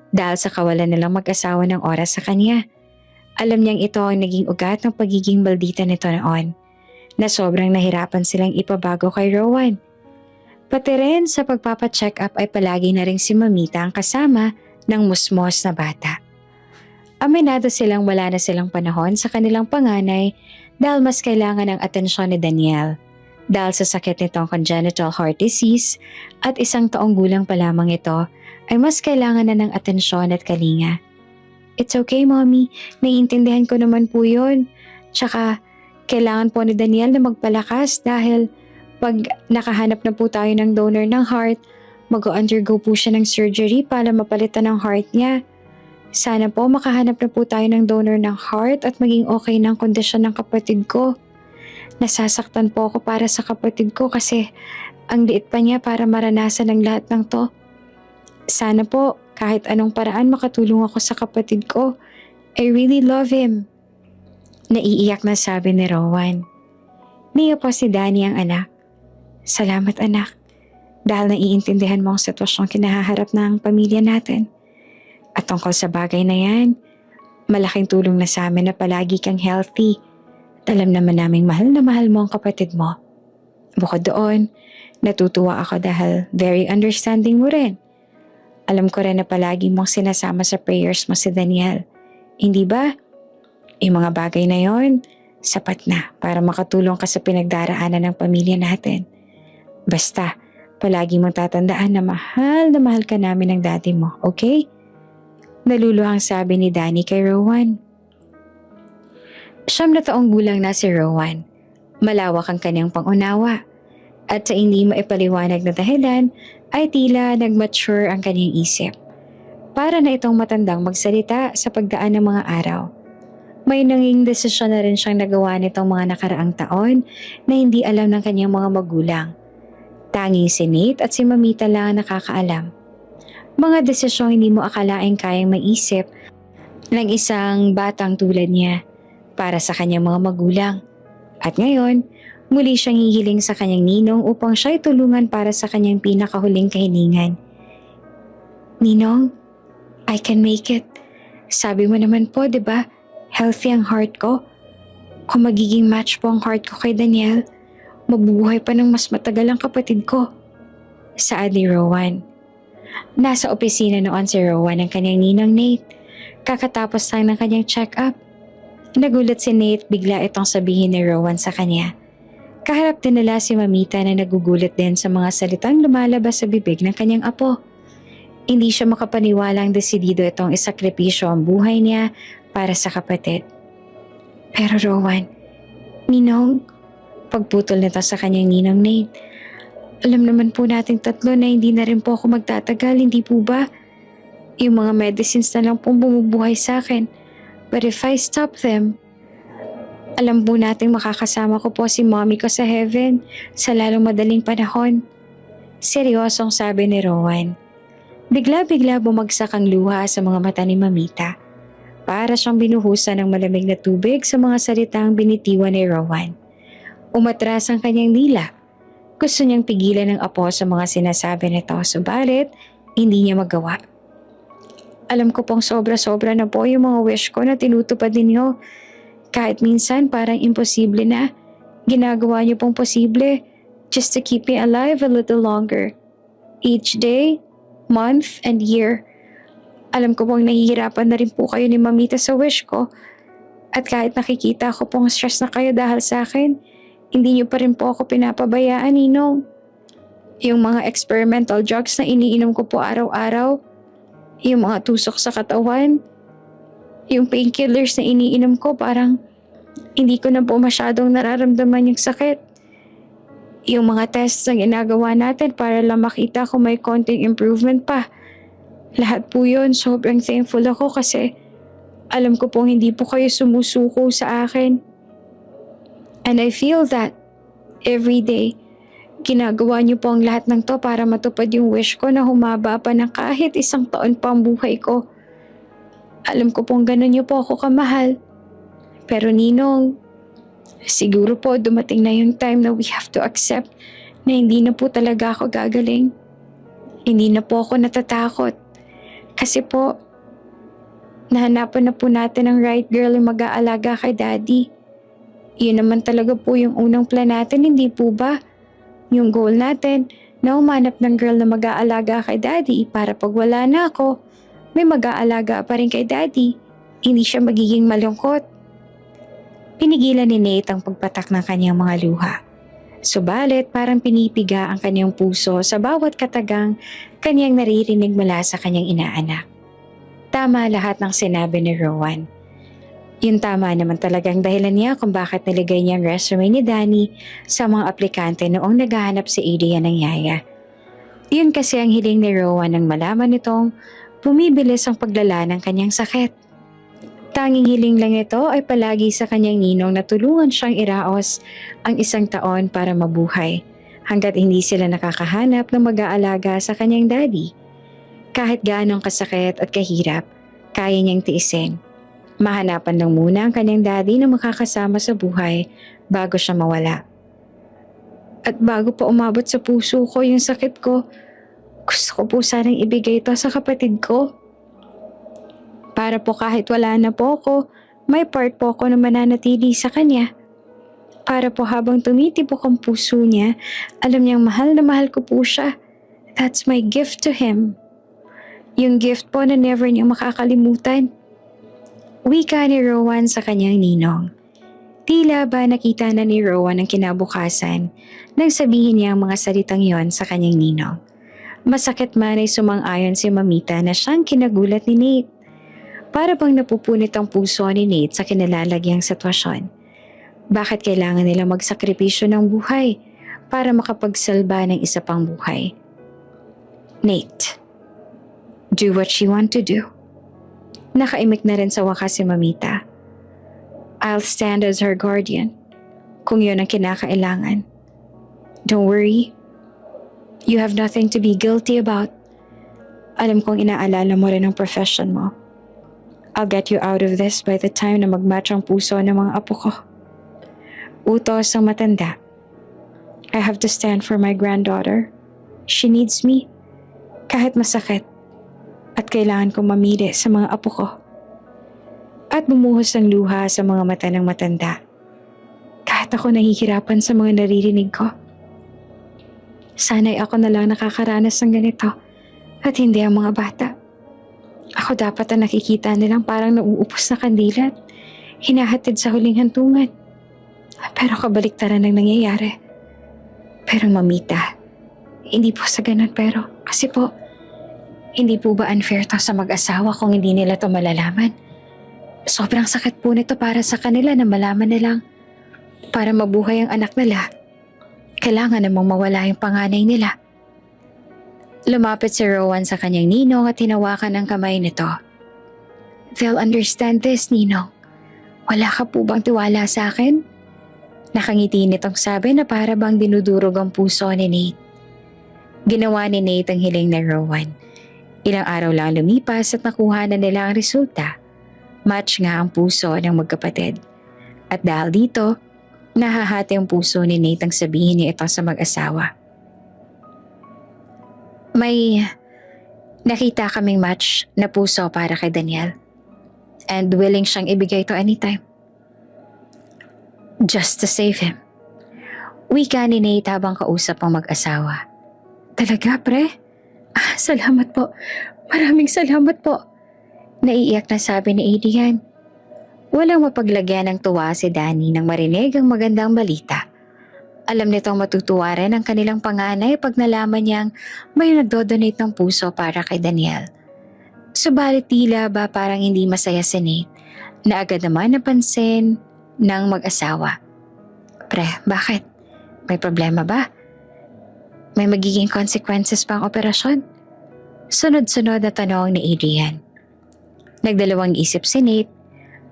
dahil sa kawalan nilang mag-asawa ng oras sa kanya. Alam niyang ito ang naging ugat ng pagiging maldita nito noon na sobrang nahirapan silang ipabago kay Rowan. Pati rin sa pagpapacheck up ay palagi na rin si Mamita ang kasama ng musmos na bata. Aminado silang wala na silang panahon sa kanilang panganay dahil mas kailangan ng atensyon ni Danielle dahil sa sakit nitong congenital heart disease at 1 taong gulang pa lamang ito ay mas kailangan na ng atensyon at kalinga. It's okay, Mommy. Naiintindihan ko naman po yun. Tsaka, kailangan po ni Danielle na magpalakas dahil pag nakahanap na po tayo ng donor ng heart, mag-undergo po siya ng surgery para mapalitan ang heart niya. Sana po makahanap na po tayo ng donor ng heart at maging okay ng kondisyon ng kapatid ko. Nasasaktan po ako para sa kapatid ko kasi ang liit pa niya para maranasan ang lahat ng to. Sana po kahit anong paraan makatulong ako sa kapatid ko. I really love him. Naiiyak na sabi ni Rowan. Niya po si Danny ang anak. Salamat anak dahil naiintindihan mo ang sitwasyong kinahaharap ng pamilya natin. At tungkol sa bagay na yan, malaking tulong na sa amin na palagi kang healthy. At alam naman naming mahal na mahal mo ang kapatid mo. Bukod doon, natutuwa ako dahil very understanding mo rin. Alam ko rin na palagi mong sinasama sa prayers mo si Daniel. Hindi ba? Yung mga bagay na yon, sapat na para makatulong ka sa pinagdaraanan ng pamilya natin. Basta, palagi mong tatandaan na mahal ka namin ng daddy mo, okay? Naluluhang sabi ni Danny kay Rowan. 9 taong gulang na si Rowan. Malawak ang kanyang pangunawa. At sa hindi maipaliwanag na dahilan ay tila nag-mature ang kanyang isip. Para na itong matandang magsalita sa pagdaan ng mga araw. May nanging desisyon na rin siyang nagawa nitong mga nakaraang taon na hindi alam ng kanyang mga magulang. Tanging si Nate at si Mamita lang ang nakakaalam. Mga desisyong hindi mo akalaing kayang maisip ng isang batang tulad niya para sa kanyang mga magulang. At ngayon, muli siyang hihiling sa kanyang ninong upang siya'y tulungan para sa kanyang pinakahuling kahilingan. Ninong, I can make it. Sabi mo naman po, di ba? Healthy ang heart ko. Kung magiging match po ang heart ko kay Daniel, mabubuhay pa ng mas matagal ang kapatid ko. Saad ni Rowan. Nasa opisina noon si Rowan ng kanyang ninang Nate. Kakatapos lang ng kanyang check-up. Nagulat si Nate bigla itong sabihin ni Rowan sa kanya. Kaharap din nila si Mamita na nagugulat din sa mga salitang lumalabas sa bibig ng kanyang apo. Hindi siya makapaniwalang desidido itong isakripisyo ang buhay niya para sa kapatid. Pero Rowan, Ninong, pagputol nito sa kanyang ninang Nate, alam naman po nating tatlo na hindi na rin po ako magtatagal, hindi po ba? Yung mga medicines na lang pong bumubuhay sa akin. But if I stop them, alam po nating makakasama ko po si mommy ko sa heaven sa lalong madaling panahon. Seryosong sabi ni Rowan. Bigla-bigla bumagsak ang luha sa mga mata ni Mamita. Para siyang binuhusan ng malamig na tubig sa mga salitang binitiwan ni Rowan. Umatras ang kanyang dila. Gusto niyang pigilan ng apo sa mga sinasabi nito, subalit hindi niya magawa. Alam ko pong sobra-sobra na po yung mga wish ko na tinutupad ninyo. Kahit minsan parang imposible na, ginagawa niyo pong posible just to keep me alive a little longer. Each day, month, and year. Alam ko pong nahihirapan na rin po kayo ni Mamita sa wish ko. At kahit nakikita ko pong stress na kayo dahil sa akin, hindi niyo pa rin po ako pinapabayaan, Ninong. Yung mga experimental drugs na iniinom ko po araw-araw, yung mga tusok sa katawan, yung painkillers na iniinom ko, parang hindi ko na po masyadong nararamdaman yung sakit. Yung mga tests na ginagawa natin para lang makita kung may konting improvement pa. Lahat po yun, sobrang thankful ako kasi alam ko pong hindi po kayo sumusuko sa akin. And I feel that every day, ginagawa niyo po ang lahat ng to para matupad yung wish ko na humaba pa ng kahit 1 taon pa ang buhay ko. Alam ko pong ganun niyo po ako kamahal. Pero Ninong, siguro po dumating na yung time na we have to accept na hindi na po talaga ako gagaling. Hindi na po ako natatakot. Kasi po, nahanapan na po natin ang right girl yung mag-aalaga kay Daddy. Yun naman talaga po yung unang plan natin, hindi po ba? Yung goal natin na umanap ng girl na mag-aalaga kay Daddy para pag wala na ako, may mag-aalaga pa rin kay Daddy. Hindi siya magiging malungkot. Pinigilan ni Nate ang pagpatak ng kanyang mga luha. Subalit parang pinipiga ang kanyang puso sa bawat katagang kanyang naririnig mula sa kanyang inaanak. Tama lahat ng sinabi ni Rowan. Yun tama naman talagang dahilan niya kung bakit nilagay niya ang resume ni Danny sa mga aplikante noong naghahanap si Adrian ng yaya. Yun kasi ang hiling ni Rowan nang malaman nitong bumibilis ang paglala ng kanyang sakit. Tanging hiling lang ito ay palagi sa kanyang ninong na tulungan siyang iraos ang 1 taon para mabuhay hanggat hindi sila nakakahanap ng mag-aalaga sa kanyang daddy. Kahit gaanong kasakit at kahirap, kaya niyang tiisin. Mahanapan lang muna ang kanyang daddy na makakasama sa buhay bago siya mawala. At bago pa umabot sa puso ko yung sakit ko, gusto ko po sanang ibigay ito sa kapatid ko. Para po kahit wala na po ako, may part po ako na mananatili sa kanya. Para po habang tumitibok ang puso niya, alam niyang mahal na mahal ko po siya. That's my gift to him. Yung gift po na never niyang makakalimutan. Wika ni Rowan sa kanyang ninong. Tila ba nakita na ni Rowan ang kinabukasan nang sabihin niya ang mga salitang yon sa kanyang ninong. Masakit man ay sumang-ayon si Mamita na siyang kinagulat ni Nate. Para bang napupunit ang puso ni Nate sa kinalalagyang sitwasyon. Bakit kailangan nila magsakripisyo ng buhay para makapagsalba ng isa pang buhay? Nate, do what you want to do. Nakaimik na rin sa wakas si Mamita. I'll stand as her guardian kung yun ang kinakailangan. Don't worry. You have nothing to be guilty about. Alam kong inaalala mo rin ang profession mo. I'll get you out of this by the time na magmatch ang puso ng mga apo ko. Utos ang matanda. I have to stand for my granddaughter. She needs me. Kahit masakit. At kailangan kong mamili sa mga apo ko. At bumuhos ang luha sa mga mata ng matanda. Kahit ako nahihirapan sa mga naririnig ko. Sana'y ako na lang nakakaranas ng ganito at hindi ang mga bata. Ako dapat ang nakikita nilang parang nauupos na kandila at hinahatid sa huling hantungan. Pero kabaliktaran ang nangyayari. Pero mamita, hindi po sa ganun kasi po, hindi po ba unfair to sa mag-asawa kung hindi nila to malalaman? Sobrang sakit po nito para sa kanila na malaman nilang para mabuhay ang anak nila. Kailangan namang mawala yung panganay nila. Lumapit si Rowan sa kanyang ninong at hinawakan ang kamay nito. They'll understand this, ninong. Wala ka po bang tiwala sa akin? Nakangiti nitong sabi na para bang dinudurog ang puso ni Nate. Ginawa ni Nate ang hiling ni Rowan. Ilang araw lang lumipas at nakuha na nila ang resulta. Match nga ang puso ng magkapatid. At dahil dito, nahahati ang puso ni Nate ang sabihin niya ito sa mag-asawa. May nakita kaming match na puso para kay Daniel. And willing siyang ibigay to anytime. Just to save him. Wika ni Nate habang kausap ang mag-asawa. Talaga, pre? Salamat po. Maraming salamat po. Naiiyak na sabi ni Adrian. Walang mapaglagyan ng tuwa si Danny nang marinig ang magandang balita. Alam nitong matutuwa rin ang kanilang panganay pag nalaman niyang may nagdodonate ng puso para kay Daniel. Subalit tila ba parang hindi masaya si Nate na agad naman napansin ng mag-asawa. Pre, bakit? May problema ba? May magiging consequences pa ang operasyon? Sunod-sunod na tanong ni Adrian. Nagdalawang isip si Nate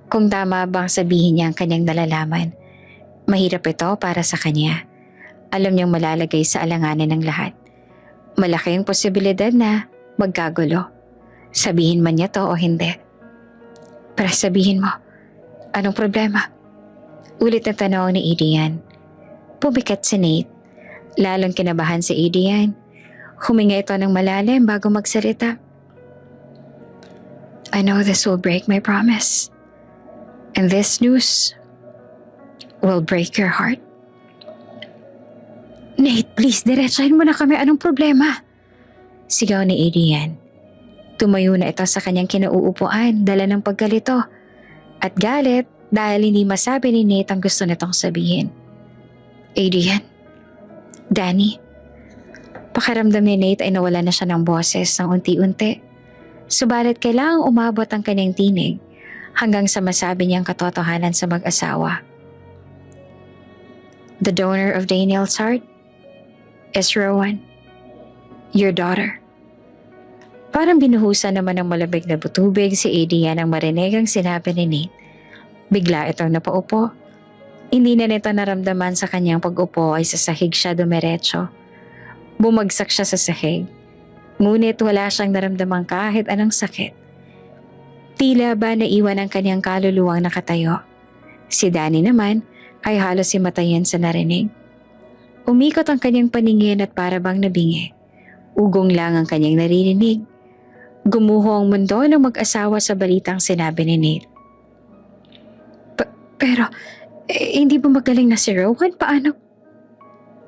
kung tama bang sabihin niya ang kanyang nalalaman. Mahirap ito para sa kanya. Alam niyang malalagay sa alanganan ng lahat. Malaki ang posibilidad na magkagulo. Sabihin man niya to o hindi. Pero sabihin mo, anong problema? Ulit na tanong ni Adrian. Pumikat si Nate. Lalong kinabahan si Adrian. Huminga ito ng malalim bago magsalita. I know this will break my promise. And this news will break your heart. Nate, please, diretsahin mo na kami. Anong problema? Sigaw ni Adrian. Tumayo na ito sa kanyang kinauupuan, dala ng pagkalito. At galit dahil hindi masabi ni Nate ang gusto nitong sabihin. Adrian, Danny, pakiramdam ni Nate ay nawala na siya ng boses ng unti-unti. Subalit kailangang umabot ang kanyang tinig hanggang sa masabi niyang katotohanan sa mag-asawa. The donor of Daniel's heart is Rowan, your daughter. Parang binuhusan naman ng malabig na butubig si Adrian ang marinig ang sinabi ni Nate. Bigla itong napaupo. Hindi na nito naramdaman sa kanyang pag-upo ay sa sahig siya dumiretso. Bumagsak siya sa sahig. Ngunit wala siyang naramdaman kahit anong sakit. Tila ba naiwan ang kanyang kaluluwang nakatayo. Si Danny naman ay halos himatayan sa narinig. Umikot ang kanyang paningin at para bang nabingi. Ugong lang ang kanyang naririnig. Gumuho ang mundo ng mag-asawa sa balitang sinabi ni Nate. Pero, hindi ba magaling na si Rowan? Paano?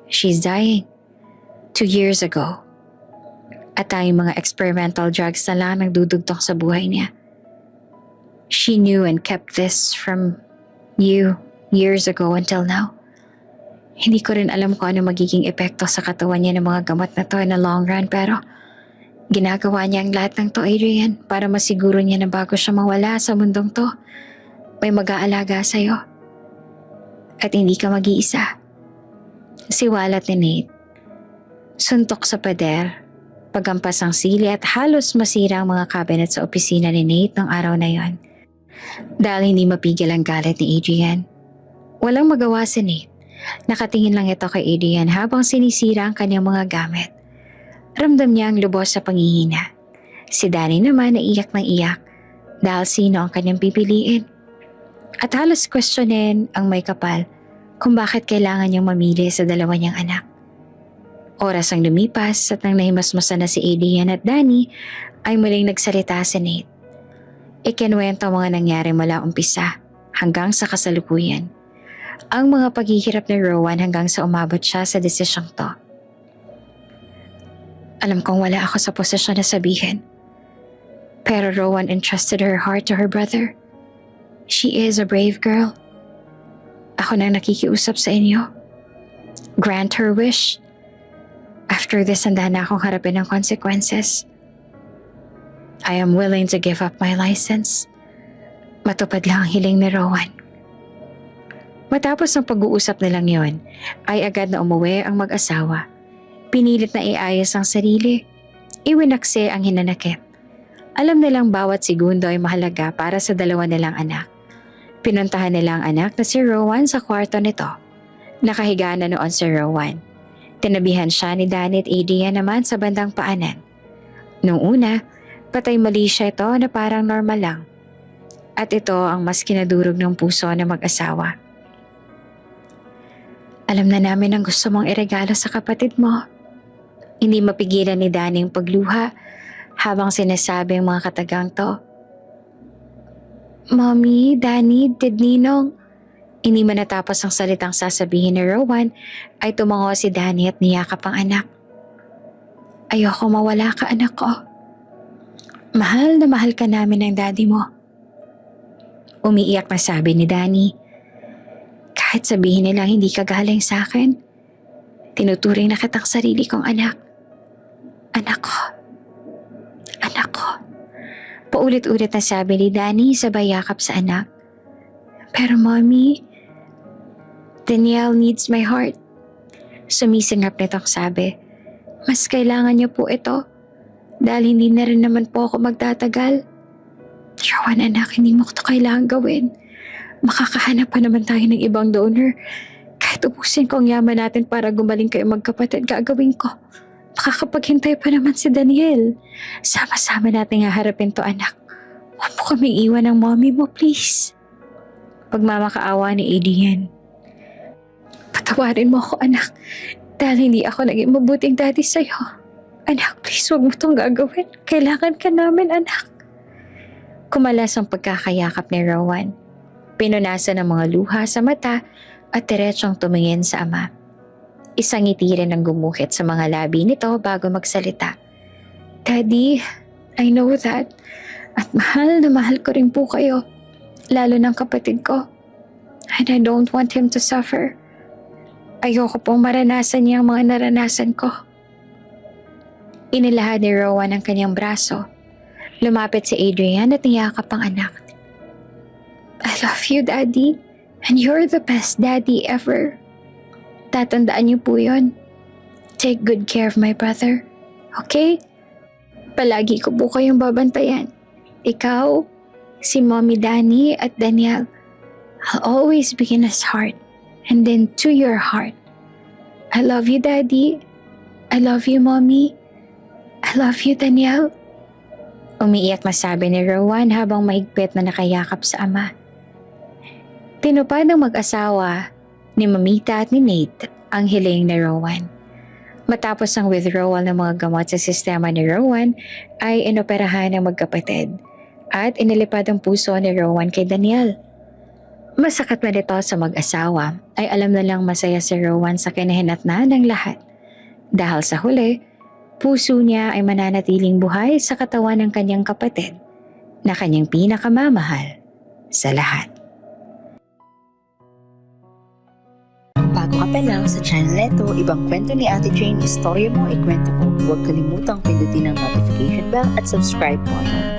She's dying. 2 years ago. At tayong mga experimental drugs na lang nagdudugtong sa buhay niya. She knew and kept this from you years ago until now. Hindi ko rin alam kung ano magiging epekto sa katawan niya ng mga gamot na to in the long run, pero ginagawa niya ang lahat ng to, Adrian, para masiguro niya na bago siya mawala sa mundong to, may mag-aalaga sa'yo. At hindi ka mag-iisa. Siwalat ni Nate. Suntok sa pader. Pagampas ang sili at halos masira ang mga cabinet sa opisina ni Nate ng araw na yon. Dahil hindi mapigil ang galit ni Adrian. Walang magawa si Nate. Nakatingin lang ito kay Adrian habang sinisira ang kanyang mga gamit. Ramdam niya ang lubos sa panghihina. Si Danny naman naiyak ng iyak. dahil sino ang kanyang pipiliin. At halos questionin ang may kapal kung bakit kailangan niyang mamili sa dalawa niyang anak. Oras ang lumipas at nang nahimasmasan na si Adrian at Danny ay muling nagsalita si Nate. Ikinuwento ang mga nangyari mula umpisa hanggang sa kasalukuyan. Ang mga paghihirap ni Rowan hanggang sa umabot siya sa desisyong to. Alam kong wala ako sa posisyon na sabihin. Pero Rowan entrusted her heart to her brother. She is a brave girl. Ako nang nakikiusap sa inyo. Grant her wish. After this, handa na akong harapin ang consequences. I am willing to give up my license. Matupad lang ang hiling ni Rowan. Matapos ang pag-uusap nilang yon, ay agad na umuwi ang mag-asawa. Pinilit na iayos ang sarili. Iwinakse ang hinanakit. Alam nilang bawat segundo ay mahalaga para sa dalawa nilang anak. Pinuntahan nila ang anak na si Rowan sa kwarto nito. Nakahiga na noon si Rowan. Tinabihan siya ni Danny at Adrian naman sa bandang paanan. Noong una, patay mali siya ito na parang normal lang. At ito ang mas kinadurog ng puso ng mag-asawa. Alam na namin ang gusto mong iregalo sa kapatid mo. Hindi mapigilan ni Danny ang pagluha habang sinasabi ang mga katagang to. Mommy, Danny, Dad Ninong. Hindi man natapos ang salitang sasabihin ni Rowan ay tumango si Danny at niyakap ang anak. Ayoko mawala ka, anak ko. Mahal na mahal ka namin ng daddy mo. Umiiyak na sabi ni Danny. Kahit sabihin nilang hindi ka galing sa akin, tinuturing na kitang sarili kong anak. Anak ko. Anak ko. Paulit-ulit na sabi ni Danny sabay yakap sa anak. Pero mommy, Danielle needs my heart. Sumisingap nitong sabi. Mas kailangan niyo po ito dahil hindi na rin naman po ako magtatagal. Rowan anak, hindi mo ito kailangan gawin. Makakahanap pa naman tayo ng ibang donor. Kahit ubusin ko ang yaman natin para gumaling kayo magkapatid, gagawin ko. Makakapaghintay pa naman si Daniel. Sama-sama natin haharapin to anak. Huwag mo kaming iwan ng mommy mo, please. Pagmamakaawa ni Adrian. Patawarin mo ako, anak. Dahil hindi ako naging mabuting daddy sa'yo. Anak, please, huwag mo itong gagawin. Kailangan ka namin, anak. Kumalas ang pagkakayakap ni Rowan. Pinunasan ang mga luha sa mata at diretsong tumingin sa ama. Isang ngiti rin ang gumuhit sa mga labi nito bago magsalita. Daddy, I know that. At mahal na mahal ko rin po kayo. Lalo ng kapatid ko. And I don't want him to suffer. Ayoko pong maranasan niya ang mga naranasan ko. Inilahad ni Rowan ang kanyang braso. Lumapit si Adrian at niyakap ang anak. I love you, Daddy. And you're the best daddy ever. Tatandaan niyo po yun. Take good care of my brother. Okay? Palagi ko po kayong babantayan. Ikaw, si Mommy Danny at Danielle. I'll always be in his heart and then to your heart. I love you, Daddy. I love you, Mommy. I love you, Danielle. Umiiyak na sabi ni Rowan habang mahigpit na nakayakap sa ama. Tinupad ng mag-asawa ni Mamita at ni Nate ang hiling ni Rowan. Matapos ang withdrawal ng mga gamot sa sistema ni Rowan ay inoperahan ng magkapatid at inilipad ang puso ni Rowan kay Danielle. Masakit man ito sa mag-asawa ay alam na lang masaya si Rowan sa kinahinatnan ng lahat. Dahil sa huli, puso niya ay mananatiling buhay sa katawan ng kanyang kapatid na kanyang pinakamamahal sa lahat. Bago ka pa lang sa channel neto, ibang kwento ni Ate Jane, istorya mo, ikwento ko. Huwag kalimutang pindutin ang notification bell at subscribe button.